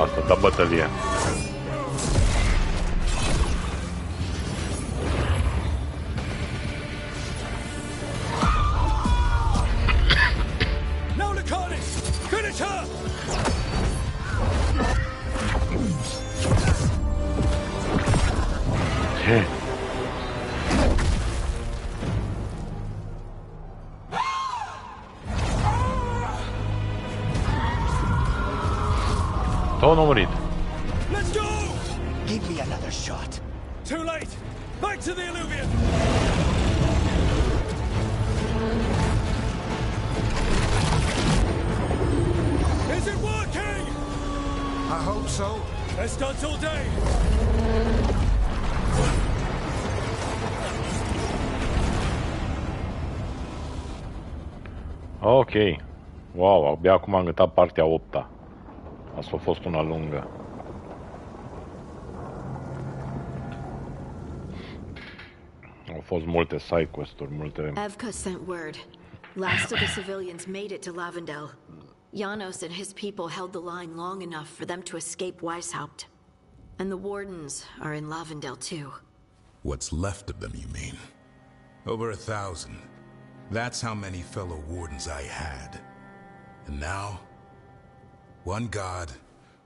Asta, da bătălie. Tot n-a murit. Let's go! Give me another shot. Too late. Back to the Illuvian. Is it working? I hope so. Let's dance all day. Ok. Wow, abia acum am gătat partea 8-a. Asta a fost una lungă. A fost multe side quest-uri, multe... Evka sent word. Last of the civilians made it to Lavendel. Janos and his people held the line long enough for them to escape Weishaupt. And the Wardens are in Lavendel too. What's left of them, you mean? Over 1,000. That's how many fellow Wardens I had. And now, one god,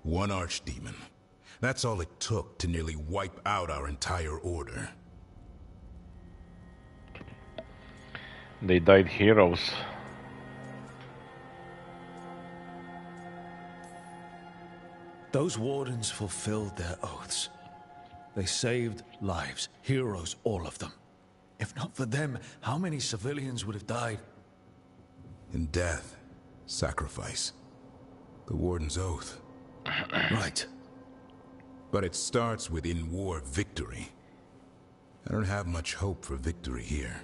one archdemon. That's all it took to nearly wipe out our entire order. They died heroes. Those Wardens fulfilled their oaths. They saved lives, heroes, all of them. If not for them, how many civilians would have died? In death, sacrifice. The Warden's oath. Right. But it starts with in-war victory. I don't have much hope for victory here.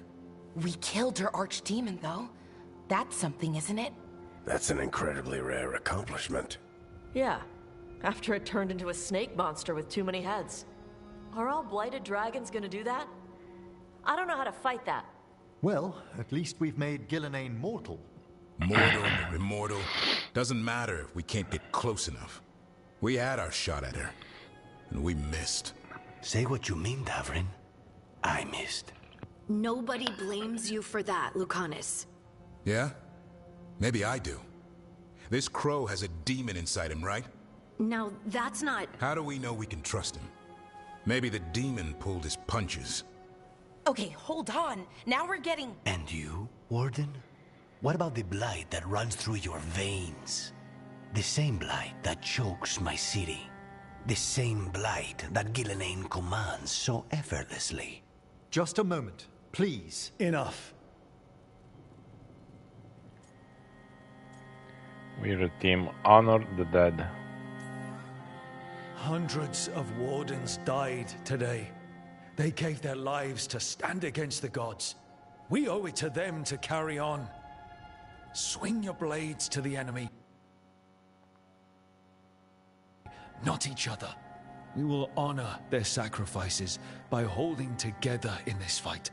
We killed her archdemon, though. That's something, isn't it? That's an incredibly rare accomplishment. Yeah. After it turned into a snake monster with too many heads. Are all blighted dragons gonna do that? I don't know how to fight that. Well, at least we've made Gillenane mortal. Mortal or immortal, doesn't matter if we can't get close enough. We had our shot at her, and we missed. Say what you mean, Davrin. I missed. Nobody blames you for that, Lucanus. Yeah? Maybe I do. This crow has a demon inside him, right? Now, that's not... How do we know we can trust him? Maybe the demon pulled his punches. Okay, hold on. Now we're getting... And you, Warden? What about the blight that runs through your veins? The same blight that chokes my city. The same blight that Gillenane commands so effortlessly. Just a moment, please. Enough. We're a team. Honor the dead. Hundreds of Wardens died today. They gave their lives to stand against the gods. We owe it to them to carry on. Swing your blades to the enemy. Not each other. We will honor their sacrifices by holding together in this fight.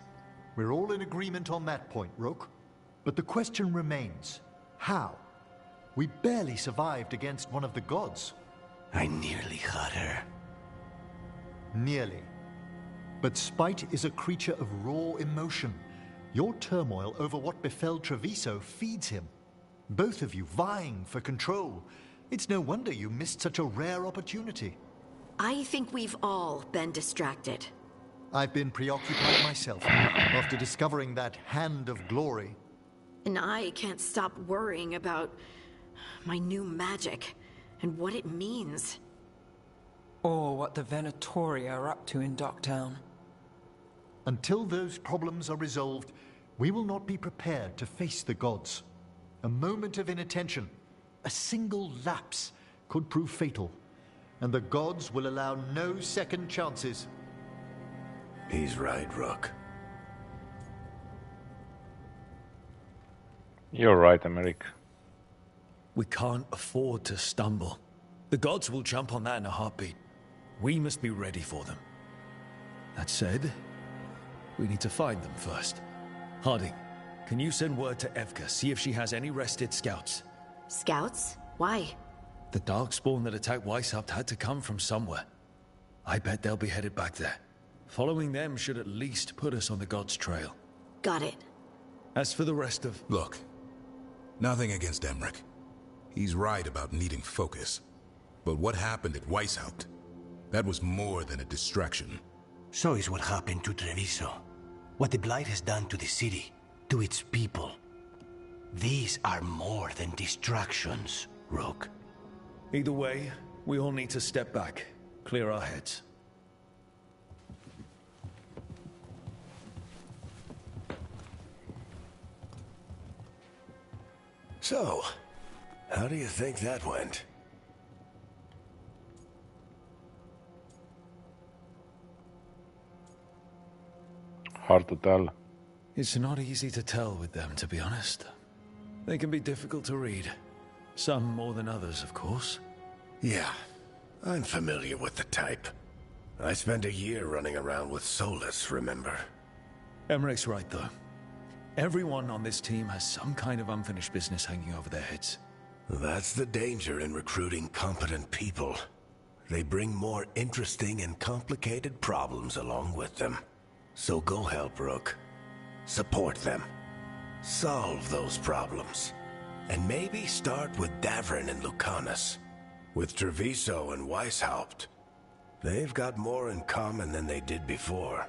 We're all in agreement on that point, Rook. But the question remains, how? We barely survived against one of the gods. I nearly got her. Nearly. But spite is a creature of raw emotion. Your turmoil over what befell Treviso feeds him. Both of you vying for control. It's no wonder you missed such a rare opportunity. I think we've all been distracted. I've been preoccupied myself after discovering that hand of glory. And I can't stop worrying about my new magic and what it means. Or what the Venatoria are up to in Docktown. Until those problems are resolved, we will not be prepared to face the gods. A moment of inattention, a single lapse, could prove fatal. And the gods will allow no second chances. He's right, Rook. You're right, Emmerich. We can't afford to stumble. The gods will jump on that in a heartbeat. We must be ready for them. That said, we need to find them first. Harding, can you send word to Evka, see if she has any rested scouts? Scouts? Why? The Darkspawn that attacked Weishaupt had to come from somewhere. I bet they'll be headed back there. Following them should at least put us on the gods' trail. Got it. As for the rest of... Look, nothing against Emmerich. He's right about needing focus. But what happened at Weishaupt? That was more than a distraction. So is what happened to Treviso. What the Blight has done to the city, to its people. These are more than distractions, Rook. Either way, we all need to step back, clear our heads. So, how do you think that went? Hard to tell. It's not easy to tell with them, to be honest. They can be difficult to read. Some more than others, of course. Yeah, I'm familiar with the type. I spent a year running around with Solus, remember? Emmerich's right, though. Everyone on this team has some kind of unfinished business hanging over their heads. That's the danger in recruiting competent people. They bring more interesting and complicated problems along with them. So go help Rook. Support them. Solve those problems. And maybe start with Davrin and Lucanus. With Treviso and Weishaupt. They've got more in common than they did before.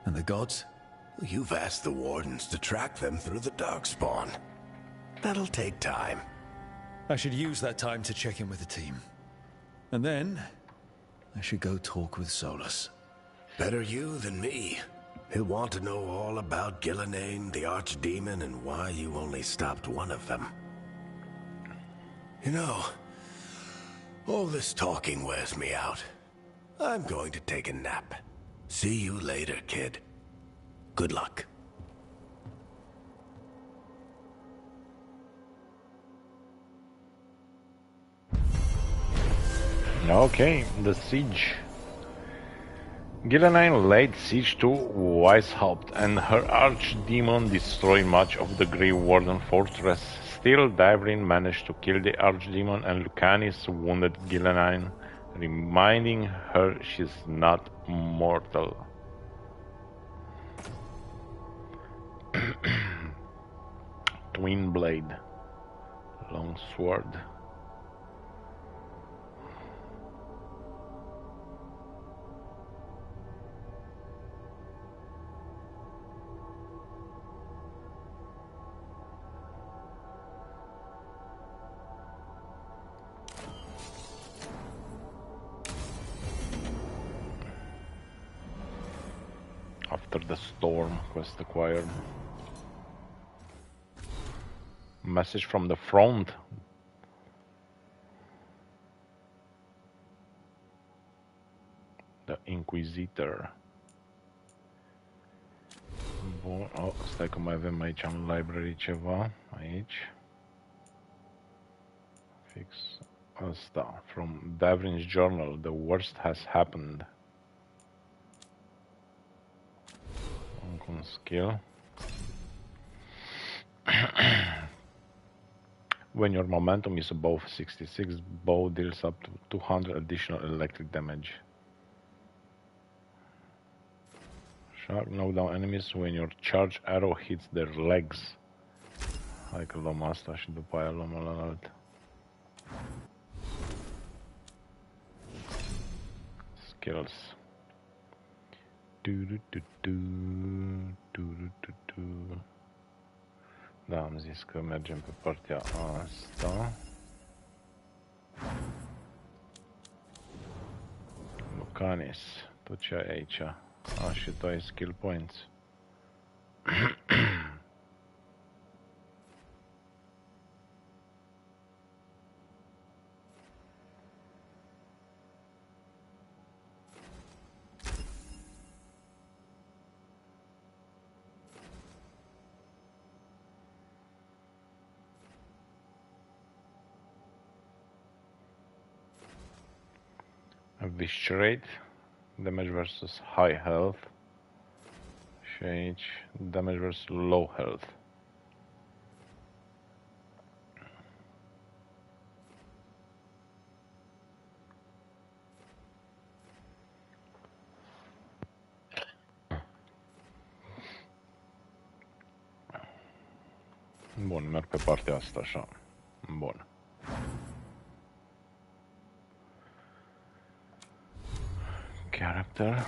And the gods? You've asked the Wardens to track them through the Darkspawn. That'll take time. I should use that time to check in with the team. And then, I should go talk with Solus. Better you than me. He'll want to know all about Gillenane, the Archdemon, and why you only stopped one of them. You know, all this talking wears me out. I'm going to take a nap. See you later, kid. Good luck. Okay, the siege. Gillenane laid siege to Weishaupt, and her archdemon destroyed much of the Grey Warden fortress. Still, Davrin managed to kill the archdemon, and Lucanus wounded Gillenane, reminding her she's not mortal. Twin blade, long sword. After the storm, quest acquired. Message from the front. The Inquisitor. Bun, stai că mai avem aici în library ceva. Aici. Fix asta. From Davrin's journal. The worst has happened. Un skill. When your momentum is above 66, bow deals up to 200 additional electric damage. Sharp, knock down enemies when your charge arrow hits their legs. Hai că luăm asta și după aia luăm ălalt. Skills. Da, am zis că mergem pe partea asta. Lucanus, tot ce ai aici. Și tu ai skill points. Eviscerate, damage versus high health. Și aici, damage versus low health. Bun, merg pe partea asta, așa. Bun. Character.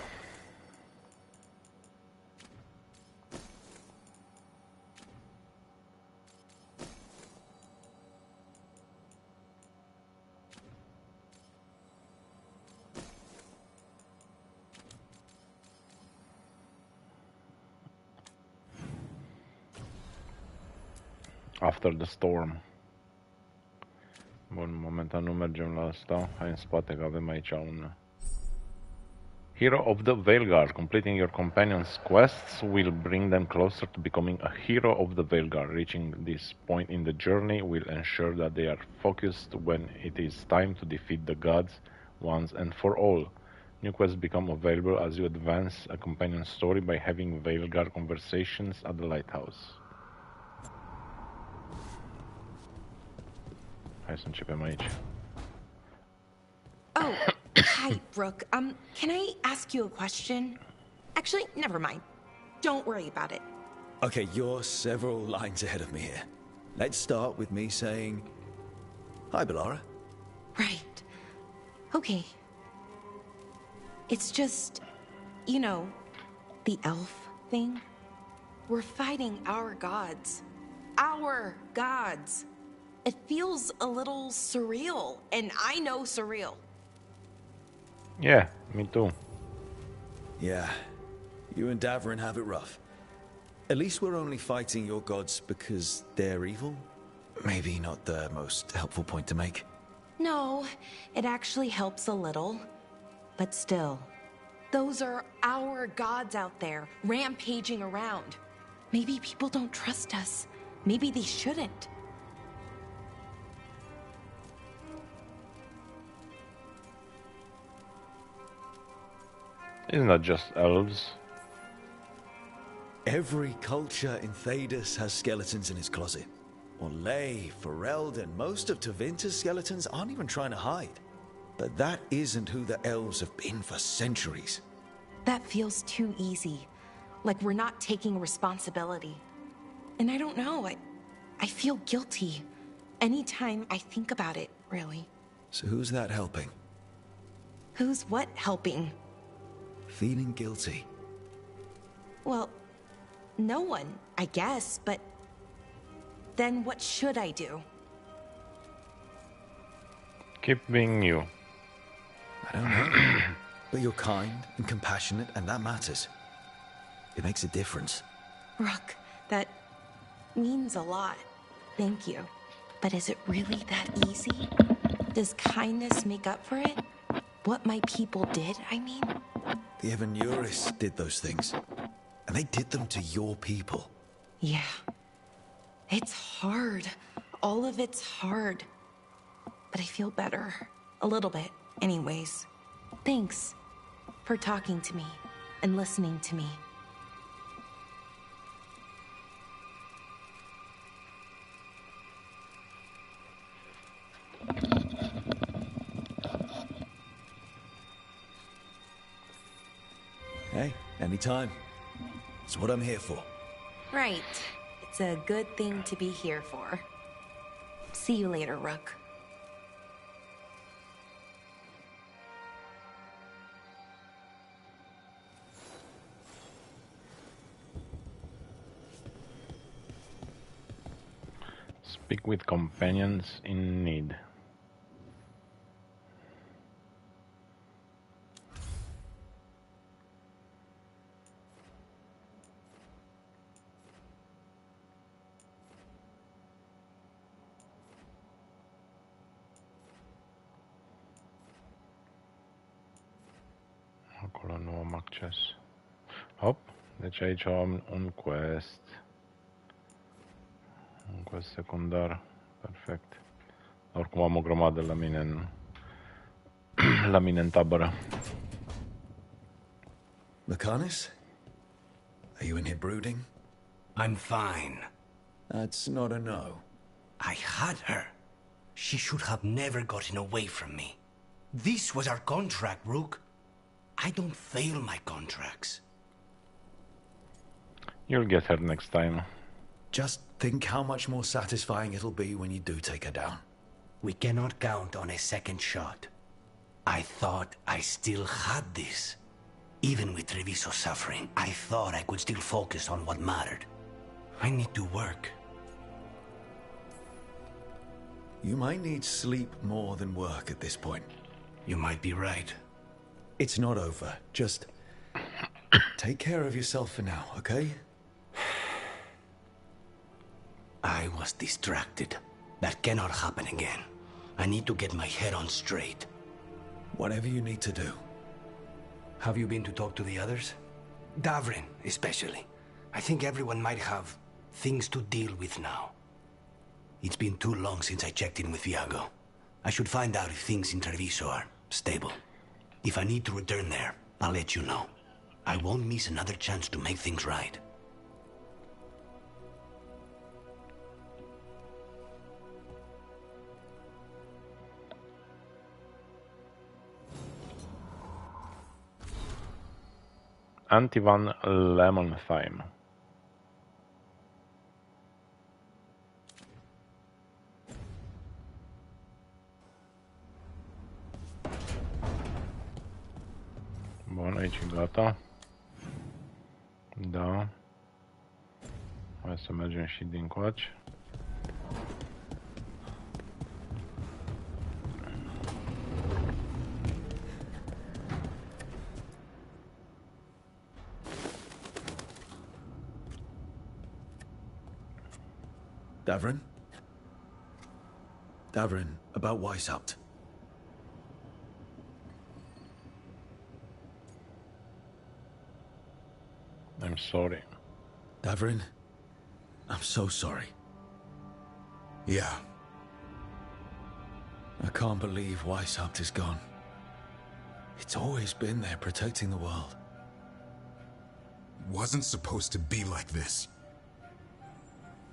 After the storm. Bun, momentan nu mergem la asta. Hai în spate că avem aici un Hero of the Veilguard. Completing your companion's quests will bring them closer to becoming a hero of the Veilguard. Reaching this point in the journey will ensure that they are focused when it is time to defeat the gods once and for all. New quests become available as you advance a companion story by having Veilguard conversations at the lighthouse. Hai să începem aici. Oh, hi, Brooke. Can I ask you a question? Actually, never mind. Don't worry about it. Okay, you're several lines ahead of me here. Let's start with me saying, hi, Bellara. Right. Okay. It's just, you know, the elf thing. We're fighting our gods. Our gods. It feels a little surreal, and I know surreal. Yeah, me too. Yeah, you and Davrin have it rough. At least we're only fighting your gods because they're evil? Maybe not the most helpful point to make. No, it actually helps a little. But still, those are our gods out there, rampaging around. Maybe people don't trust us. Maybe they shouldn't. Isn't that just elves? Every culture in Thedas has skeletons in its closet. Orlais, Ferelden, most of Tevinter's skeletons aren't even trying to hide. But that isn't who the elves have been for centuries. That feels too easy. Like we're not taking responsibility. And I don't know, I feel guilty. Anytime I think about it, really. So who's that helping? Who's what helping? Feeling guilty. Well, no one, I guess, but then what should I do? Keep being you. I don't know. But you're kind and compassionate, and that matters. It makes a difference. Rook, that means a lot. Thank you. But is it really that easy? Does kindness make up for it? What my people did, I mean? The Evanuris did those things. And they did them to your people. Yeah. It's hard. All of it's hard. But I feel better. A little bit, anyways. Thanks for talking to me and listening to me. Hey, anytime. It's what I'm here for. Right. It's a good thing to be here for. See you later, Rook. Speak with companions in need. Acolo nu am acces. Hop, deci aici am un quest. Un quest secundar. Perfect. Oricum am o grămadă la mine în la mine în tabără. Mechanis? Are you in here brooding? I'm fine. That's not a no. I had her. She should have never gotten away from me. This was our contract, Rook. I don't fail my contracts. You'll get her next time. Just think how much more satisfying it'll be when you do take her down. We cannot count on a second shot. I thought I still had this. Even with Treviso suffering, I thought I could still focus on what mattered. I need to work. You might need sleep more than work at this point. You might be right. It's not over. Just take care of yourself for now, okay? I was distracted. That cannot happen again. I need to get my head on straight. Whatever you need to do. Have you been to talk to the others? Davrin, especially. I think everyone might have things to deal with now. It's been too long since I checked in with Viago. I should find out if things in Treviso are stable. If I need to return there, I'll let you know. I won't miss another chance to make things right. Antivan Lemon Thyme. Bun, aici gata. Da. Hai să mergem și din coace. Davrin? Davrin, about Weishaupt. I'm sorry. Davrin, I'm so sorry. Yeah. I can't believe Weishaupt is gone. It's always been there protecting the world. It wasn't supposed to be like this.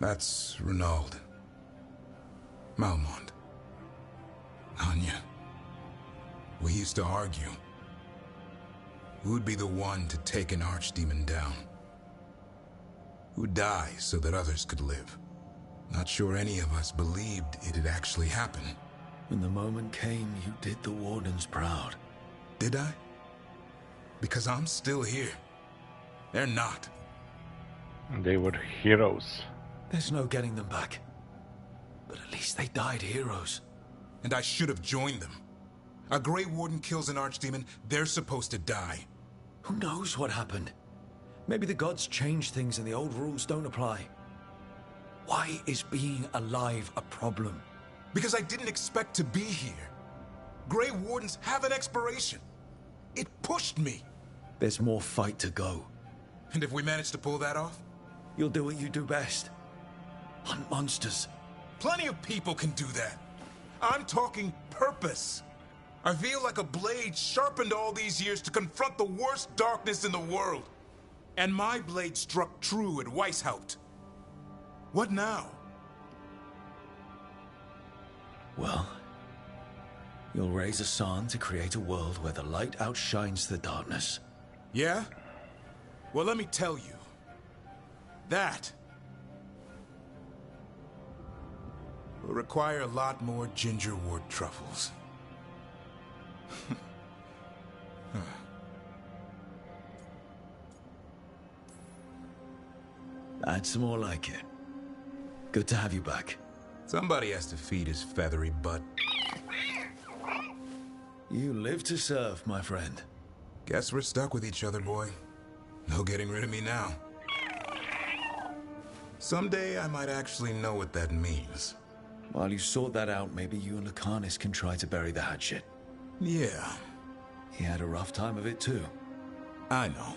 That's Renaud. Malmont. Anya. We used to argue. Who'd be the one to take an archdemon down? Who'd die so that others could live? Not sure any of us believed it'd actually happen. When the moment came, you did the Wardens proud. Did I? Because I'm still here. They're not. They were heroes. There's no getting them back. But at least they died heroes. And I should have joined them. A Grey Warden kills an archdemon, they're supposed to die. Who knows what happened? Maybe the gods changed things and the old rules don't apply. Why is being alive a problem? Because I didn't expect to be here. Grey Wardens have an expiration. It pushed me. There's more fight to go. And if we manage to pull that off? You'll do what you do best. Hunt monsters. Plenty of people can do that. I'm talking purpose. I feel like a blade sharpened all these years to confront the worst darkness in the world. And my blade struck true at Weishaupt. What now? Well, you'll raise a sun to create a world where the light outshines the darkness. Yeah? Well, let me tell you. That will require a lot more gingerwort truffles. That's more like it. Good to have you back. Somebody has to feed his feathery butt. You live to serve, my friend. Guess we're stuck with each other, boy. No getting rid of me now. Someday I might actually know what that means. While you sort that out, maybe you and Lucanus can try to bury the hatchet. Yeah. He had a rough time of it too. I know.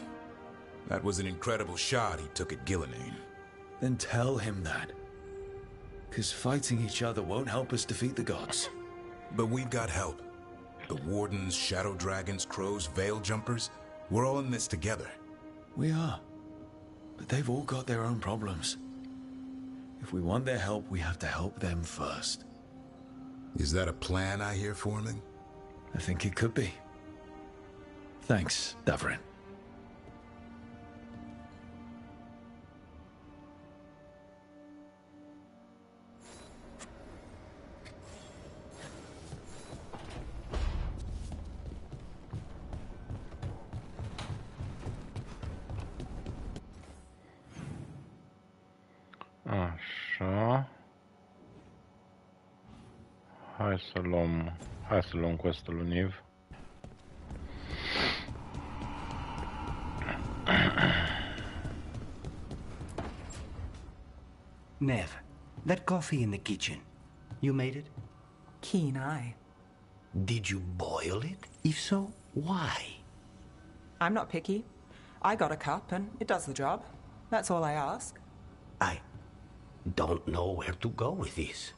That was an incredible shot he took at Gillenane. Then tell him that. 'Cause fighting each other won't help us defeat the gods. But we've got help. The Wardens, Shadow Dragons, Crows, Veil Jumpers, we're all in this together. We are. But they've all got their own problems. If we want their help, we have to help them first. Is that a plan I hear forming? I think it could be. Thanks, Davrin. Așa. Hai să luăm questul lui Niv. Nev, that coffee in the kitchen, you made it? Keen eye. Did you boil it? If so, why? I'm not picky. I got a cup and it does the job. That's all I ask. I don't know where to go with this.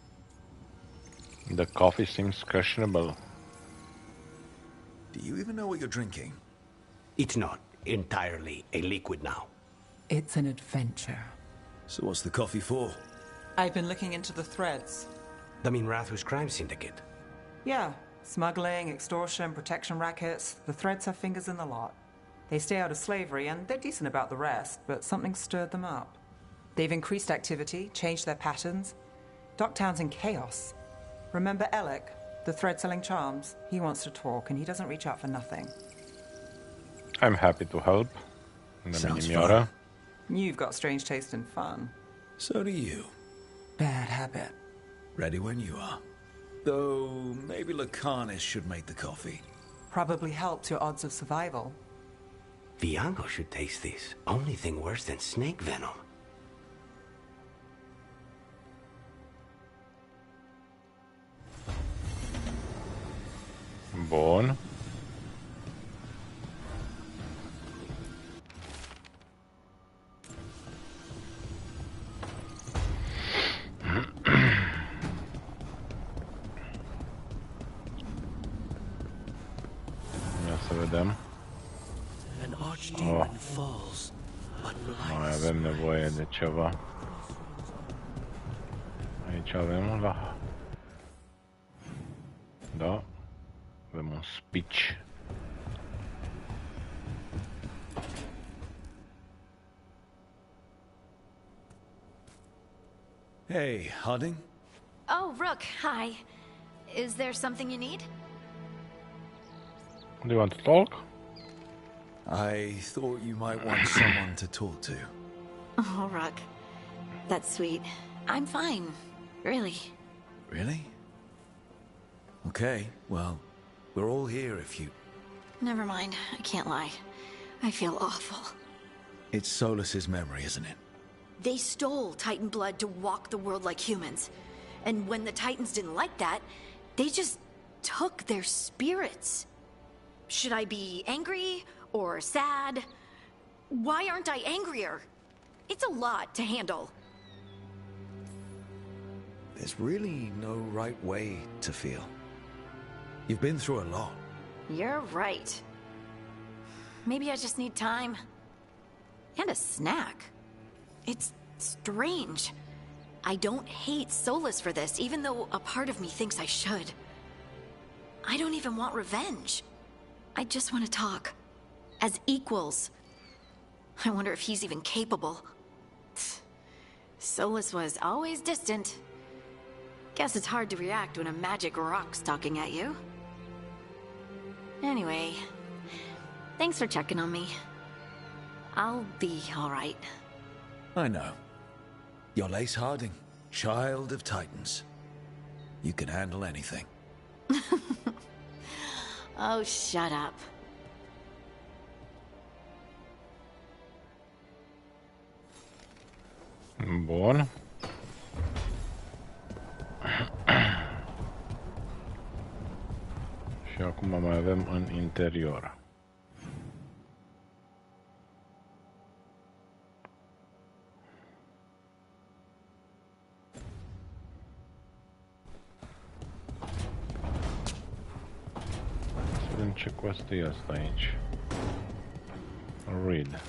The coffee seems questionable. Do you even know what you're drinking? It's not entirely a liquid now. It's an adventure. So what's the coffee for? I've been looking into the threads. The Minrathus crime syndicate. Yeah, smuggling, extortion, protection rackets. The threads have fingers in the lot. They stay out of slavery, and they're decent about the rest, but something stirred them up. They've increased activity, changed their patterns. Docktown's in chaos. Remember Alec, the thread-selling charms? He wants to talk, and he doesn't reach out for nothing. I'm happy to help. Sounds fun. You've got strange taste in fun. So do you. Bad habit. Ready when you are. Though, maybe Lacanis should make the coffee. Probably helps your odds of survival. Viango should taste this. Only thing worse than snake venom. Bun. Ia să vedem. Oh. Mai avem nevoie de ceva. Aici avem la... Da. Avem un speech. Hey, Harding? Oh, Rook, hi. Is there something you need? Do you want to talk? I thought you might want someone to talk to. Oh, Rook. That's sweet. I'm fine. Really. Really? Okay, well, we're all here if you... Never mind. I can't lie. I feel awful. It's Solus's memory, isn't it? They stole Titan blood to walk the world like humans. And when the Titans didn't like that, they just took their spirits. Should I be angry or sad? Why aren't I angrier? It's a lot to handle. There's really no right way to feel. You've been through a lot. You're right. Maybe I just need time. And a snack. It's strange. I don't hate Solus for this, even though a part of me thinks I should. I don't even want revenge. I just want to talk. As equals. I wonder if he's even capable. Solus was always distant. Guess it's hard to react when a magic rock's talking at you. Anyway, thanks for checking on me. I'll be all right. I know. You're Lace Harding, child of Titans. You can handle anything. Oh, shut up. Bun. Și acum mai avem în interior. Să vedem ce quest e asta aici. Read.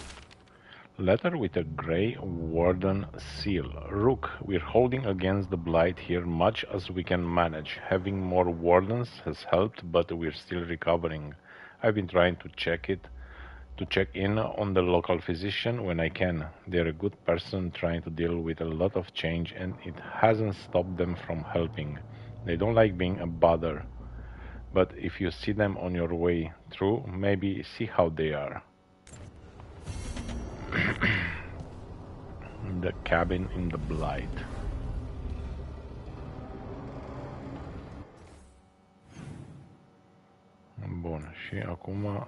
Letter with a grey warden seal. Rook, we're holding against the blight here much as we can manage. Having more wardens has helped, but we're still recovering. I've been trying to check in on the local physician when I can. They're a good person trying to deal with a lot of change, and it hasn't stopped them from helping. They don't like being a bother, but if you see them on your way through, maybe see how they are. The cabin in the blight. Bun, și acum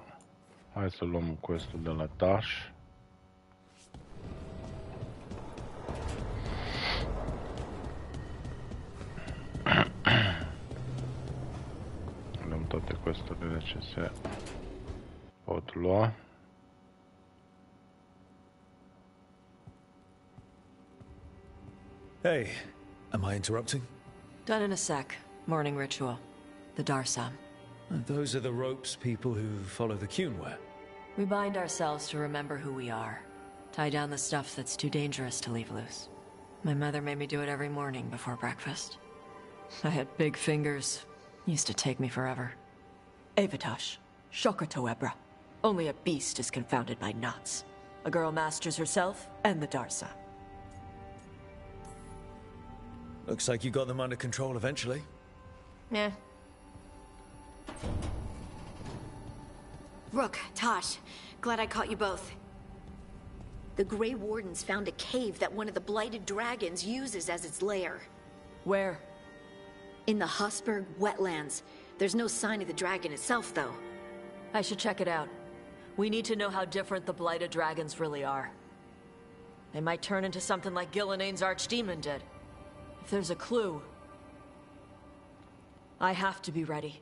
hai să luăm quest-ul de la Tash. Luăm toate quest-urile ce se pot lua. Hey, am I interrupting? Done in a sec. Morning ritual. The Darsam. And those are the ropes people who follow the Qun wear. We bind ourselves to remember who we are. Tie down the stuff that's too dangerous to leave loose. My mother made me do it every morning before breakfast. I had big fingers. Used to take me forever. Avatash, Shokratoebra. Only a beast is confounded by knots. A girl masters herself and the Darsa. Looks like you got them under control eventually. Yeah. Rook, Tosh, glad I caught you both. The Grey Wardens found a cave that one of the Blighted Dragons uses as its lair. Where? In the Hussberg wetlands. There's no sign of the dragon itself, though. I should check it out. We need to know how different the Blighted Dragons really are. They might turn into something like Gilnenane's archdemon did. If there's a clue, I have to be ready.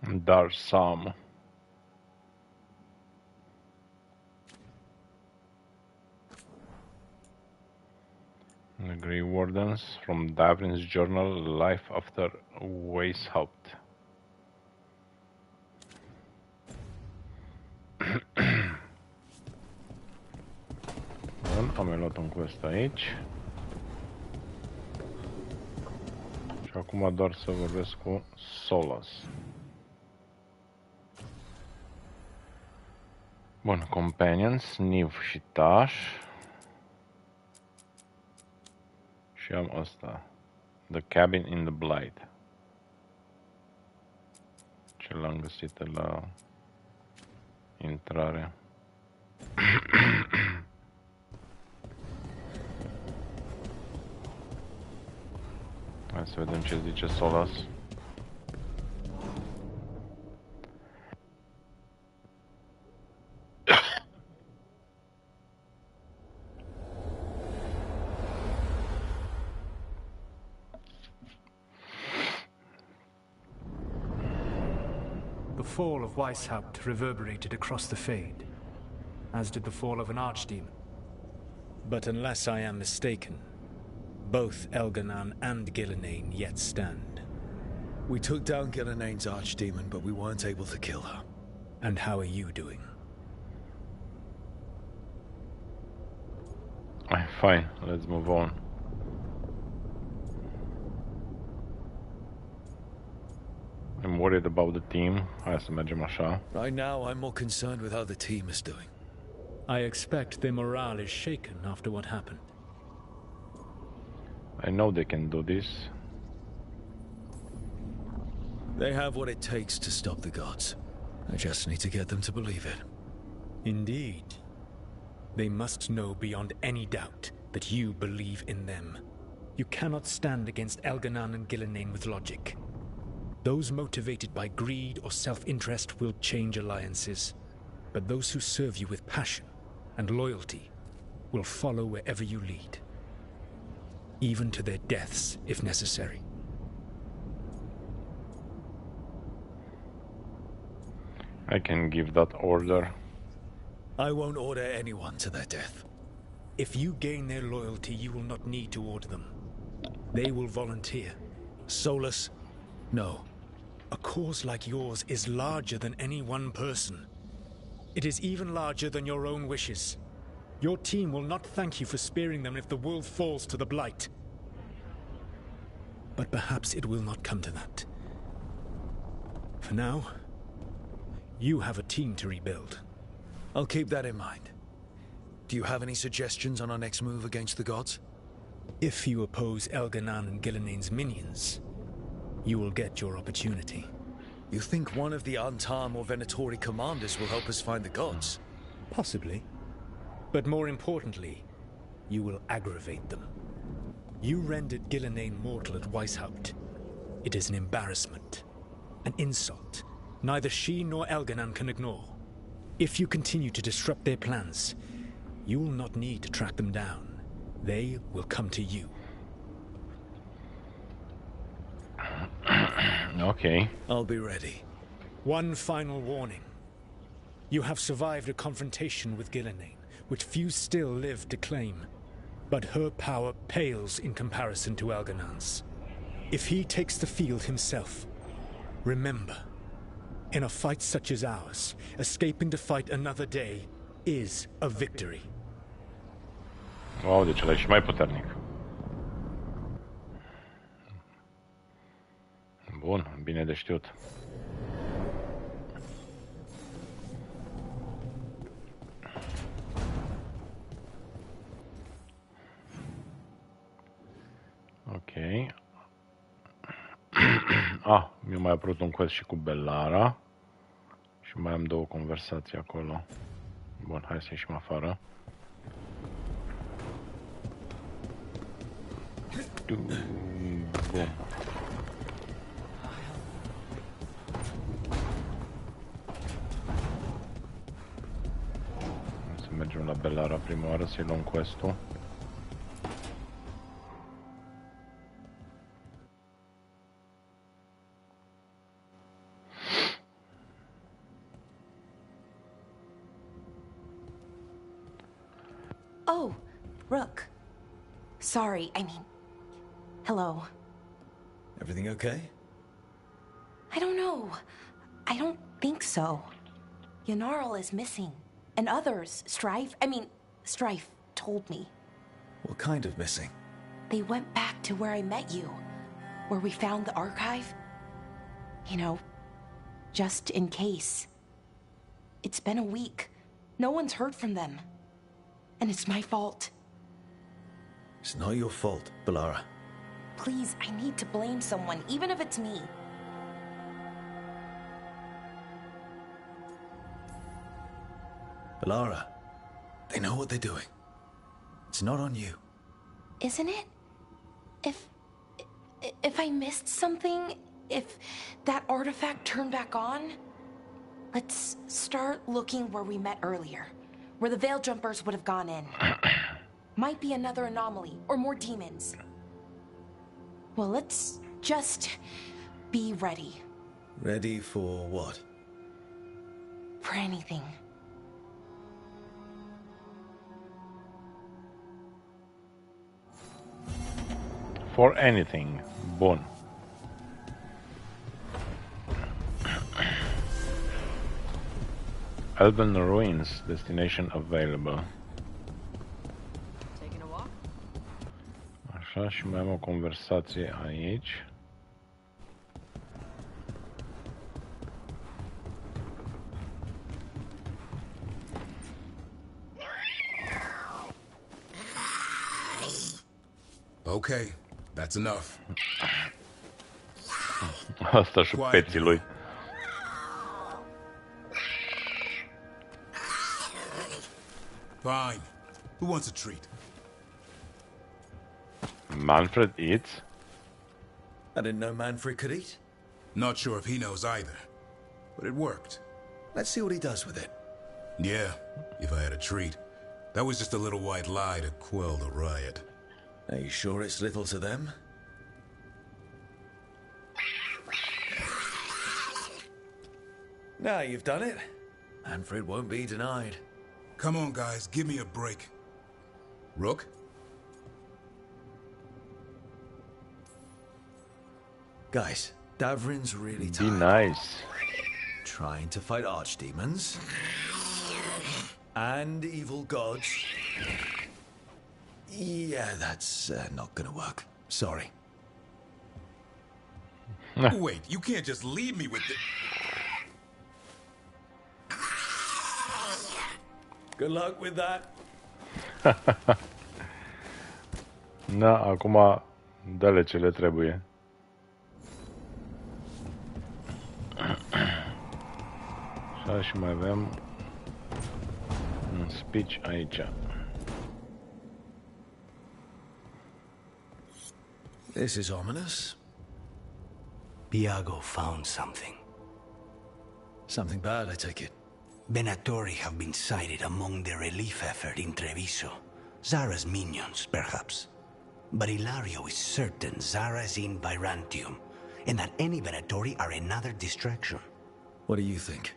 Darsam. The Grey Wardens from Davrin's journal, Life After Weishaupt. Bun, am luat un quest aici. Și acum doar să vorbesc cu Solas. Bun, Companions, Niv și Tash. Și am asta. The Cabin in the Blight. Ce l-am găsit la intrare. Hai să vedem ce zice Solas. The fall of Weishaupt reverberated across the Fade, as did the fall of an archdemon. But unless I am mistaken, both Elganan and Gillenane yet stand. We took down Gillenane's archdemon, but we weren't able to kill her. And how are you doing? Fine, let's move on. I'm worried about the team. Hai să mergem așa. Right now, I'm more concerned with how the team is doing. I expect their morale is shaken after what happened. I know they can do this. They have what it takes to stop the gods. I just need to get them to believe it. Indeed. They must know beyond any doubt that you believe in them. You cannot stand against Elganan and Gillenane with logic. Those motivated by greed or self-interest will change alliances, but those who serve you with passion and loyalty will follow wherever you lead, even to their deaths if necessary. I can give that order. I won't order anyone to their death. If you gain their loyalty, you will not need to order them. They will volunteer. Solus, no. A cause like yours is larger than any one person. It is even larger than your own wishes. Your team will not thank you for sparing them if the world falls to the Blight. But perhaps it will not come to that. For now, you have a team to rebuild. I'll keep that in mind. Do you have any suggestions on our next move against the gods? If you oppose Elganan and Gillenane's minions, you will get your opportunity. You think one of the Antam or Venatori commanders will help us find the gods? Possibly. But more importantly, you will aggravate them. You rendered Gillenane mortal at Weishaupt. It is an embarrassment, an insult, neither she nor Elganan can ignore. If you continue to disrupt their plans, you will not need to track them down. They will come to you. Okay. I'll be ready. One final warning. You have survived a confrontation with Gillenane, which few still live to claim. But her power pales in comparison to Algernon's. If he takes the field himself, remember, in a fight such as ours, escaping to fight another day is a victory. Wow, deci ăla e și mai puternic. Bun, bine de știut. Ok. Mi-a mai apărut un quest și cu Bellara. Și mai am 2 conversații acolo. Bun, hai să ieșim afară. Bun. Să mergem la Bellara prima oară să-i luăm quest-ul. Oh, Rook. Sorry, I mean... Hello. Everything okay? I don't know. I don't think so. Yanarl is missing. And others, Strife told me. What kind of missing? They went back to where I met you. Where we found the archive. You know, just in case. It's been a week. No one's heard from them. And it's my fault. It's not your fault, Bellara. Please, I need to blame someone, even if it's me. Bellara, they know what they're doing. It's not on you. Isn't it? If I missed something, if that artifact turned back on, let's start looking where we met earlier, where the Veil Jumpers would have gone in. Might be another anomaly, or more demons. Well, let's just be ready. Ready for what? For anything. For anything. Bun. Elven Ruins, destination available. Așa, și mai am o conversație aici. Okay, that's enough. Asta și peții lui. Fine. Who wants a treat? Manfred eats? I didn't know Manfred could eat. Not sure if he knows either. But it worked. Let's see what he does with it. Yeah, if I had a treat. That was just a little white lie to quell the riot. Are you sure it's little to them? Now you've done it. Manfred won't be denied. Come on, guys, give me a break. Rook? Guys, Davrin's really Be tired. nice. Trying to fight archdemons. And evil gods. Yeah, that's not gonna work. Sorry. Wait, you can't just leave me with it. Good luck with that. Da, acum dă-le ce le trebuie. Așa, și mai avem un speech aici. This is ominous. Piago found something. Something bad, I take it. Venatori have been sighted among the relief effort in Treviso. Zara's minions, perhaps. But Ilario is certain Zara is in Byrantium, and that any Venatori are another distraction. What do you think?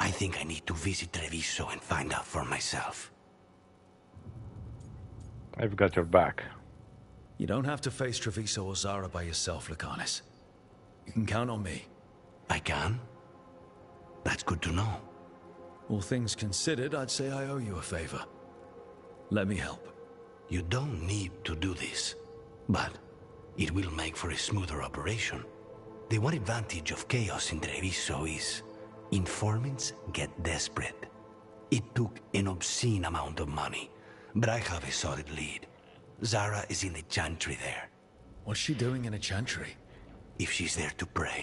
I think I need to visit Treviso and find out for myself. I've got your back. You don't have to face Treviso or Zara by yourself, Lucanus. You can count on me. I can? That's good to know. All things considered, I'd say I owe you a favor. Let me help. You don't need to do this, but it will make for a smoother operation. The one advantage of chaos in Treviso is informants get desperate. It took an obscene amount of money, but I have a solid lead. Zara is in the chantry there. What's she doing in a chantry? If she's there to pray,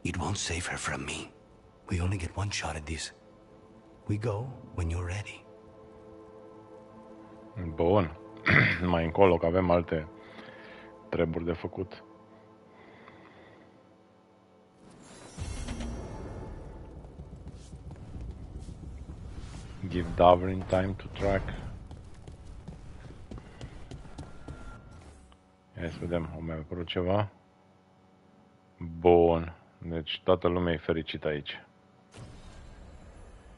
it won't save her from me. We only get one shot at this. We go when you're ready. Bun. Mai încolo, că avem alte treburi de făcut. Give Davrin time to track. Hai să vedem, au mai apărut ceva. Bun. Deci toată lumea e fericită aici.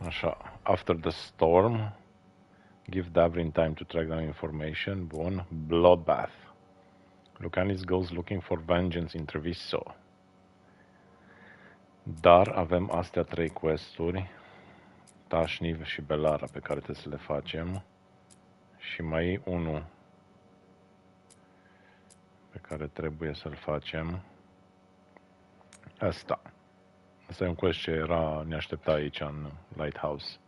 Așa. After the storm, give Davrin time to track down information. Bun. Bloodbath. Lucanus goes looking for vengeance in Treviso. Dar avem astea 3 quest-uri. Tașniv și Belara pe care trebuie să le facem. Și mai e unul pe care trebuie să-l facem. Asta. Asta e un quest ce ne aștepta aici în Lighthouse.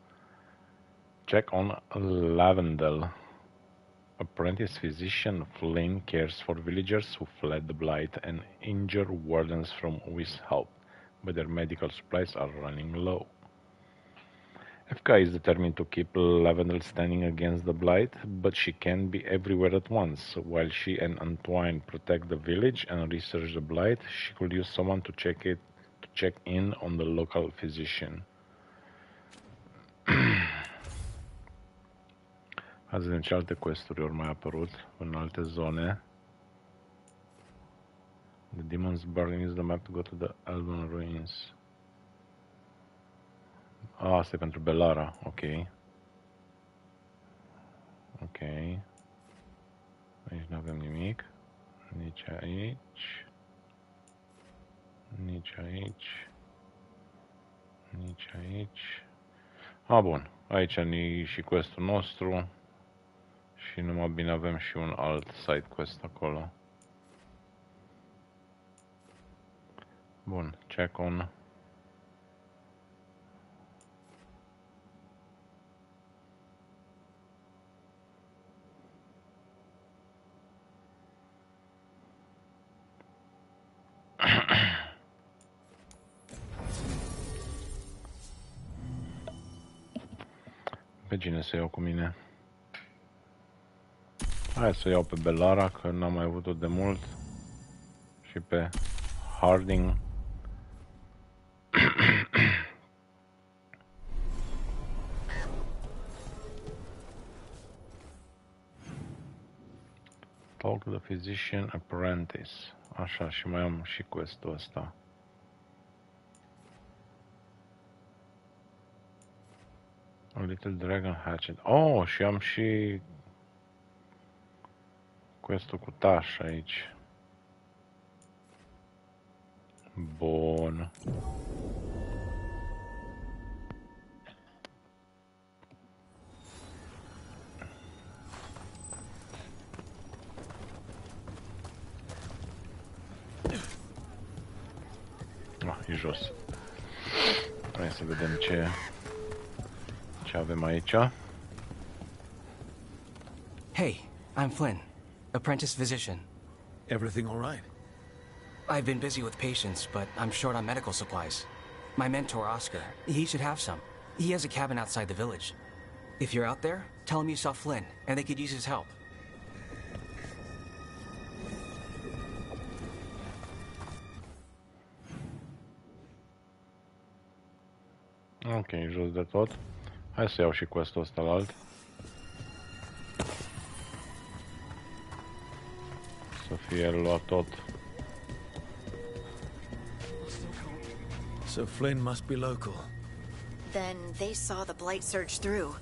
Check on Lavendel. Apprentice physician Flynn cares for villagers who fled the Blight and injure wardens from Whis help, but their medical supplies are running low. FK is determined to keep Lavendel standing against the Blight, but she can't be everywhere at once. While she and Antoine protect the village and research the Blight, she could use someone to check in on the local physician. Azi vedem ce alte quest-uri ori mai apărut în alte zone. The Demon's Bargain is the map to go to the Elven Ruins. Asta e pentru Belara, ok. Ok. Aici nu avem nimic. Nici aici. Nici aici. Nici aici. Bun. Aici e și quest-ul nostru. Și numai bine avem și un alt side quest acolo. Bun. Check on. Pe cine să iau cu mine? Hai să iau pe Belara, că n-am mai avut-o de mult. Și pe Harding. Talk to the physician apprentice. Așa, și mai am și quest-ul ăsta. A Little Dragon Hatchet. Oh, și am și quest-ul cu Taș aici. Bun. E jos. Hai să vedem ce avem aici. Hey, I'm Flynn, apprentice physician. Everything all right? I've been busy with patients, but I'm short on medical supplies. My mentor, Oscar, he should have some. He has a cabin outside the village. If you're out there, tell him you saw Flynn, and they could use his help. Ok, jos de tot. Hai să iau și quest-ul ăsta la alt. Să fie luat tot. So Flynn must be local. Then they saw the blight surge through.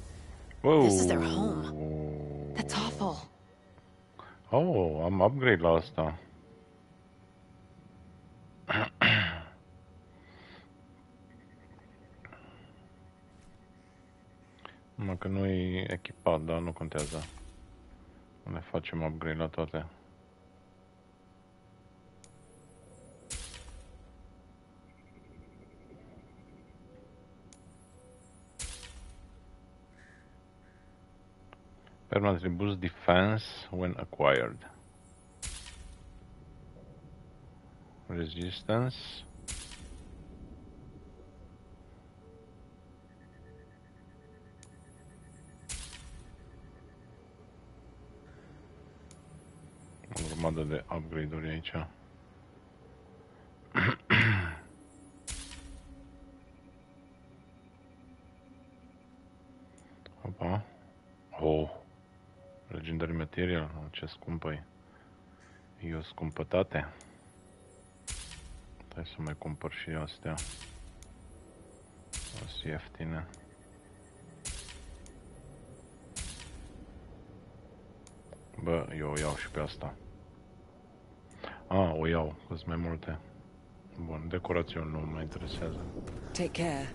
Whoa. This is their home. That's awful. Oh, am upgrade la asta. Numai că nu e echipat, dar nu contează. Ne facem upgrade la toate. Permanently boost defense when acquired. Resistance. O grămadă de upgrade-uri aici. Opa. Oh. Legendary material. Ce scumpă e. E o scumpătate. Hai să mai cumpăr și astea. O să ieftine. Bă, eu o iau și pe asta. O iau, că sunt mai multe. Bun, decorațiuni nu mă interesează. Take care.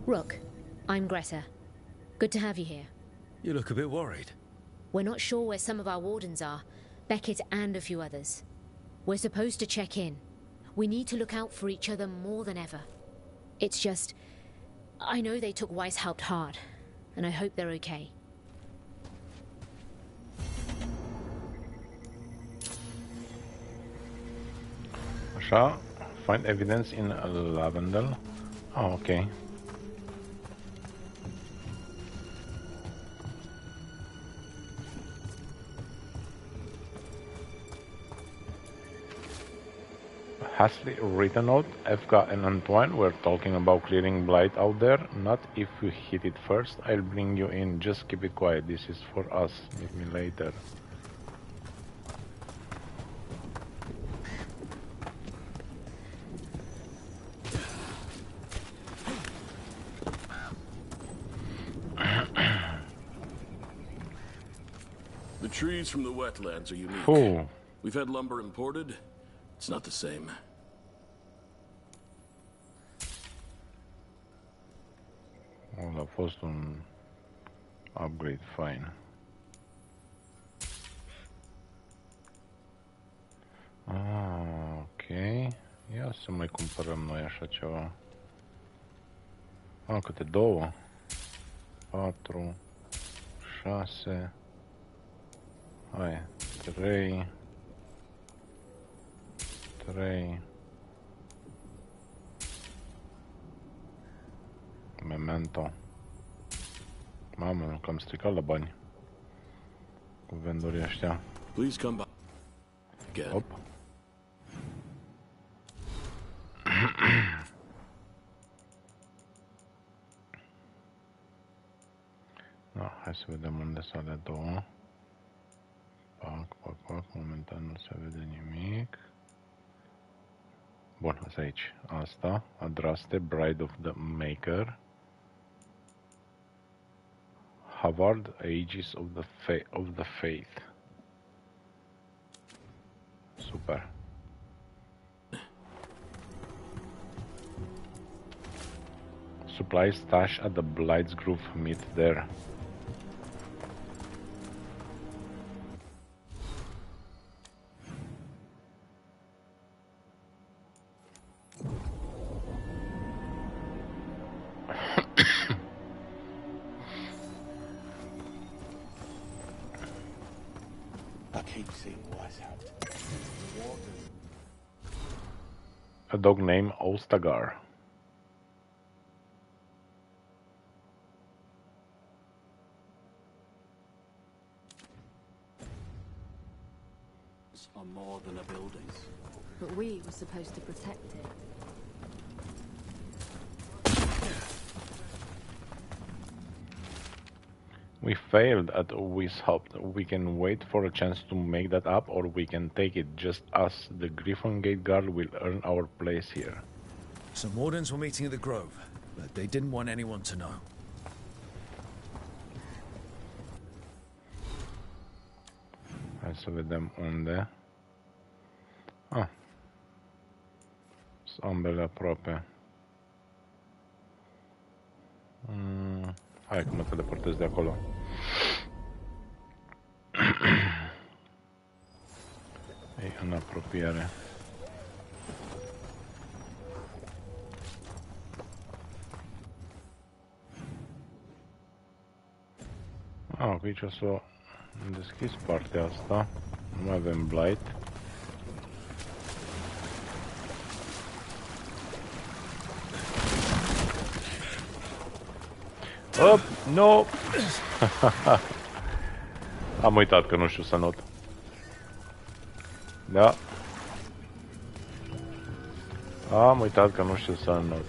Rook, I'm Greta. Good to have you here. You look a bit worried. We're not sure where some of our wardens are. Beckett and a few others. We're supposed to check in. We need to look out for each other more than ever. It's just... I know they took Weishaupt hard, and I hope they're okay. Așa, find evidence in Lavendel. Ok. Hastily written out, Efka and Antoine were talking about clearing blight out there. Not if you hit it first, I'll bring you in. Just keep it quiet, this is for us. Meet me later. The trees from the wetlands are unique. Ooh. We've had lumber imported. It's not the same. Well, a fost un upgrade, fine. Ok. Ia să mai cumpărăm noi așa ceva. Câte două. 4, 6. Hai, 3. Memento. Mamă, că am stricat la bani. Cu vendorii ăștia. Please come back. Again. Hop. Da, hai să vedem unde sunt alea două. Pac, momentan nu se vede nimic. Bun, asta aici. Asta, Adraste, Bride of the Maker. Havard, Aegis of the Faith. Super. Supply stash at the Blight's Groove. Meet there. A dog named Ostagar. Are more than a building. But we were supposed to protect it. We failed at Wishopt. We can wait for a chance to make that up, or we can take it. Just us. The Griffon Gate Guard will earn our place here. Some wardens were meeting at the Grove, but they didn't want anyone to know. Hai să vedem unde. Ah. Sunt ambele aproape. Hai că mă teleportez de acolo. E în apropiere. Aici o să deschis partea asta. Nu mai avem blight. Op, no! Am uitat că nu știu să not. Da. Am uitat că nu știu să not.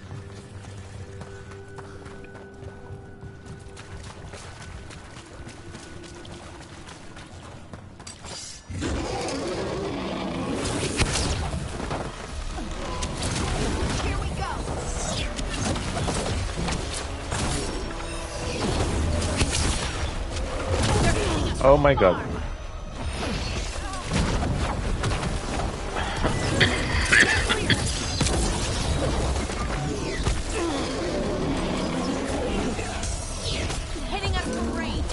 Oh my god. Hitting us from range.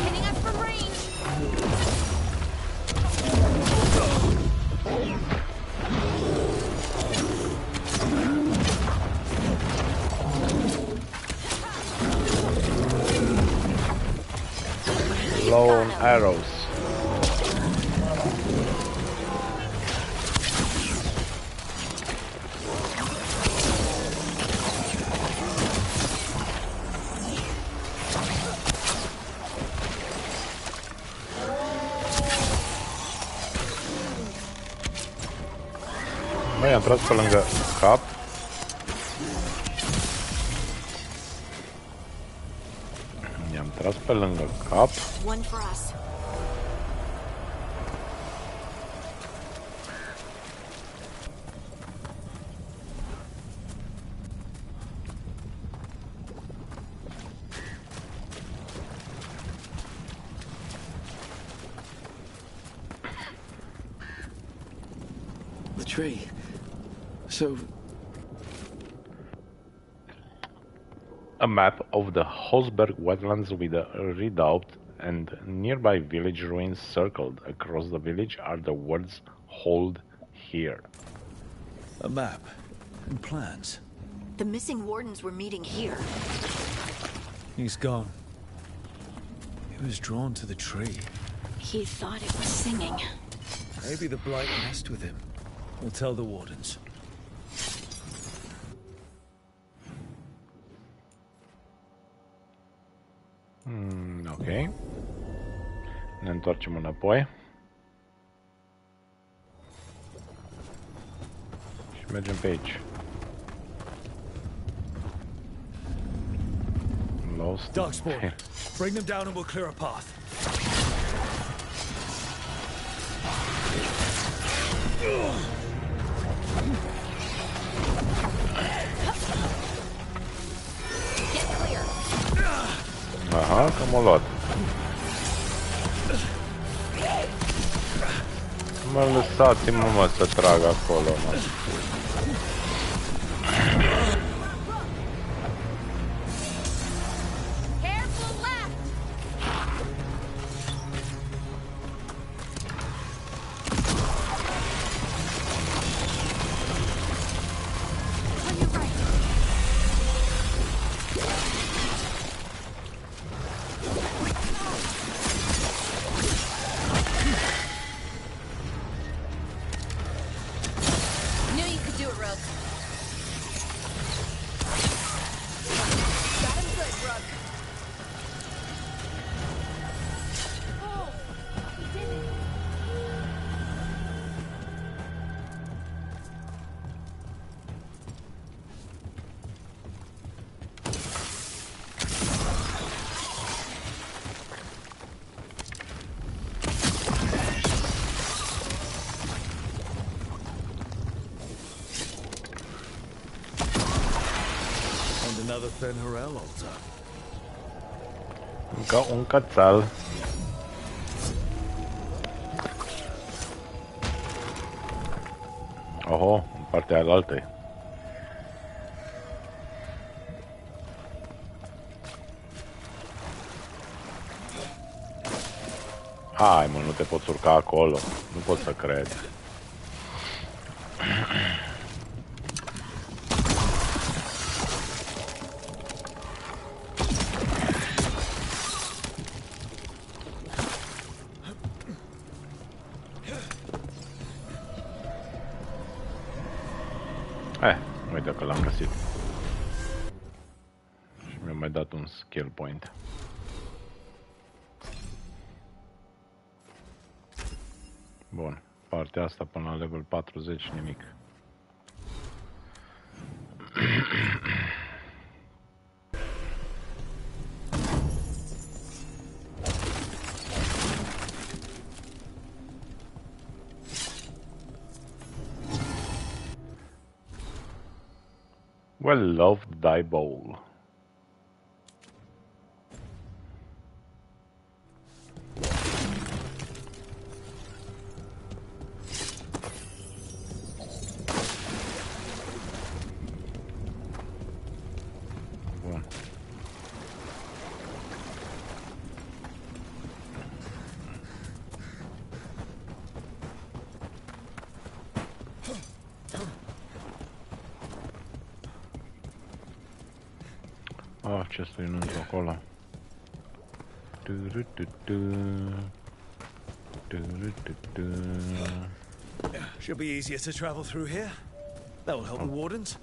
Hitting us from range. Lone arrows. Băi, am tras pe lângă cap. I-am tras pe lângă cap. One for us. The tree. So... A map of the Hosberg wetlands with a redoubt and nearby village ruins circled. Across the village are the words "Hold here." A map and plans. The missing wardens were meeting here. He's gone. He was drawn to the tree. He thought it was singing. Maybe the blight messed with him. We'll tell the wardens. Ok. Ne întoarcem înapoi. Și mergem pe aici. Lost. Darkspawn. Bring them down and we'll clear a path. Aha, că m-a luat. Mă lăsați-mă, mă, să trag acolo, mă. Knew you could do Another Fenrirel altar. Încă un cățel. Oho, în partea alaltă. Hai mă, nu te poți urca acolo. Nu pot să cred. Uite că l-am găsit. Și mi-a mai dat un skill point. Bun, partea asta până la level 40 nimic. Well-loved die bowl. Bun. Ce stai înăuntru acolo? Should be easier to travel through here. That will help the wardens.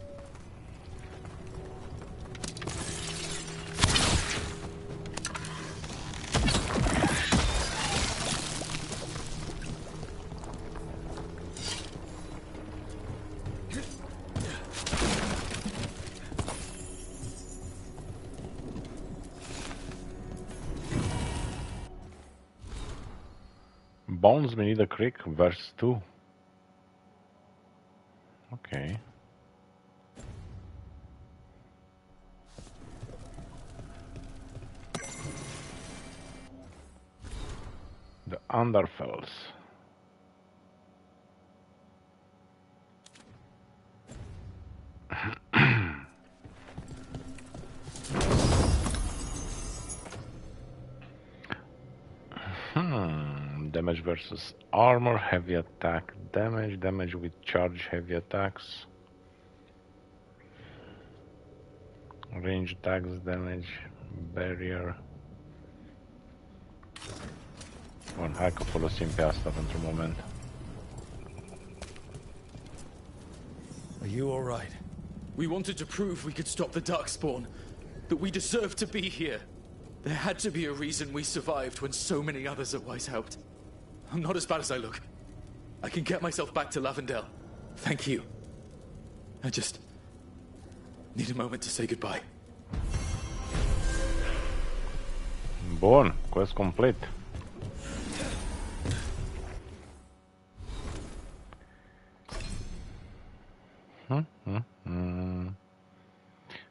Bones beneath the creek, verse 2. Okay. The Underfells. Damage versus armor, heavy attack damage, damage with charge heavy attacks, range attacks damage, barrier. Bun, hai că folosim pe asta pentru moment. Are you all right? We wanted to prove we could stop the Darkspawn, that we deserve to be here. There had to be a reason we survived when so many others are wiped out. I'm not as bad as I look. I can get myself back to Lavendel. Thank you. I just need a moment to say goodbye. Bun, quest complete.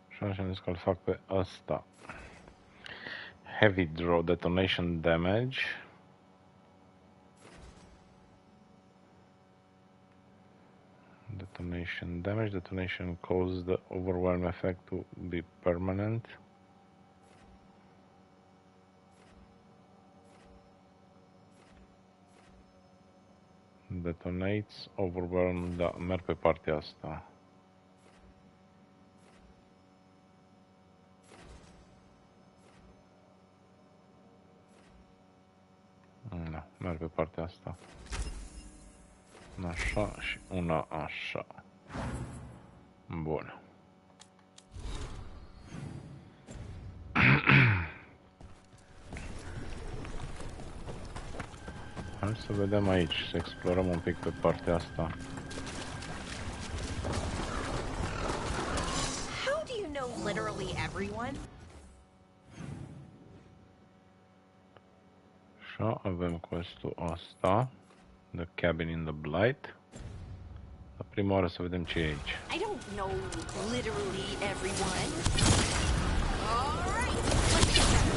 Și așa am zis că îl fac pe asta. Heavy draw detonation damage. Detonation damage. Detonation causes the overwhelm effect to be permanent. Detonates, overwhelm, da, merg pe partea asta. Da, merg pe partea asta. Una așa și una așa. Bun. Hai să vedem aici, să explorăm un pic pe partea asta. How do you know literally everyone? Așa, avem questul ăsta. The Cabin in the Blight. La prima oară să vedem ce e aici. I don't no, literally everyone. All right, let's get better.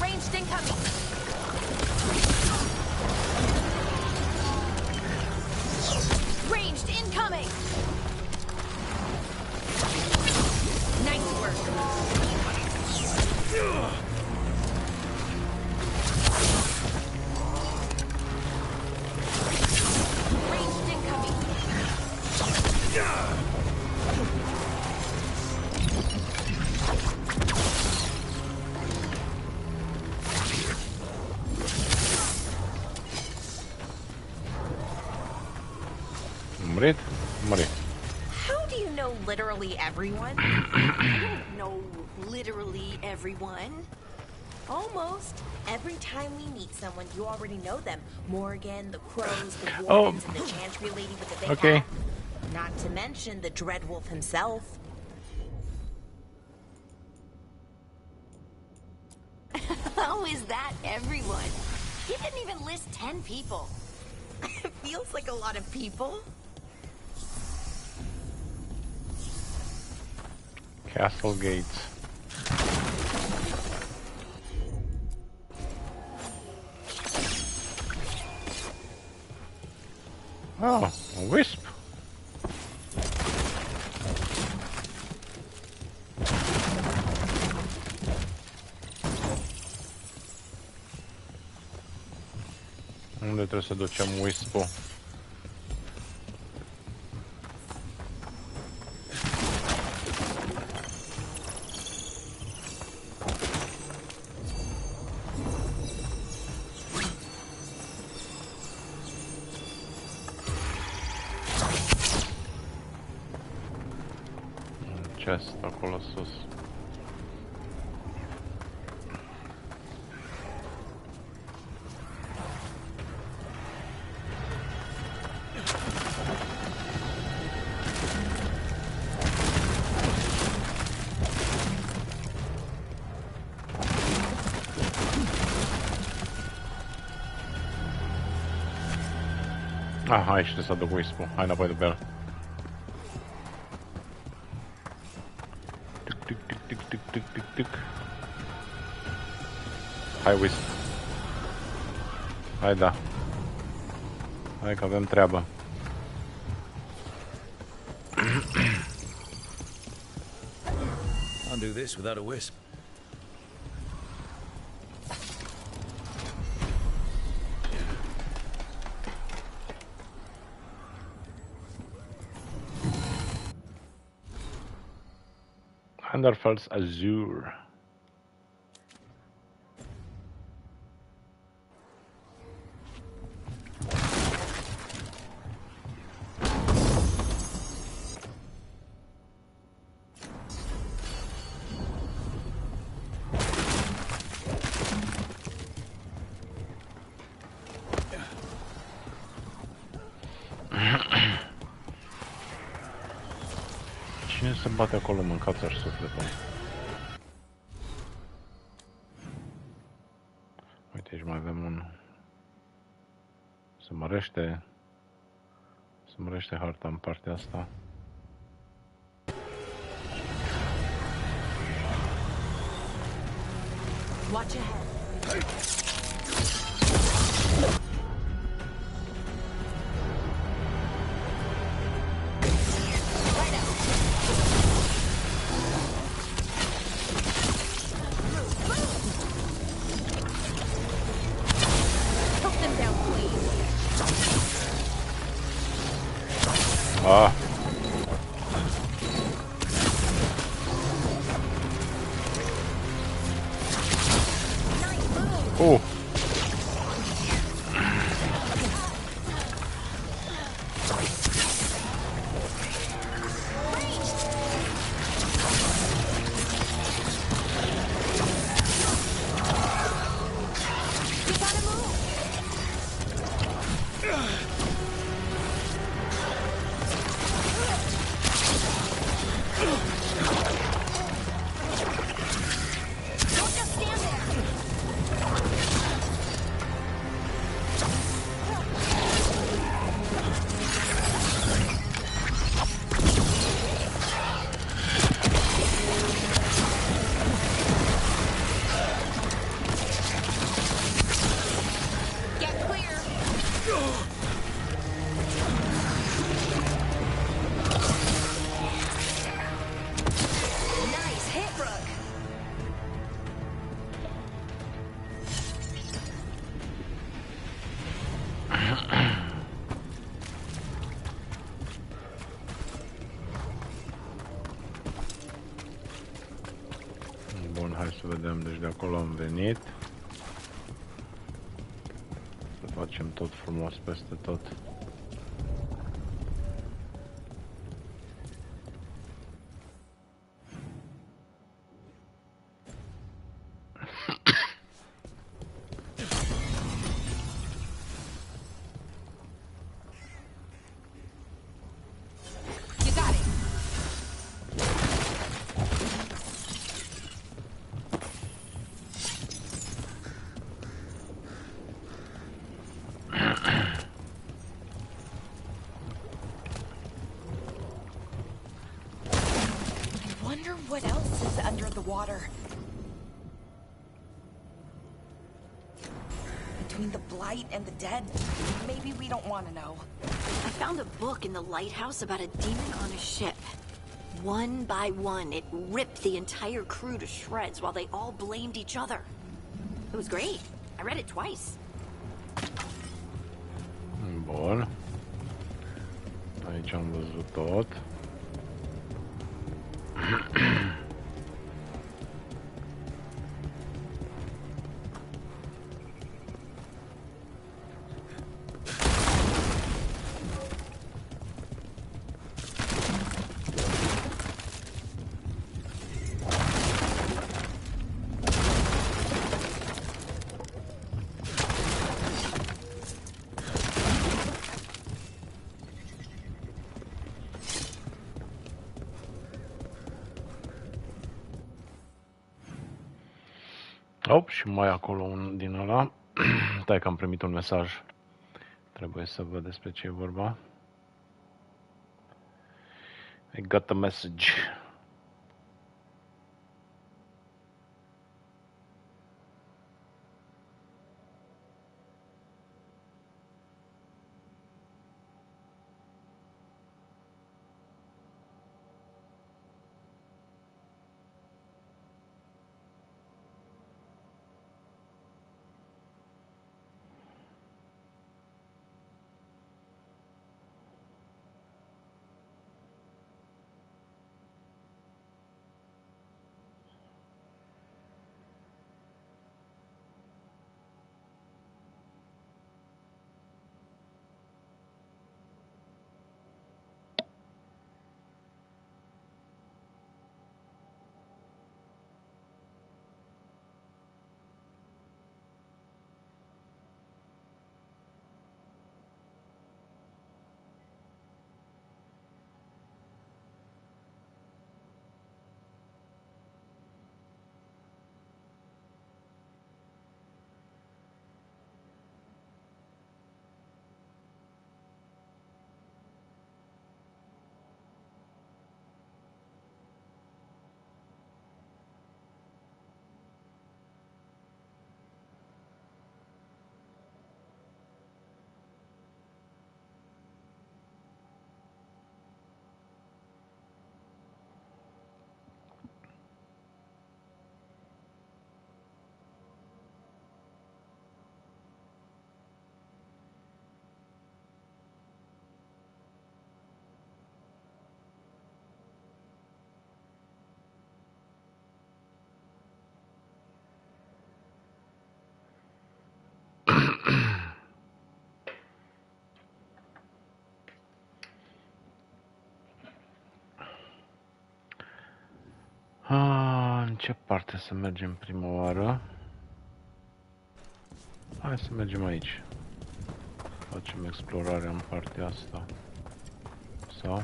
Ranged incoming. Ranged incoming. Nice work. Ranged incoming. Murit? Murit. How do you know literally everyone? No, literally everyone. Almost. Every time we meet someone, you already know them. Morgan, the crows, the Oh. wardens, and the chantry lady with the big Okay. hat. Not to mention the Dreadwolf himself. How is that everyone? He didn't even list 10 people. It feels like a lot of people. Castle gates. Oh, a wisp. Unde trebuie să ducem wisp-ul? Chest acolo sus. Ah, aici trebuie să aduc wisp-ul. Hai înapoi de pe el. Tic. Hai, wisp. Hai, da. Hai că avem treabă. Can't do this without a wisp. Underfell's Azure. Cine se bate acolo, mâncați-aș sufletul. Uite, aici mai avem unul. Se mărește harta în partea asta. Watch ahead. Ah. Oh. Bun, hai să vedem, deci de acolo am venit. Să facem tot frumos peste tot. What else is under the water? Between the Blight and the dead, maybe we don't want to know. I found a book in the lighthouse about a demon on a ship. One by one, it ripped the entire crew to shreds while they all blamed each other. It was great. I read it twice. Bun. Aici am văzut tot. Op, și mai acolo un din ăla. Stai că am primit un mesaj. Trebuie să văd despre ce e vorba. I got a message. În ce parte să mergem prima oară? Hai să mergem aici. Facem explorarea în partea asta. Sau?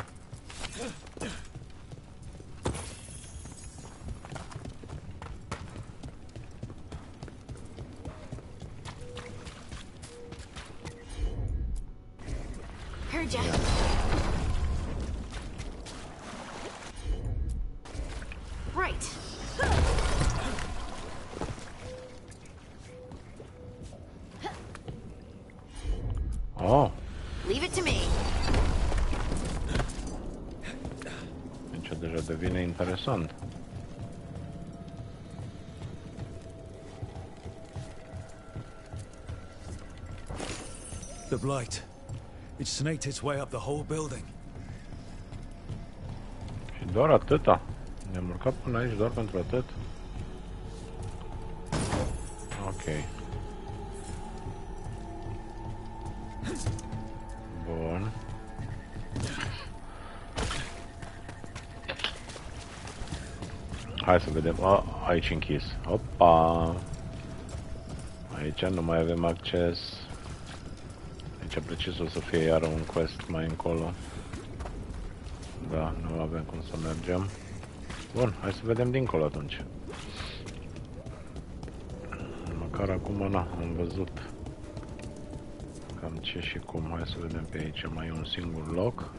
Heard ya. Right. Oh. Leave it to me. Deci deja devine interesant. The Blight. It snaked its way up the whole building. Și doar atâta. Ne-am urcat până aici doar pentru atât. Ok. Bun. Hai să vedem. Aici închis. Opa! Aici nu mai avem acces. Aici precis o să fie iară un quest mai încolo. Da, nu avem cum să mergem. Bun, hai să vedem dincolo atunci. Măcar acum am văzut cam ce și cum. Hai să vedem pe aici. Mai e un singur loc.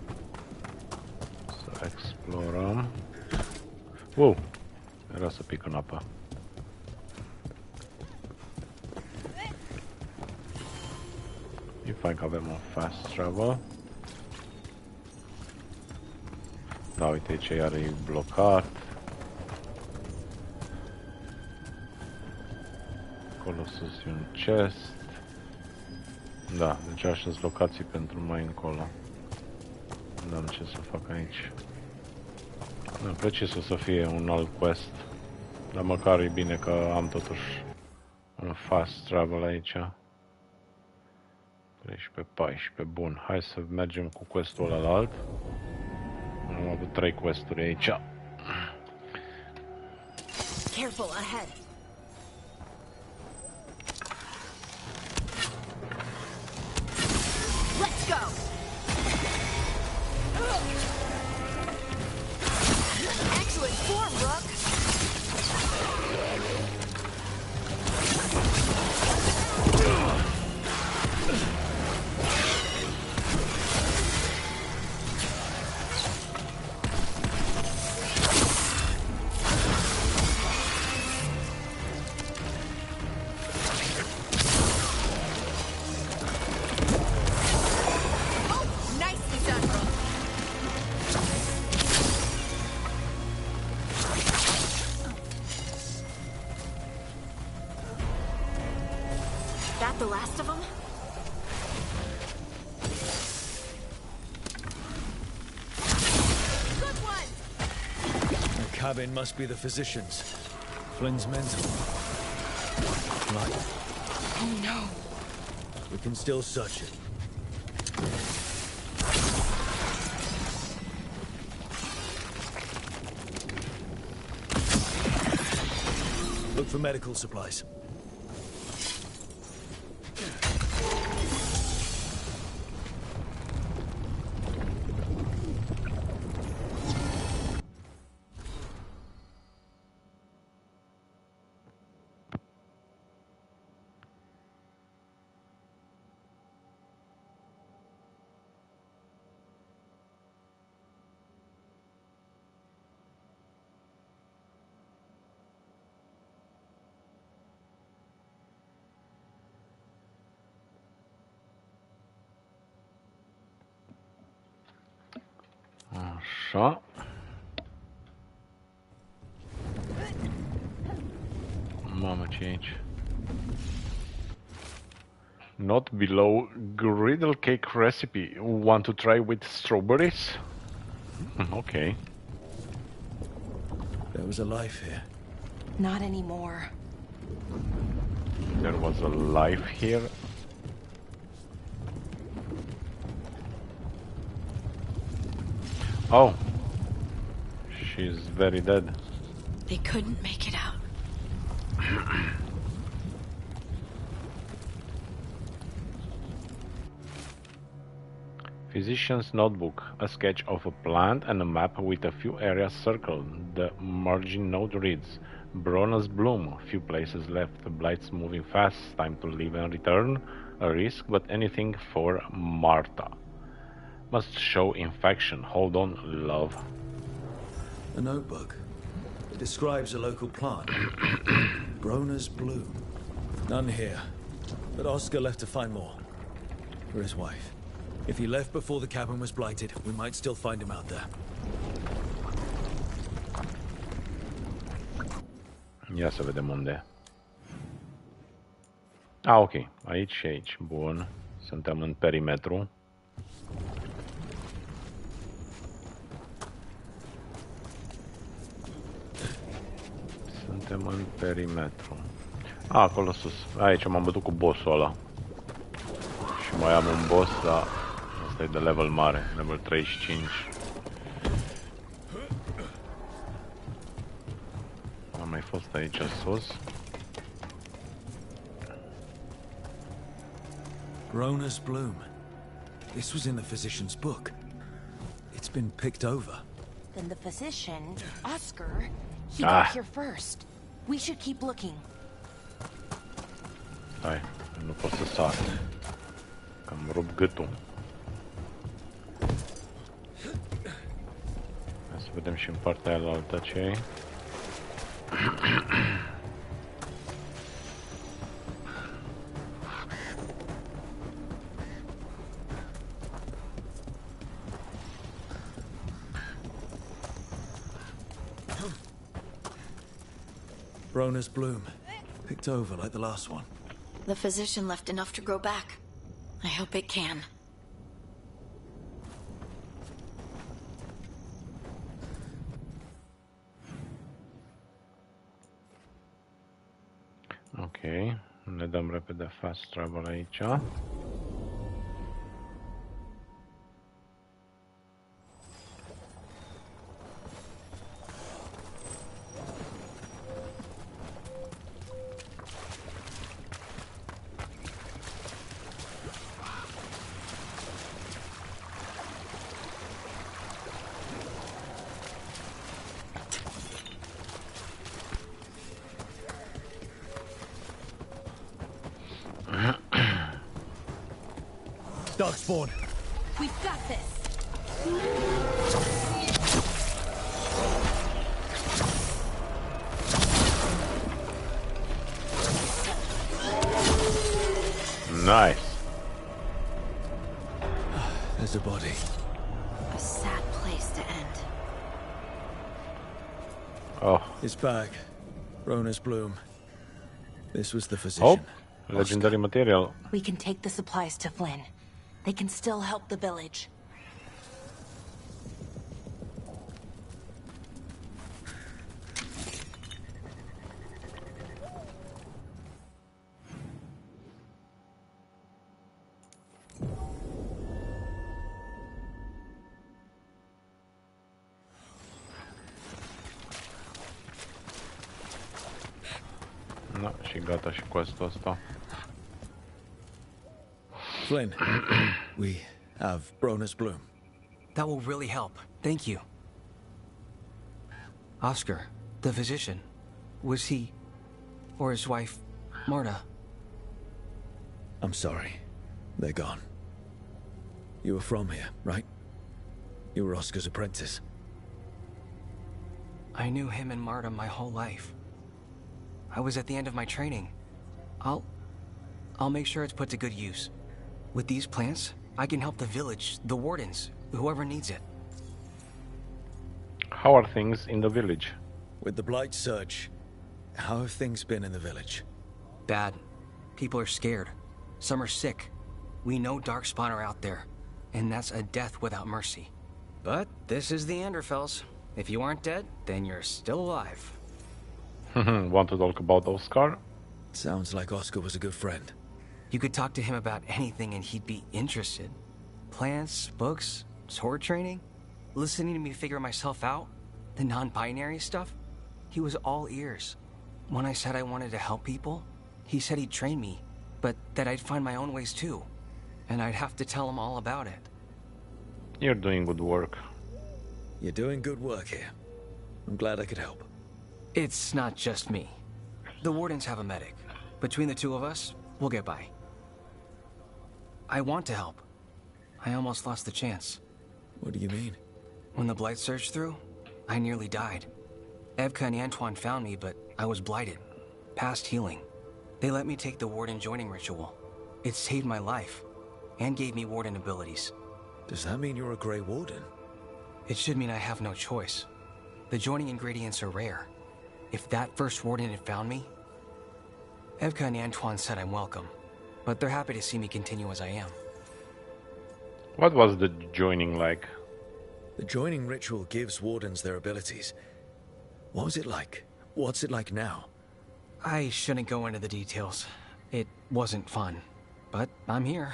Să explorăm. Wow! Era să pic în apă. E fain că avem un fast travel. Da, uite aici iar e blocat. Acolo sus e un chest. Da, deci așa sunt locații pentru mai încolo. Nu am ce să fac aici. Da, precis o să fie un alt quest. Dar măcar e bine că am totuși un fast travel aici. 13-14, bun. Hai să mergem cu questul ăla la alt. Am avut 3 questuri aici. Careful ahead. Let's go. Excellent form, Rook. The last of them? Good one! The cabin must be the physician's. Flynn's mental. Right. Oh no. We can still search it. Look for medical supplies. Așa. Mamă, ce e aici? Not below griddle cake recipe. Want to try with strawberries? Okay. There was a life here. Not anymore. There was a life here. Oh. She's very dead. They couldn't make it out. Physician's notebook, a sketch of a plant and a map with a few areas circled. The margin note reads, Bronze bloom, few places left, blights moving fast, time to leave and return, a risk but anything for Marta. Must show infection, hold on, love. A notebook. It describes a local plant. Brona's bloom. None here, but Oscar left to find more. For his wife. If he left before the cabin was blighted, we might still find him out there. Ia să vedem unde. Ah, ok. Aici și aici. Bun. Suntem în perimetru. Suntem în perimetru. Acolo sus. Aici m-am bătut cu bossul ăla. Și mai am un boss, dar ăsta e de level mare, level 35. Am mai fost aici sus. Rona's Bloom. This was in the physician's book. It's been picked over. Then the physician, Oscar, he got here first. We should keep looking. Hai, nu pot să sar. Că îmi rup gâtul. Hai să vedem și în partea aia altă ce e. Rona's Bloom. Picked over like the last one. The physician left enough to grow back. I hope it can. Ok, ne dăm repede fast travel aici. Darkspawn. We've got this. Nice. There's a body. A sad place to end. Oh. His bag. Rona's Bloom. This was the physician. Oh, legendary material. We can take the supplies to Flynn. They can still help the village. No, și gata și quest-ul ăsta. Flynn, we have Rona's Bloom. That will really help. Thank you. Oscar, the physician, was he, or his wife, Marta? I'm sorry. They're gone. You were from here, right? You were Oscar's apprentice. I knew him and Marta my whole life. I was at the end of my training. I'll make sure it's put to good use. With these plants, I can help the village, the wardens, whoever needs it. How are things in the village? With the Blight surge, how have things been in the village? Bad. People are scared. Some are sick. We know Darkspawn are out there, and that's a death without mercy. But this is the Anderfells. If you aren't dead, then you're still alive. Want to talk about Oscar? Sounds like Oscar was a good friend. You could talk to him about anything and he'd be interested. Plants, books, sword training, listening to me figure myself out, the non-binary stuff. He was all ears. When I said I wanted to help people, he said he'd train me, but that I'd find my own ways too. And I'd have to tell him all about it. You're doing good work. You're doing good work here. I'm glad I could help. It's not just me. The wardens have a medic. Between the two of us, we'll get by. I want to help. I almost lost the chance. What do you mean? When the blight surged through, I nearly died. Evka and Antoine found me, but I was blighted. Past healing. They let me take the warden joining ritual. It saved my life, and gave me warden abilities. Does that mean you're a Grey Warden? It should mean I have no choice. The joining ingredients are rare. If that first warden had found me... Evka and Antoine said I'm welcome, but they're happy to see me continue as I am. What was the joining like? The joining ritual gives wardens their abilities. What was it like? What's it like now? I shouldn't go into the details. It wasn't fun. But I'm here.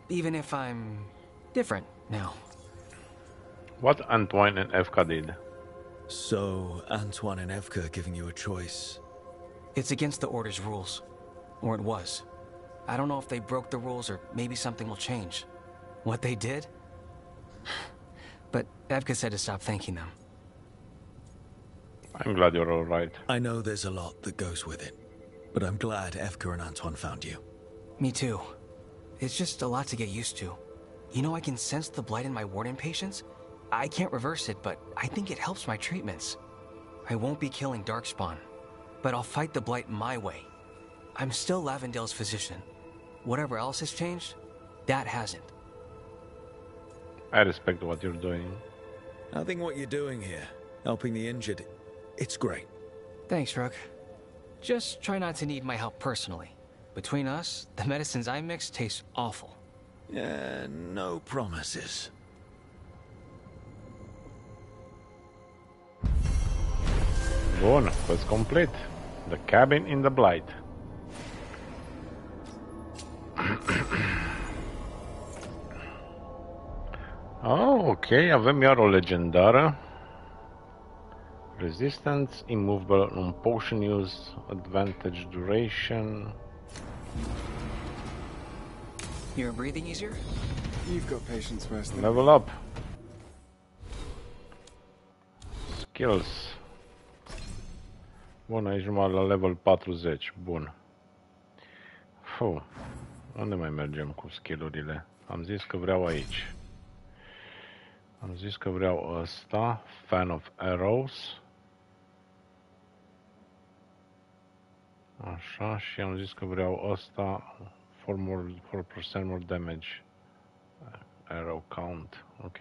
Even if I'm different now. What Antoine and Evka did? So, Antoine and Evka are giving you a choice. It's against the Order's rules. Or it was. I don't know if they broke the rules or maybe something will change. What they did? But Evka said to stop thanking them. I'm glad you're alright. I know there's a lot that goes with it. But I'm glad Evka and Antoine found you. Me too. It's just a lot to get used to. You know, I can sense the blight in my warden patients. I can't reverse it, but I think it helps my treatments. I won't be killing Darkspawn, but I'll fight the blight my way. I'm still Lavendale's physician. Whatever else has changed, that hasn't. I respect what you're doing. I think what you're doing here, helping the injured, it's great. Thanks, Rook. Just try not to need my help personally. Between us, the medicines I mix taste awful. Yeah, no promises. Bun, quest complete. The cabin in the blight. Oh, ok, avem iar o legendară. Resistance, immovable on potion use, advantage duration. You're breathing easier? You've got patience worse than Level up. Skills. Bun, aici numai la level 40. Bun. Unde mai mergem cu skill-urile? Am zis că vreau aici. Am zis că vreau ăsta. Fan of Arrows. Așa, și am zis că vreau ăsta. 4% more damage. Arrow count. Ok.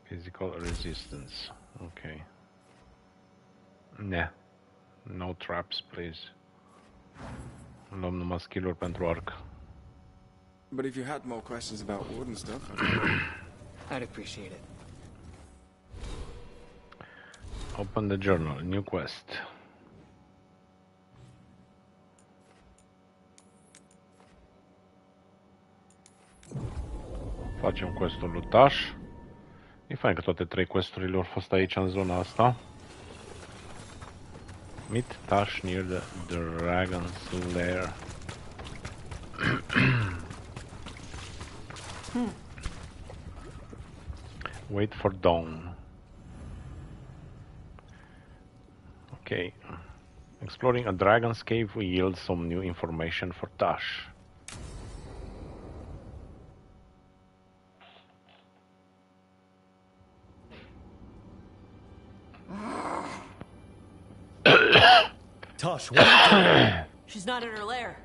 Physical resistance. Ok. Ne. No traps, please. Luăm numai skill-uri pentru arc. But if you had more questions about Warden stuff, I'd appreciate it. Open the journal. New quest. Facem questul lui Tash. E fain că toate 3 questurile au fost aici în zona asta. Meet Tash near the Dragon's Lair. Wait for dawn. Okay. Exploring a dragon's cave will yield some new information for Tash. Tosh, what are you doing? She's not in her lair.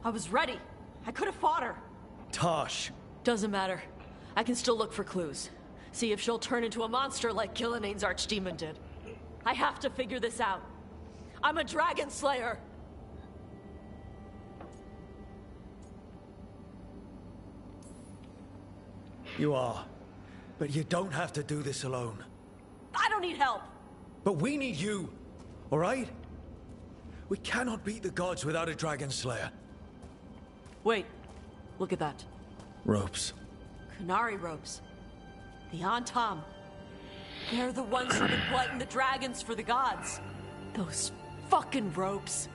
I was ready. I could have fought her. Tosh! Doesn't matter. I can still look for clues. See if she'll turn into a monster like Gilinane's archdemon did. I have to figure this out. I'm a dragon slayer. You are. But you don't have to do this alone. I don't need help. But we need you, all right? We cannot beat the gods without a dragon slayer. Wait. Look at that. Ropes. Kunari ropes. The Antam. They're the ones who've been blighting the dragons for the gods. Those fucking ropes.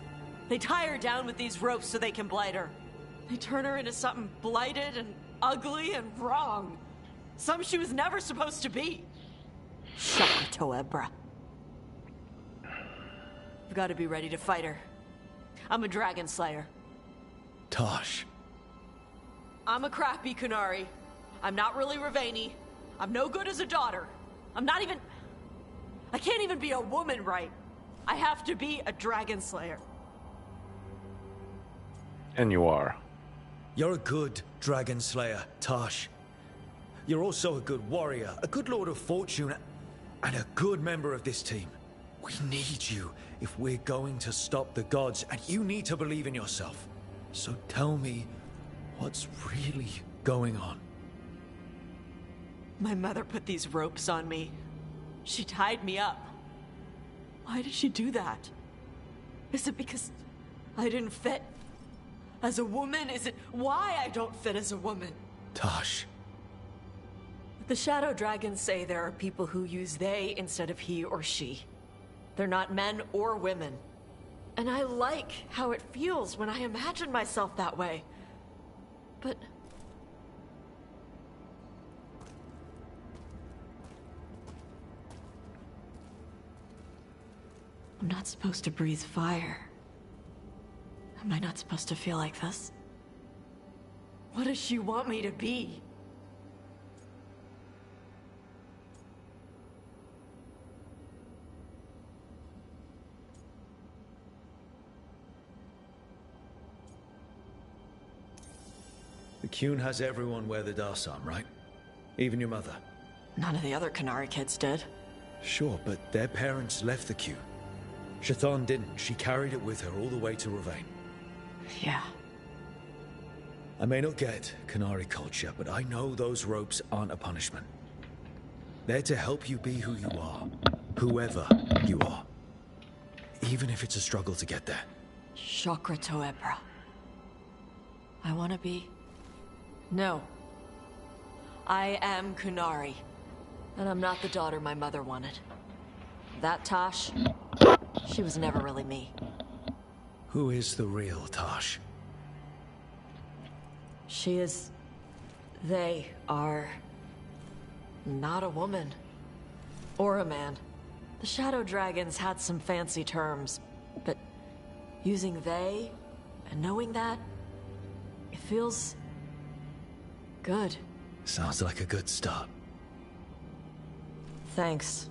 They tie her down with these ropes so they can blight her. They turn her into something blighted and ugly and wrong. Something she was never supposed to be. Shakatoebra. I've got to be ready to fight her. I'm a dragon slayer. Tosh. I'm a crappy Kunari. I'm not really Ravani. I'm no good as a daughter. I'm not even... I can't even be a woman right. I have to be a dragon slayer. And you are. You're a good dragon slayer, Tosh. You're also a good warrior, a good lord of fortune, and a good member of this team. We need you if we're going to stop the gods, and you need to believe in yourself. So tell me, what's really going on? My mother put these ropes on me. She tied me up. Why did she do that? Is it because I didn't fit as a woman? Is it why I don't fit as a woman? Tosh. The Shadow Dragons say there are people who use they instead of he or she. They're not men or women. And I like how it feels when I imagine myself that way. But... I'm not supposed to breathe fire. Am I not supposed to feel like this? What does she want me to be? The Qun has everyone wear the Darsam, right? Even your mother. None of the other Qunari kids did. Sure, but their parents left the Qun. Chthon didn't. She carried it with her all the way to Ravain. Yeah. I may not get Qunari culture, but I know those ropes aren't a punishment. They're to help you be who you are. Whoever you are. Even if it's a struggle to get there. Chakra Toebra. I want to be... No. I am Qunari. And I'm not the daughter my mother wanted. That Tosh, she was never really me. Who is the real Tosh? She is... They are... not a woman. Or a man. The Shadow Dragons had some fancy terms, but using they and knowing that, it feels... good. Sounds like a good start. Thanks.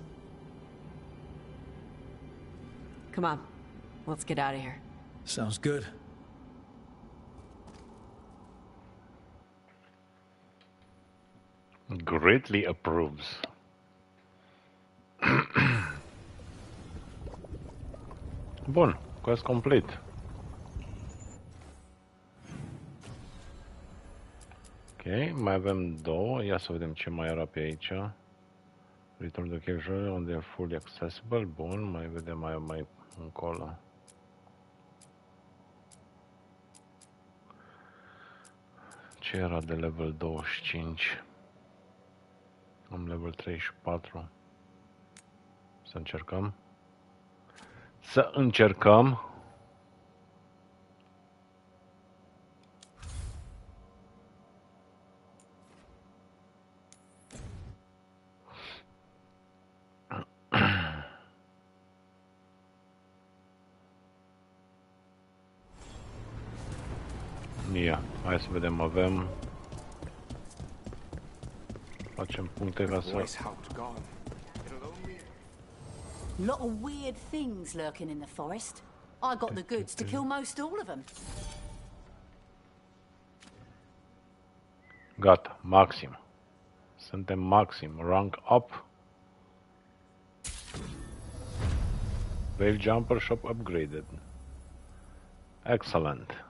Come on, let's get out of here. Sounds good. Greatly approves. Bun, quest complete. Ok, mai avem două. Ia să vedem ce mai era pe aici. Return to casual unde e fully accessible. Bun, mai vedem mai încolo. Ce era de level 25? Am level 34. Să încercăm. Să încercăm. Ia, hai să vedem, avem... Facem puncte ca să... Lot of weird things lurking in the forest. I got the goods to kill most all of them. Gata, maxim. Suntem maxim. Rank up. Veil Jumper Shop upgraded. Excellent.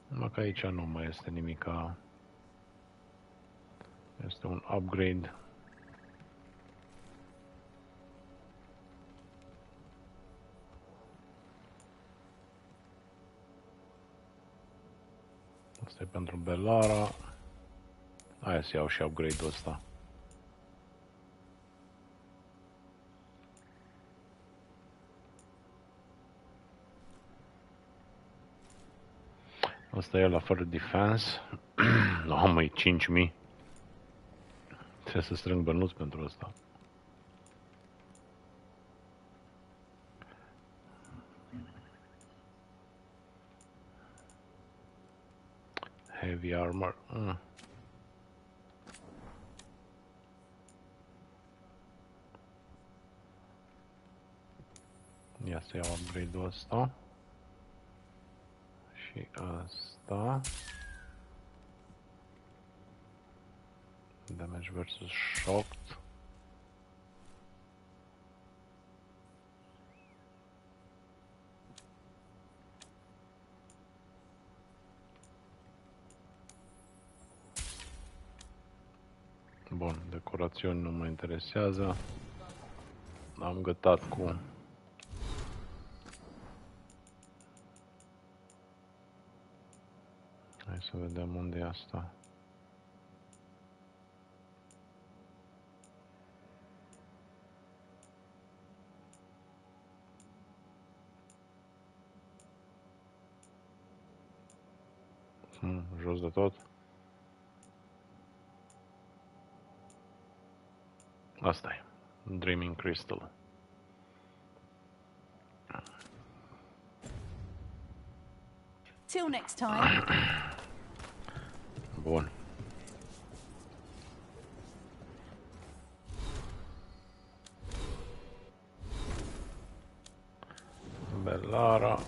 Numai că aici nu mai este nimica. Este un upgrade. Asta e pentru Bellara. Hai să iau și upgrade-ul ăsta. Asta e la fără defense. No, măi, 5000. Trebuie să strâng bănuți pentru asta. Heavy armor. Ia să iau upgrade-ul ăsta. Și asta. Damage versus shocked. Bun, decorațiuni nu mă interesează. Am gătat cu Hai să vedem unde e asta. Jos de tot. Asta e. Dreaming Crystal. Till next time. Bun. Bellara.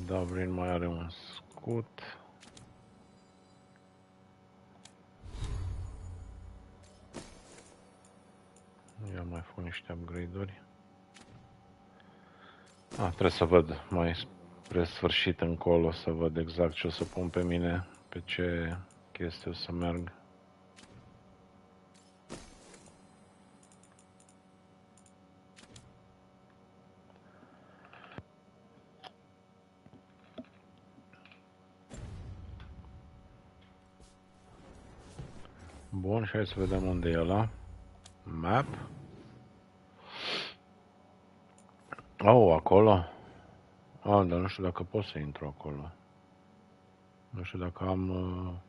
Davrin mai are un scut. Ia mai fac niște upgrade-uri. Trebuie să văd mai spre sfârșit încolo, să văd exact ce o să pun pe mine, pe ce chestii o să merg. Bun, și hai să vedem unde e ăla. Map. Oh, acolo. Dar nu știu dacă pot să intru acolo. Nu știu dacă am...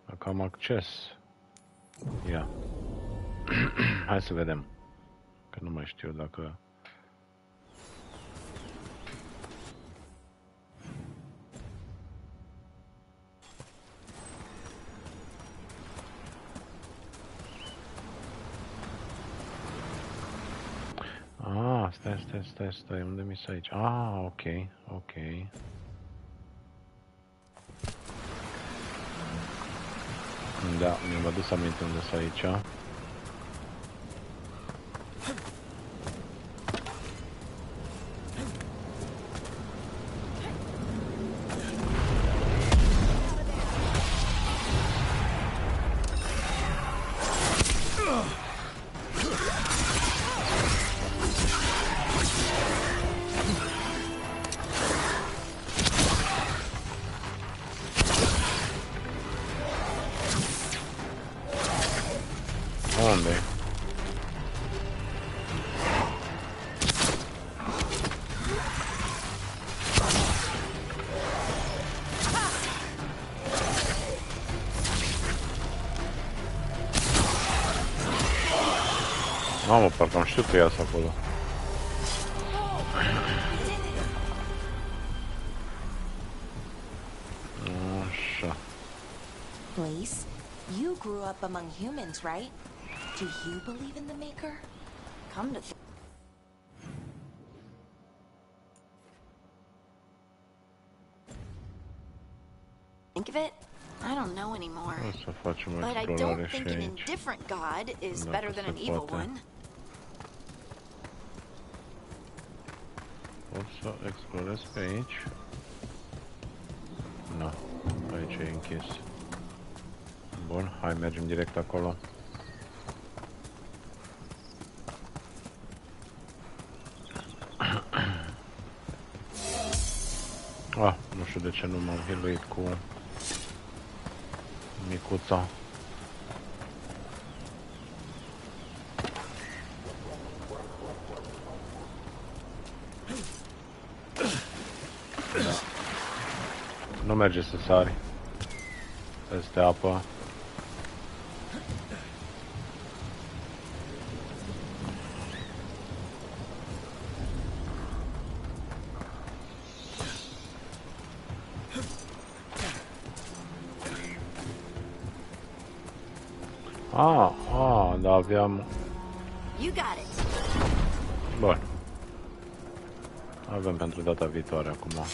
Dacă am acces. Ia. Hai să vedem. Că nu mai știu dacă... Stai, unde mi-s aici? Ok. Da, mi-am adus aminte unde s aici. Unde? Mamă, parcă am știut că iasă acolo. Așa. Blaze, you grew up among humans, right? Do you believe in the Maker? Come to think of it, I don't know anymore. But I don't think an indifferent god is better than an evil one. Pot să explorez pe aici? Nu, aici e închis. Bun, hai mergem direct acolo. Nu știu de ce nu m-am healuit cu micuța. Da. Nu merge să sari peste apă. Da, aveam... Bun. Avem pentru data viitoare acum.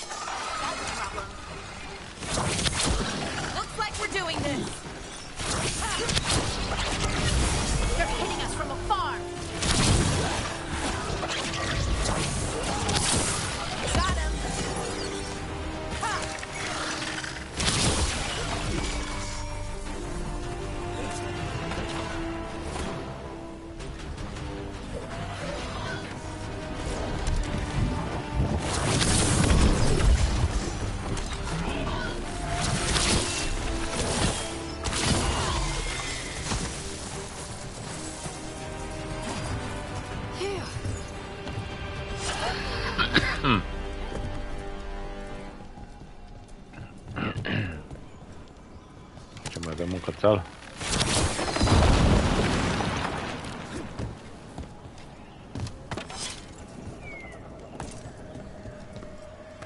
mai avem un cățel?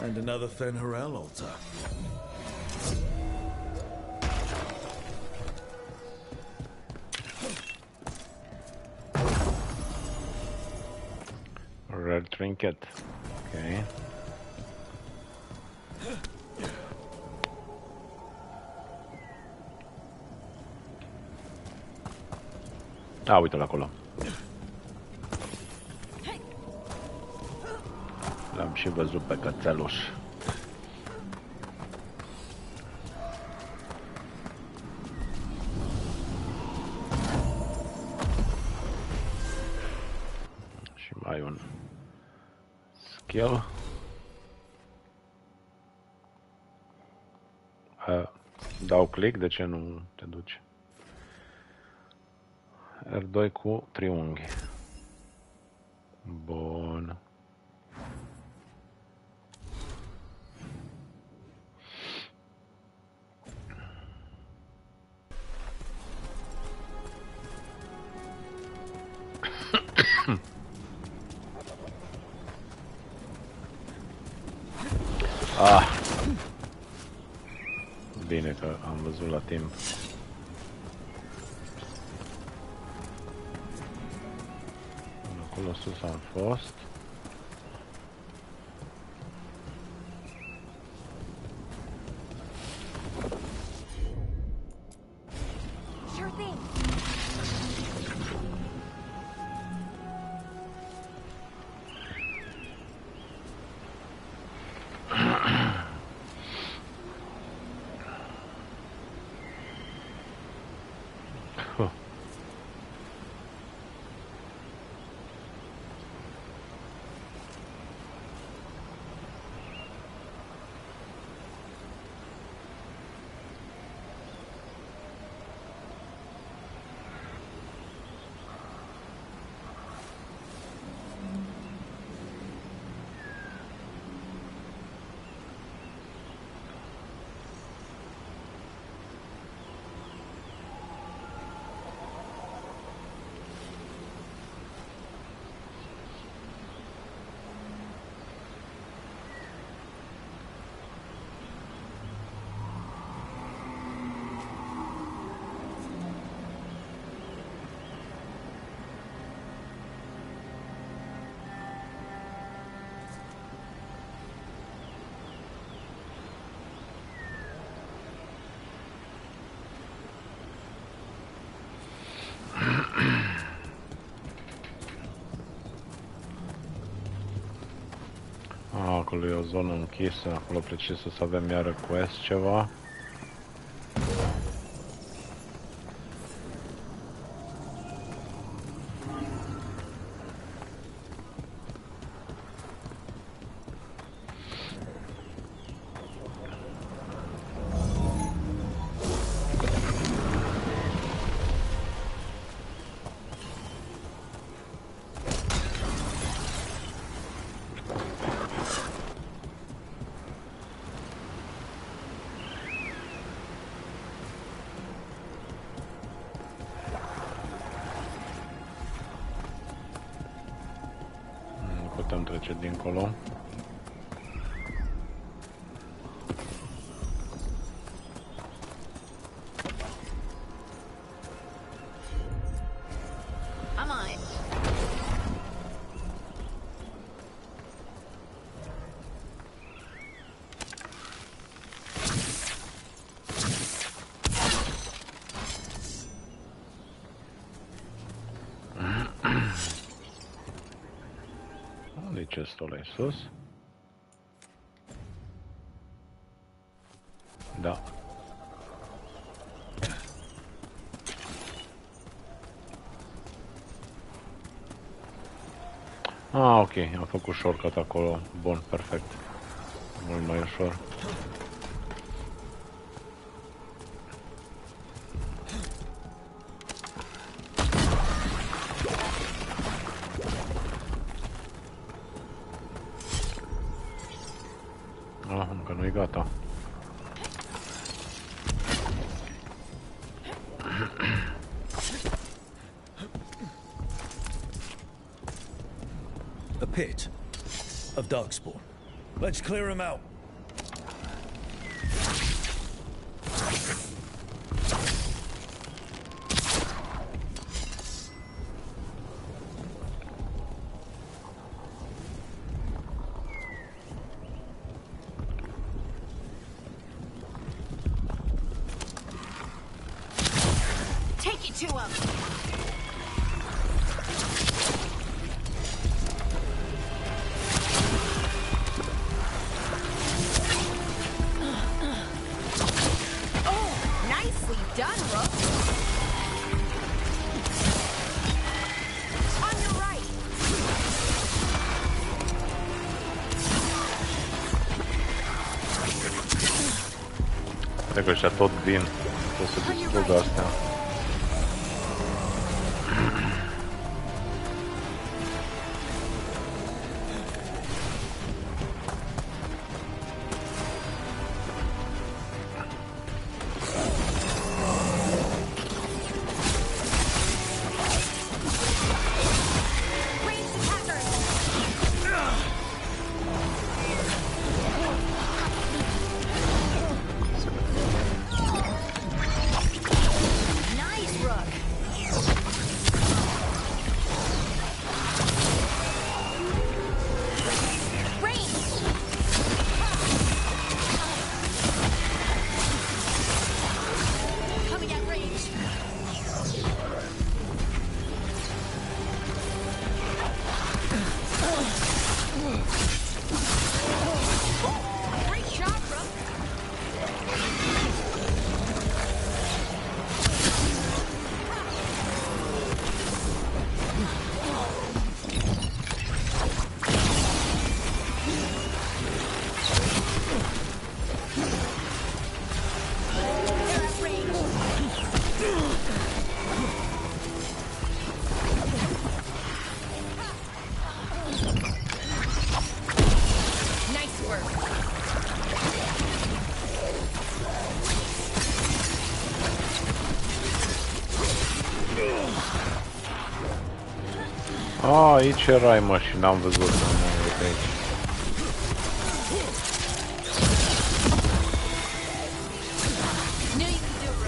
And another Fen'Harel altar. Rare trinket. Okay. Ah, uite-l acolo. L-am și văzut pe cățeluș. Și mai un skill. Dau click, de ce nu te duci? R2 cu triunghi. Bun. Bine că am văzut la timp. Acolo sus am fost. Sure thing. Acolo e o zonă închisă, acolo precis să avem iară quest ceva. Putem trece dincolo. I'm on it. Ce stole sus? Da. Ah, ok, am făcut shortcut acolo. Bun, perfect. Mult mai ușor. Încă nu-i gata. pit of Darkspawn. Let's clear him out. Take it to him. Nicely done, Rook. On your right. Cred că ăștia tot vin. O să distrugă astea. Nice, Rook. Coming at range. Great shot, Rook. They're at range. Nice work. Aici erai, mă, și n-am văzut. Uite aici. Knew you could do it,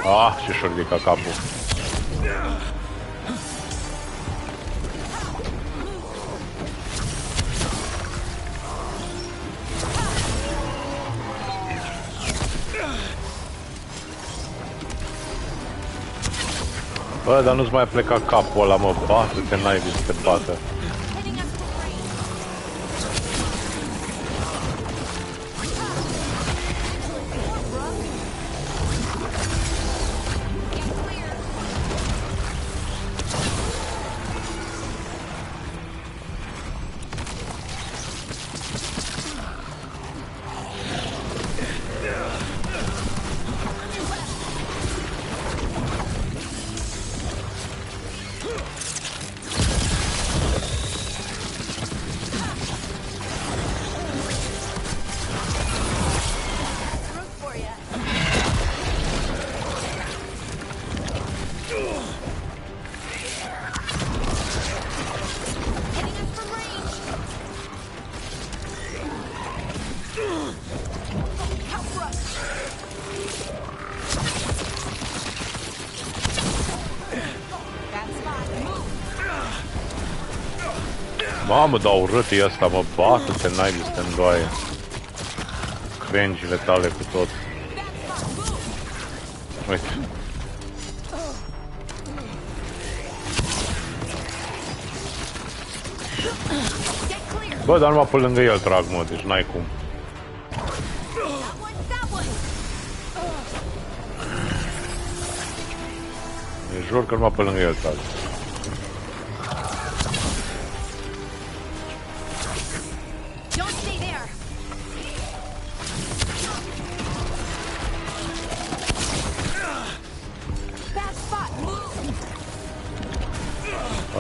Rook. Și-și-o ridica capul. Bă, dar nu-ți mai pleca capul ăla, mă, bată-te, n-ai vist să te bată. Mamă, dar urât e ăsta, mă, bată-te, n-ai vist în doaie. Crengile tale cu tot. Uite. Bă, dar numai pe lângă el trag, mă, deci n-ai cum. Îi jur că numai pe lângă el trag.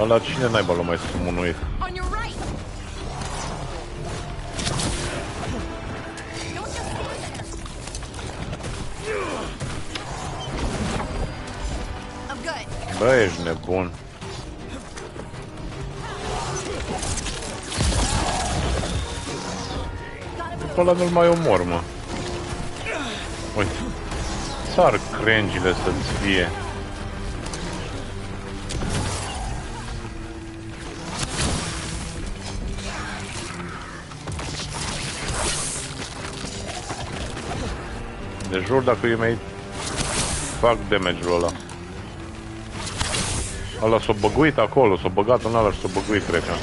Ăla cine naiba l-a mai sumunuit? Bă, ești nebun. Pe ăla nu-l mai omor, mă. Uite. Sar crengile să-ți fie. De jur dacă eu mai fac damage-ul ăla. Ăla s-a băguit acolo, s-a băgat în ăla și s-a băguit, cred că.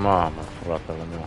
Mamă, fratele meu.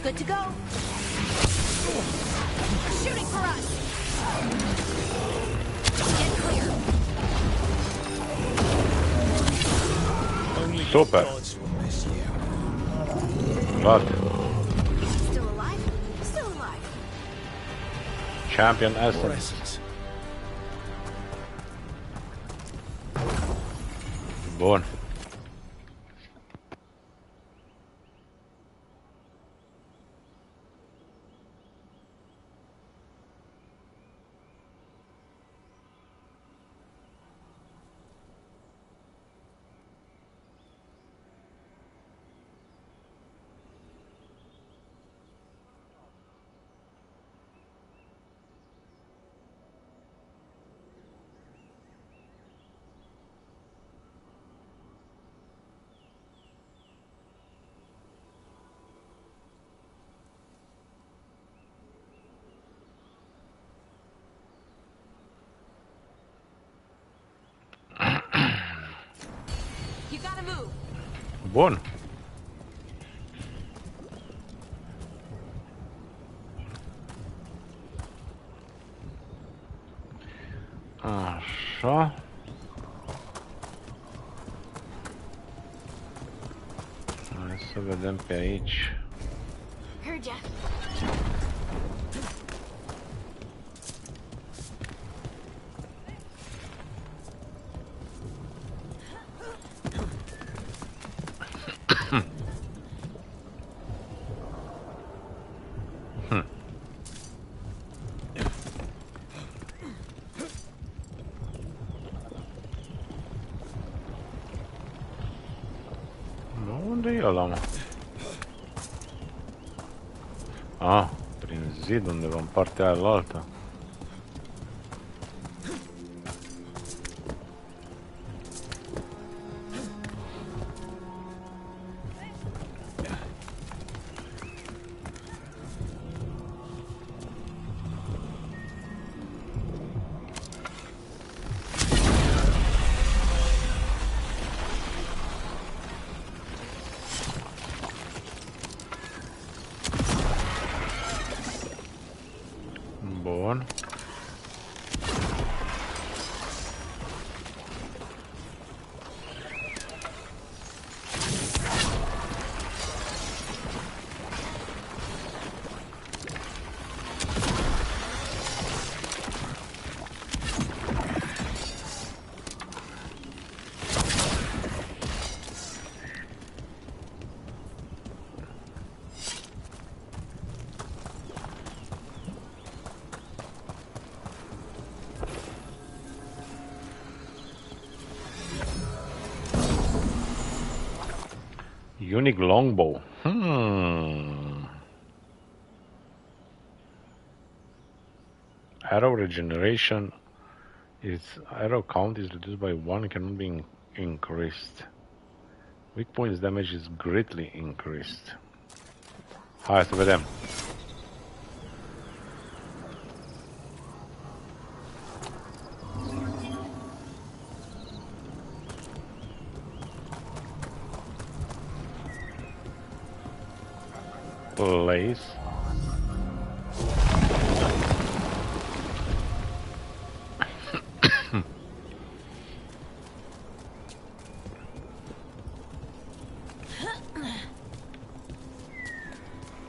Good to go. Shooting for us. Get clear. Super. But Still alive? Still alive. champion essence. Bun. You gotta move. Bun. Așa. Hai să vedem pe aici. Heard ya. Unde e ăla, mă? Ah, prin zid undeva în partea aia altă. Bun. Unique longbow. Arrow regeneration. Its arrow count is reduced by 1, cannot be increased. Weak points damage is greatly increased. Hai să vedem. Place.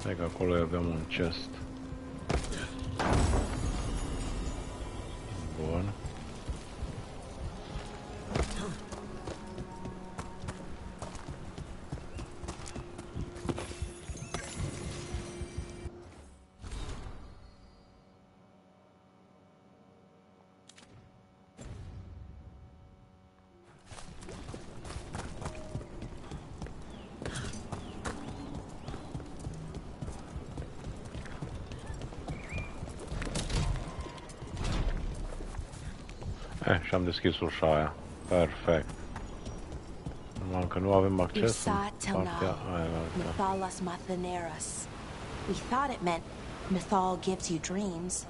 Hai că acolo avem un chest. Bun. Și am deschis ușa aia. Perfect. Numai că nu avem acces în partea aia. Mythalas Matheneras. We thought it meant Mythal gives you dreams.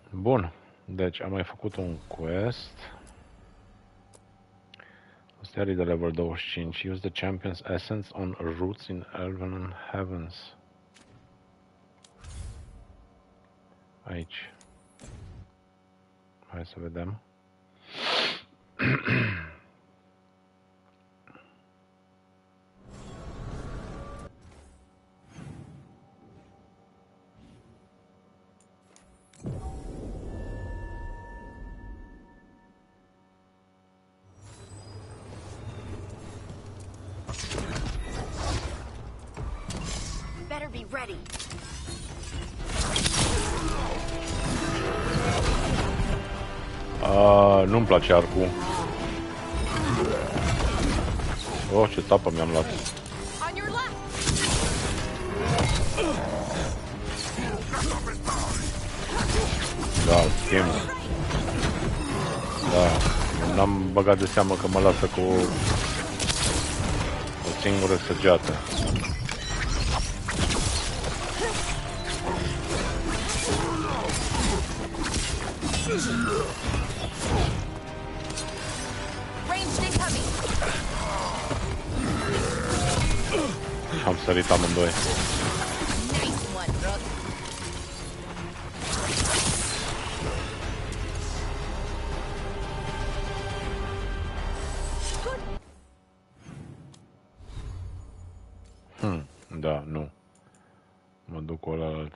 Bun. Deci am mai făcut un quest. Asta e de level 25. Use the champion's essence on roots in Elven Heavens. Aici. Hai să vedem. Better be ready. Nu-mi place arcul. Oh, ce tapă mi-am luat. Da, schimb. Da, n-am băgat de seamă că mă lasă cu o singură săgeată. Am sărit amândoi. Da, nu. Mă duc cu ălalt.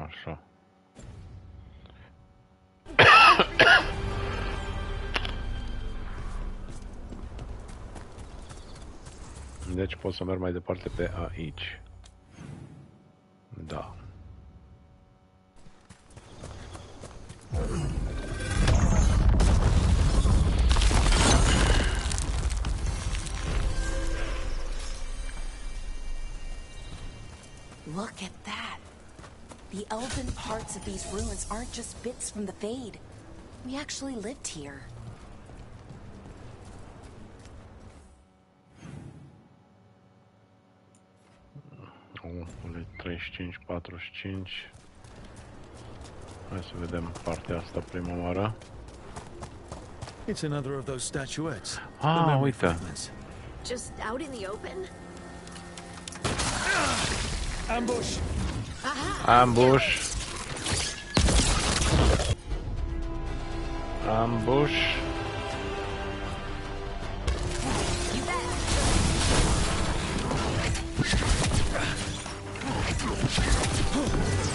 Așa. Deci pot să merg mai departe pe aici. Da. Look at that. The elven parts of these ruins aren't just bits from the Fade. We actually lived here. Oh, 35, 45. Hai să vedem partea asta prima oară. It's another of those statuettes. Ah, uite. Just out in the open? Ambush! Ambush! Ambush!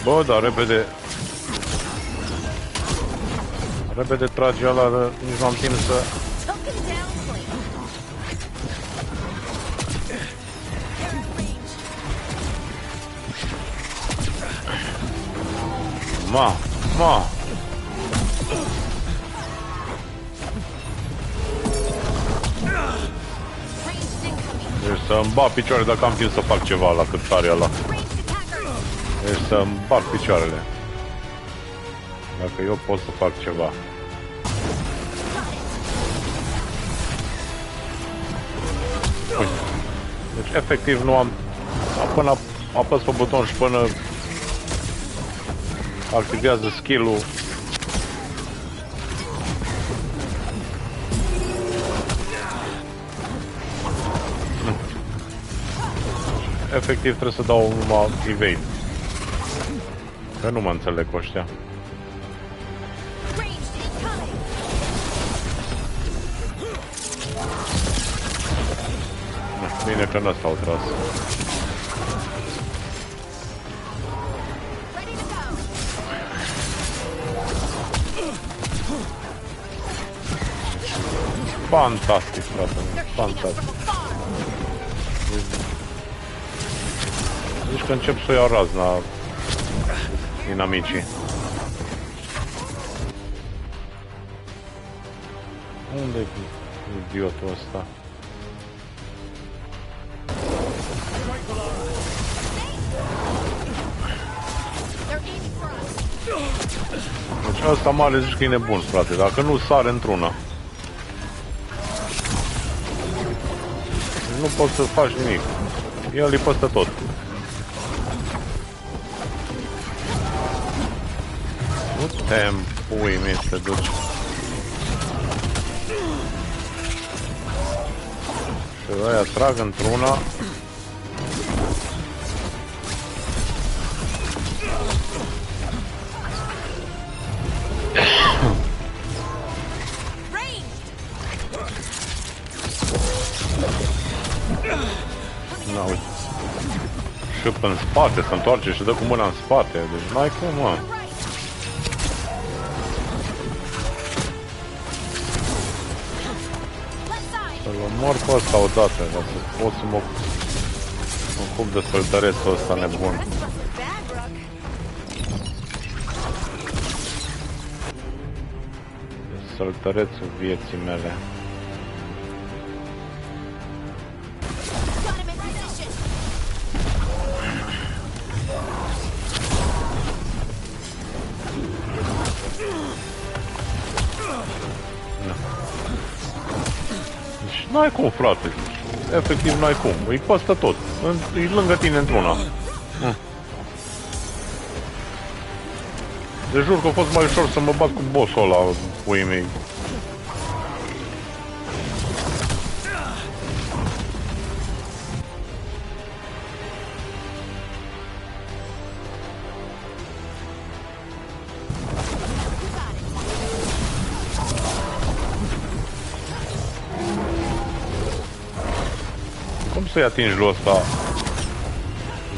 Bă, dar repede... Repede trage ăla, nici nu am timp să... Ma! Deci să-mi bat picioarele dacă am timp să fac ceva la cât tare ăla. Deci să-mi bat picioarele. Dacă eu pot să fac ceva. Uite. Deci efectiv nu am... Până apăs pe buton și până activează skill-ul. Efectiv trebuie să dau numai evade. Că nu mă înțeleg cu ăștia. Bine că n-asta au tras. Fantastic, frate, fantastic. Zici că încep să o iau razna din amicii. Unde-i idiotul ăsta? Deci ăsta mare zici că e nebun, frate, dacă nu sare într-una. Nu poți să faci nimic. El e peste tot. Nu te-mi pui mie să te duci. Și ăia trag într-una. Na, uite. Și în spate, se întoarce și dă cu mâna în spate. Deci n-ai cum, mă. Să-l omor pe ăsta odată, ca să pot să mă ocup de săltărețul ăsta nebun. De săltărețul vieții mele. N-ai cum, frate. Efectiv n-ai cum. Îi păstă tot. E lângă tine într-una. De jur că a fost mai ușor să mă bat cu boss-ul ăla, puii mei. Să-i atingi lui ăsta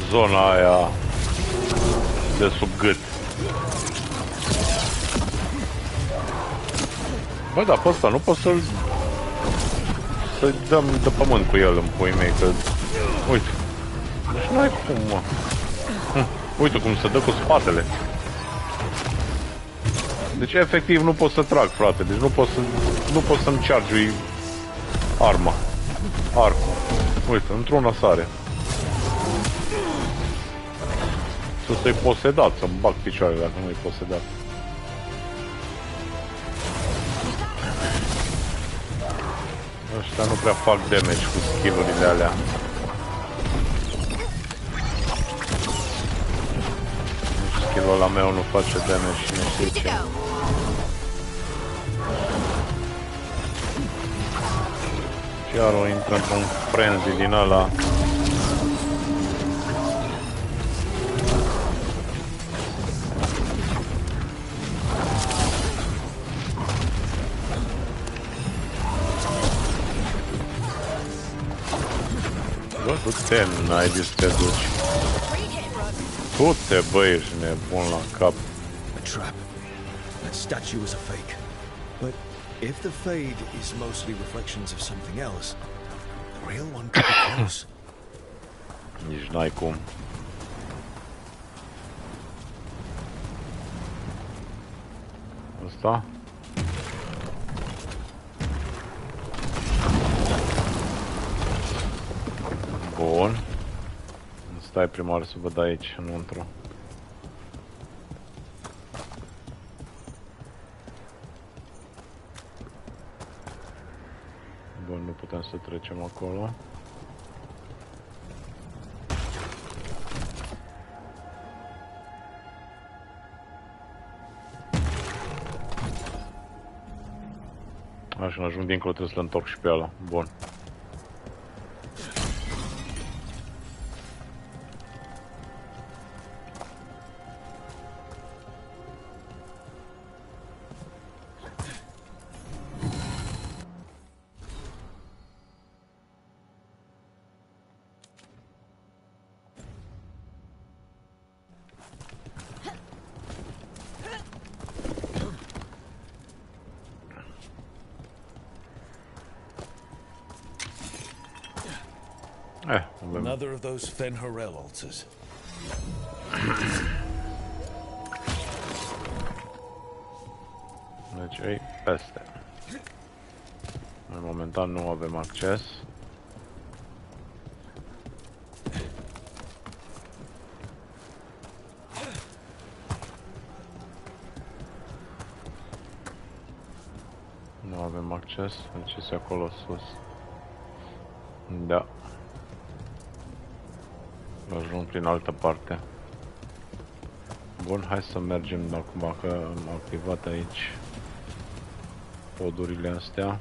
zona aia de sub gât. Bă, dar pe ăsta nu pot să-i dăm de pământ cu el în puii mei, că... Uite. Deci n-ai cum, mă. Uite cum se dă cu spatele. Deci efectiv nu pot să trag, frate. Deci nu pot să-mi charge-ui arma. Arcul. Uite, într-una sare. Să-i posedat, să-mi bag picioarele dacă nu-i posedat. Ăștia nu prea fac damage cu skill-urile alea. Deci skill-ul ăla meu nu face damage și nu știu ce. Chiar o intră într-un frenzy din ăla. Bă, du-te, n-ai de să te duci. Du-te, bă, ești nebun la cap. A trap. That statue was a fake. But if the fade is mostly reflections of something else, the real one could be close. Nici n-ai cum. asta. Bun. Stai prima oară să văd aici, înăuntru. Bun, nu putem să trecem acolo. Așa, când ajung dincolo trebuie să-l întorc și pe ăla. Bun. Another of those Fen'Harel altars. Deci ei peste. Noi momentan nu avem acces. Nu avem acces, deci este acolo sus. Da. Ajung prin altă parte. Bun, hai să mergem acum că am activat aici podurile astea.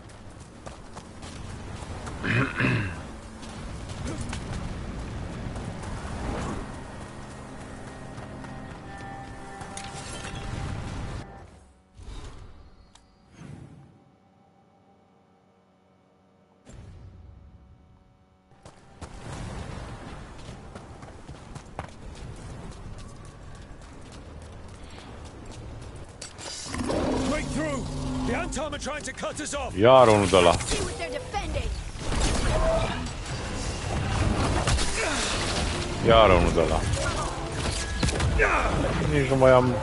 Iar unul de ăla. Iar unul de ăla. Nici nu mai am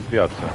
viață.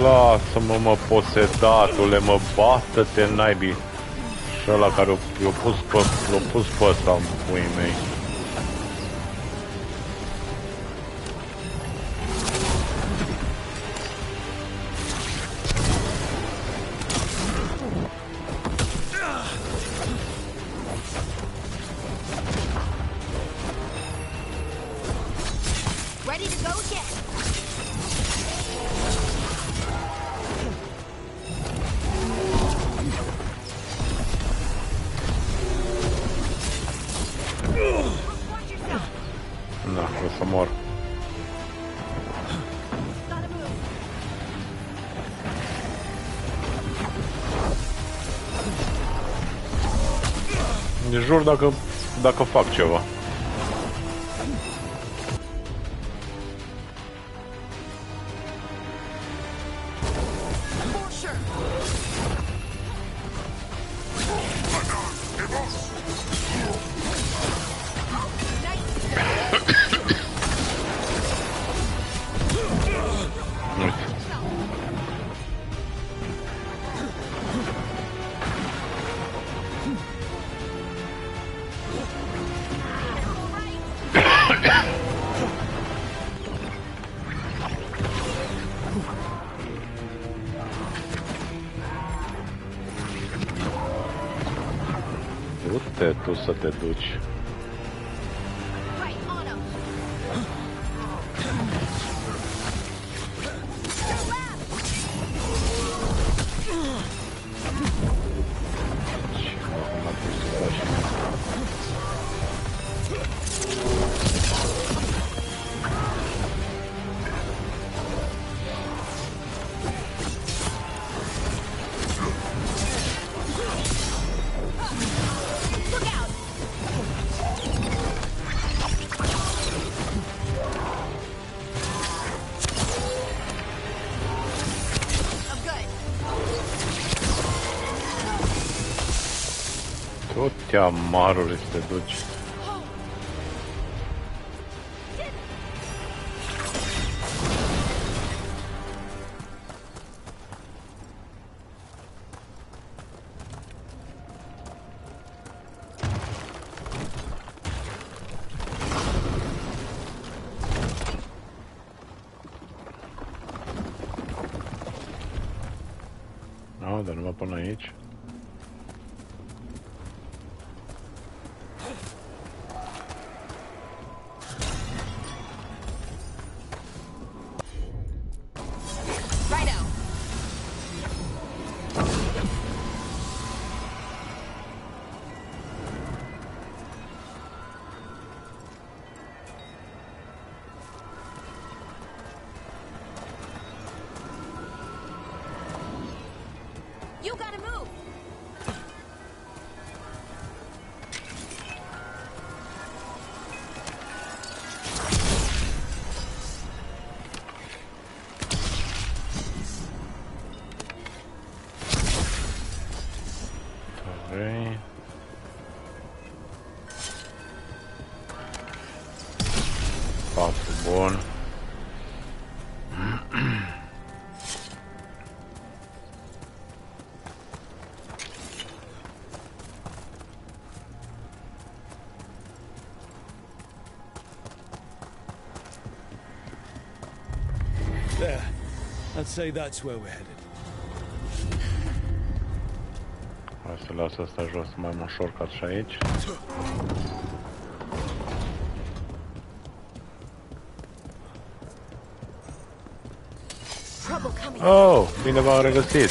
Lasă-mă, mă, posedatule, mă, bată-te, naibii. Și ăla care l-a pus pe ăsta în puii mei. Da, o să mor. Ne jur dacă fac ceva. Unde tu să te duci? Tot amarul să te duci. No, dar nu mă pun aici. You gotta move! Okay. Pasul bun. There. I'd say that's where we're headed. Hai să las asta jos mai ușor ca și aici. Oh, bine v-am regăsit.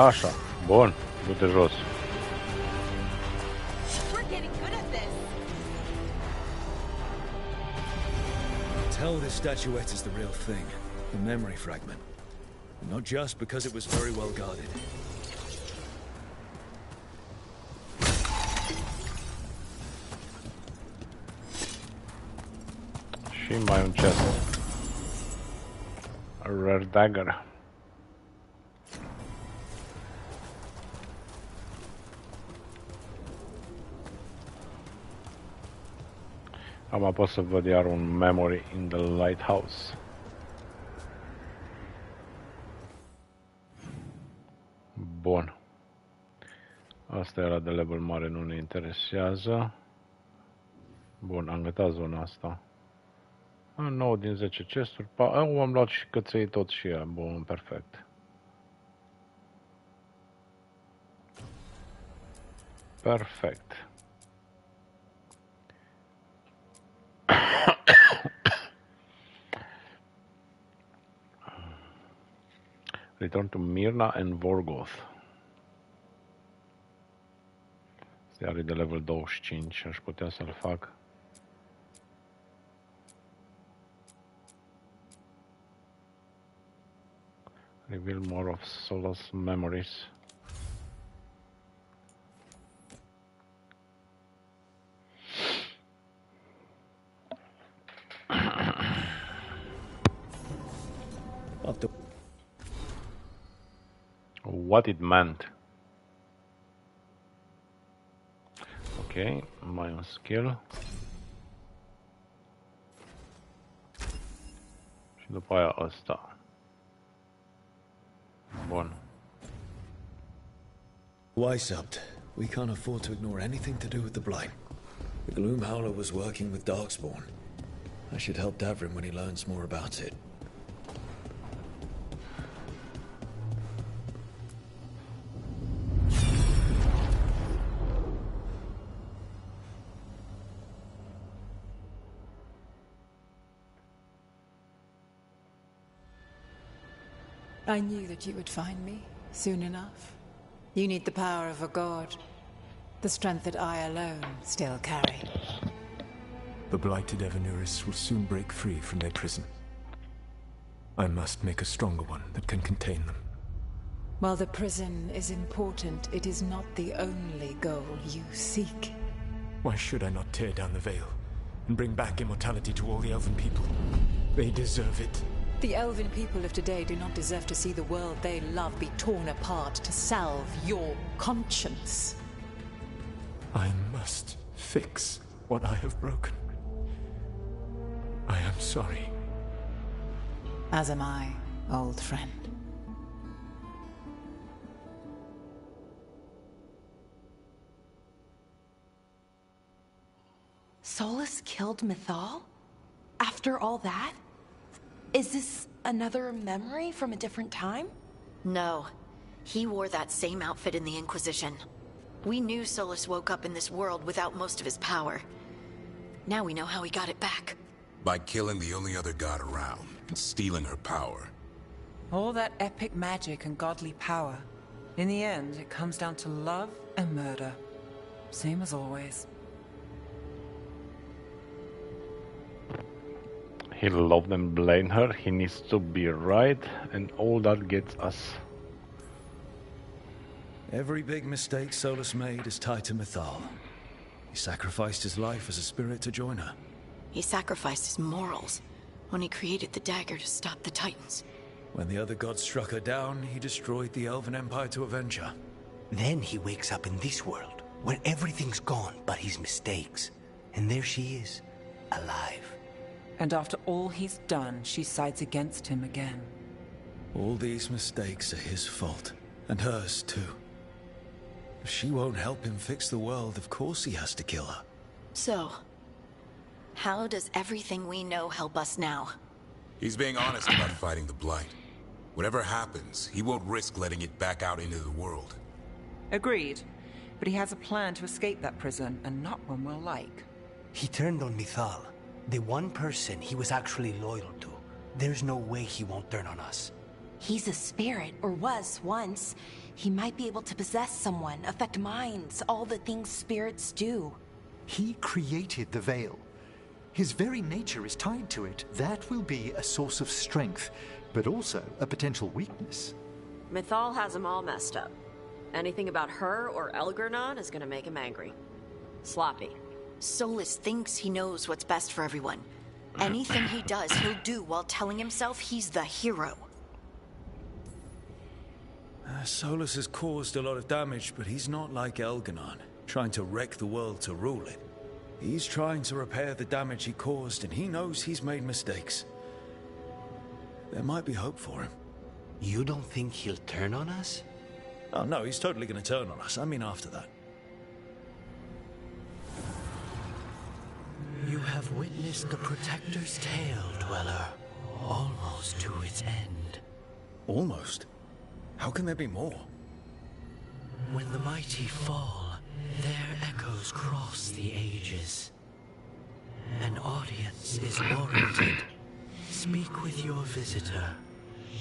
Așa, bun, du-te jos. Tell this statuette is the real thing, the memory fragment. Not just because it was very well guarded. Și mai un chest. A rare dagger. Am pot să văd iar un memory in the lighthouse. Asta era de level mare, nu ne interesează. Bun, am gătat zona asta. 9 din 10 chesturi. Am luat și căței tot și ea. Bun, perfect. Perfect. Return to Mirna and Vorgoth. Asta are de level 25, aș putea să-l fac. Reveal more of Sola's memories. What it meant. Ok, mai un skill. Și după aia ăsta. Bun. Weishaupt, we can't afford to ignore anything to do with the Blight. The Gloomhowler was working with Darkspawn. I should help Davrin when he learns more about it. I knew that you would find me soon enough. You need the power of a god, the strength that I alone still carry. The blighted Evanuris will soon break free from their prison. I must make a stronger one that can contain them. While the prison is important, it is not the only goal you seek. Why should I not tear down the veil and bring back immortality to all the elven people? They deserve it. The elven people of today do not deserve to see the world they love be torn apart to salve your conscience. I must fix what I have broken. I am sorry. As am I, old friend. Solus killed Mythal? After all that? Is this another memory from a different time? No. He wore that same outfit in the Inquisition. We knew Solus woke up in this world without most of his power. Now we know how he got it back. By killing the only other god around, and stealing her power. All that epic magic and godly power. In the end, it comes down to love and murder. Same as always. He loved and blamed her. He needs to be right, and all that gets us. Every big mistake Solus made is tied to Mythal. He sacrificed his life as a spirit to join her. He sacrificed his morals when he created the dagger to stop the Titans. When the other gods struck her down, he destroyed the Elven Empire to avenge her. Then he wakes up in this world, where everything's gone but his mistakes. And there she is, alive. And after all he's done, she sides against him again. All these mistakes are his fault, and hers too. If she won't help him fix the world, of course he has to kill her. So, how does everything we know help us now? He's being honest about fighting the Blight. Whatever happens, he won't risk letting it back out into the world. Agreed. But he has a plan to escape that prison, and not one we'll like. He turned on Mythal, the one person he was actually loyal to. There's no way he won't turn on us. He's a spirit, or was once. He might be able to possess someone, affect minds, all the things spirits do. He created the Veil. His very nature is tied to it. That will be a source of strength, but also a potential weakness. Mythal has him all messed up. Anything about her or Elgernon is gonna make him angry. Sloppy. Solus thinks he knows what's best for everyone. Anything he does, he'll do while telling himself he's the hero. Solus has caused a lot of damage, but he's not like Elgernon, trying to wreck the world to rule it. He's trying to repair the damage he caused, and he knows he's made mistakes. There might be hope for him. You don't think he'll turn on us? Oh no, he's totally going to turn on us. I mean after that. You have witnessed the Protector's tale, Dweller. Almost to its end. Almost? How can there be more? When the mighty fall, their echoes cross the ages. An audience is warranted. Speak with your visitor.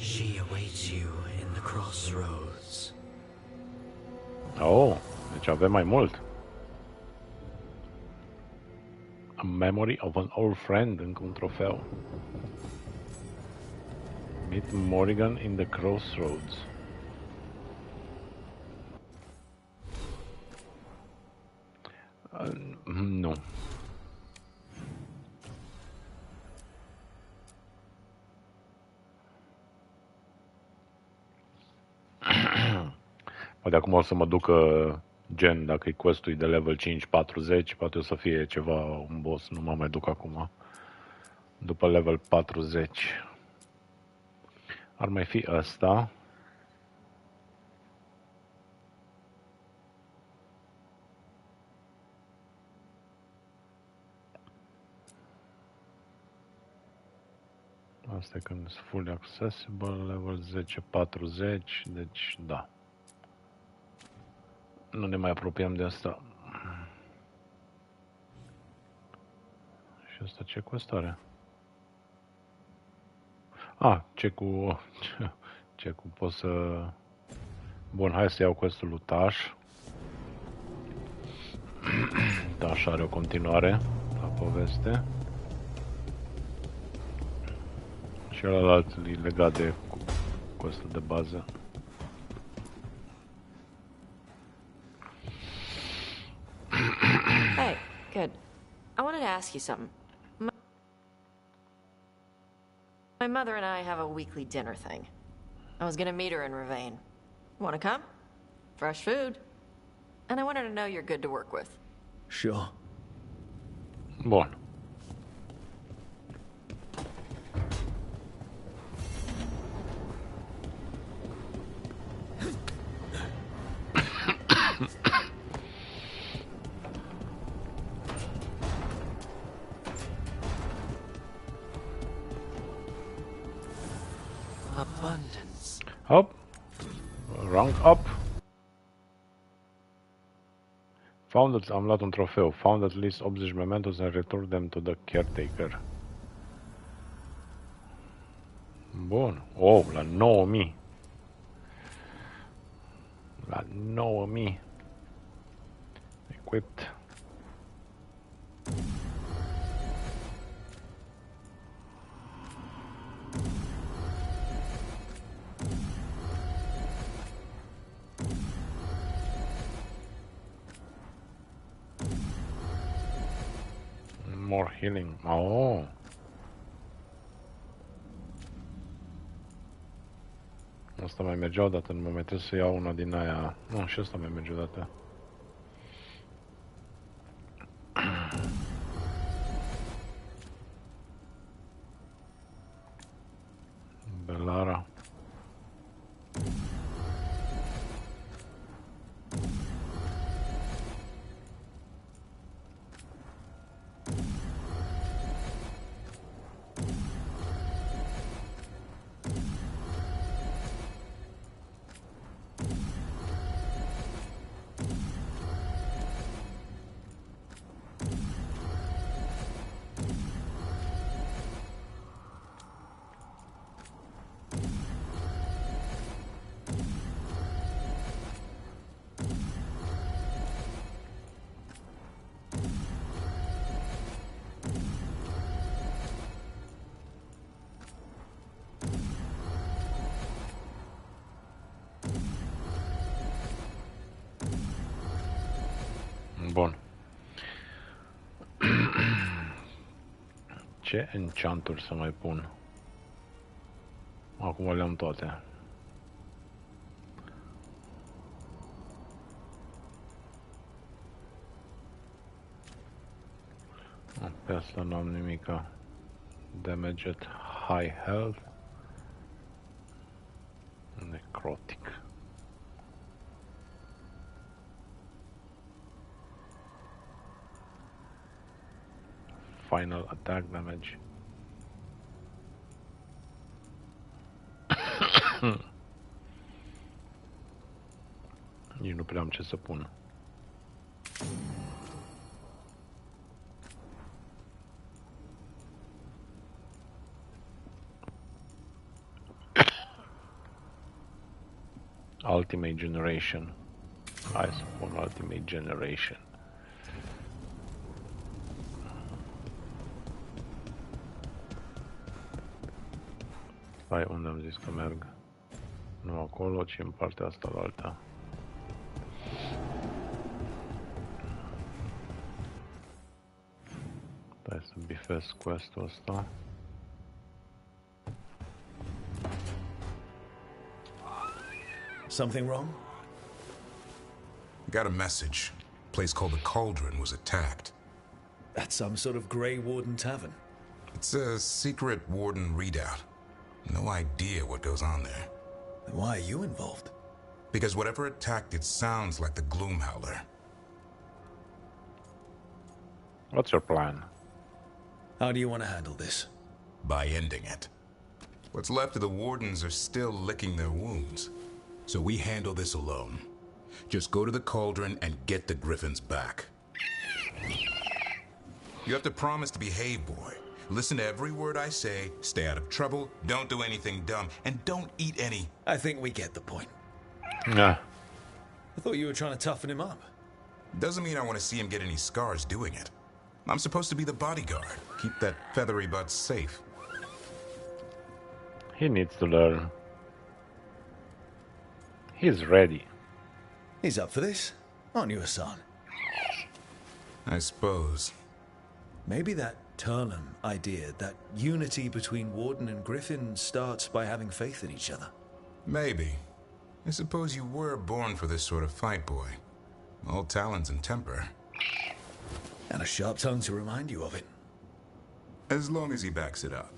She awaits you in the crossroads. Oh, deci avem mai mult. A memory of an old friend, încă un trofeu. Meet Morrigan in the crossroads. Nu. Poate acum o să mă ducă gen, dacă e quest-ul de level 5-40, poate o să fie ceva, un boss, nu mă mai duc acum. După level 40. Ar mai fi ăsta. Asta e când sunt fully accessible, level 10-40, deci da. Nu ne mai apropiem de asta. Și asta ce quest are? Ce cu pot să... Bun, hai să iau questul lui Taș. Taș are o continuare la poveste. Și celălalt e legat de questul de bază. Hey, good. I wanted to ask you something. My mother and I have a weekly dinner thing. I was gonna meet her in Ravane. Wanna come? Fresh food. And I wanted to know you're good to work with. Sure. Bun. Abundance. Up. Rank up. Found am luat un trofeu. Found at least 80 mementos and returned them to the caretaker. Bun. Oh, la 9000. La 9000. Equipped. More healing. Oh. Asta mai mergea odată, nu mă mai trebuie să iau una din aia. Nu, și asta mai merge odată. Belara. Bun. Ce enchanturi să mai pun? Acum le-am toate. Pe asta nu am nimica. Damage at high health. Necrotic. final attack damage. Nici nu prea am ce să pun. Ultimate Generation. Hai să pun Ultimate Generation. Stai, unde am zis că merg? Nu acolo, ci în partea asta la alta. Stai să bifez quest-ul ăsta. Something wrong? Got a message. A place called the Cauldron was attacked. At some sort of Grey Warden tavern. It's a secret Warden readout. No idea what goes on there. Then why are you involved? Because whatever attacked it sounds like the Gloomhowler. What's your plan? How do you want to handle this? By ending it. What's left of the Wardens are still licking their wounds. So we handle this alone. Just go to the Cauldron and get the Griffins back. You have to promise to behave, boy. Listen to every word I say, stay out of trouble, don't do anything dumb, and don't eat any... I think we get the point. Nah. I thought you were trying to toughen him up. Doesn't mean I want to see him get any scars doing it. I'm supposed to be the bodyguard. Keep that feathery butt safe. He needs to learn. He's ready. He's up for this? Aren't you, Hassan? I suppose. Maybe that Turnham idea, that unity between Warden and Griffin starts by having faith in each other. Maybe. I suppose you were born for this sort of fight, boy. All talons and temper. And a sharp tongue to remind you of it. As long as he backs it up.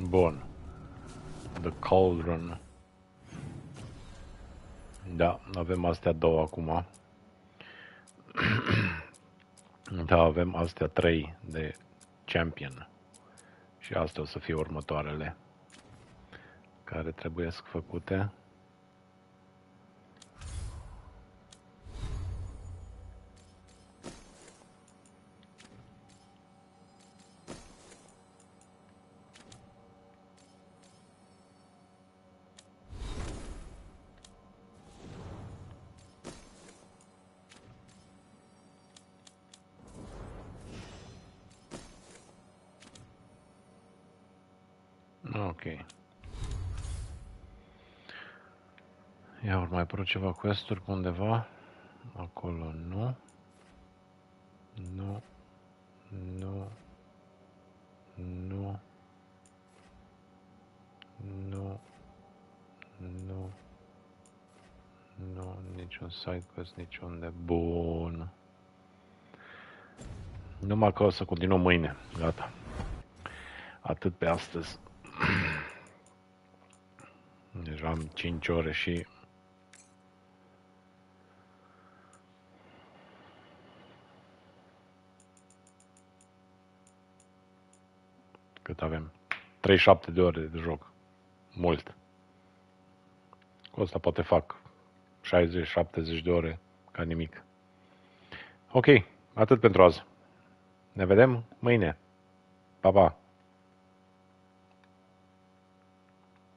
Bun. The Cauldron. Da, avem astea două acum. Da, avem astea 3 de Champion. Și astea o să fie următoarele care trebuie să făcute. Ok. Ia ori mai apărut ceva quest-uri pe undeva. Acolo nu. Nu. Nu. Nu. Nu. Nu. Nu. Niciun side quest, niciunde. Bun. Numai că o să continuăm mâine. Gata. Atât pe astăzi. Deja am 5 ore și cât avem? 37 de ore de joc. Mult. Cu asta poate fac 60-70 de ore ca nimic. Ok, atât pentru azi. Ne vedem mâine. Pa, pa!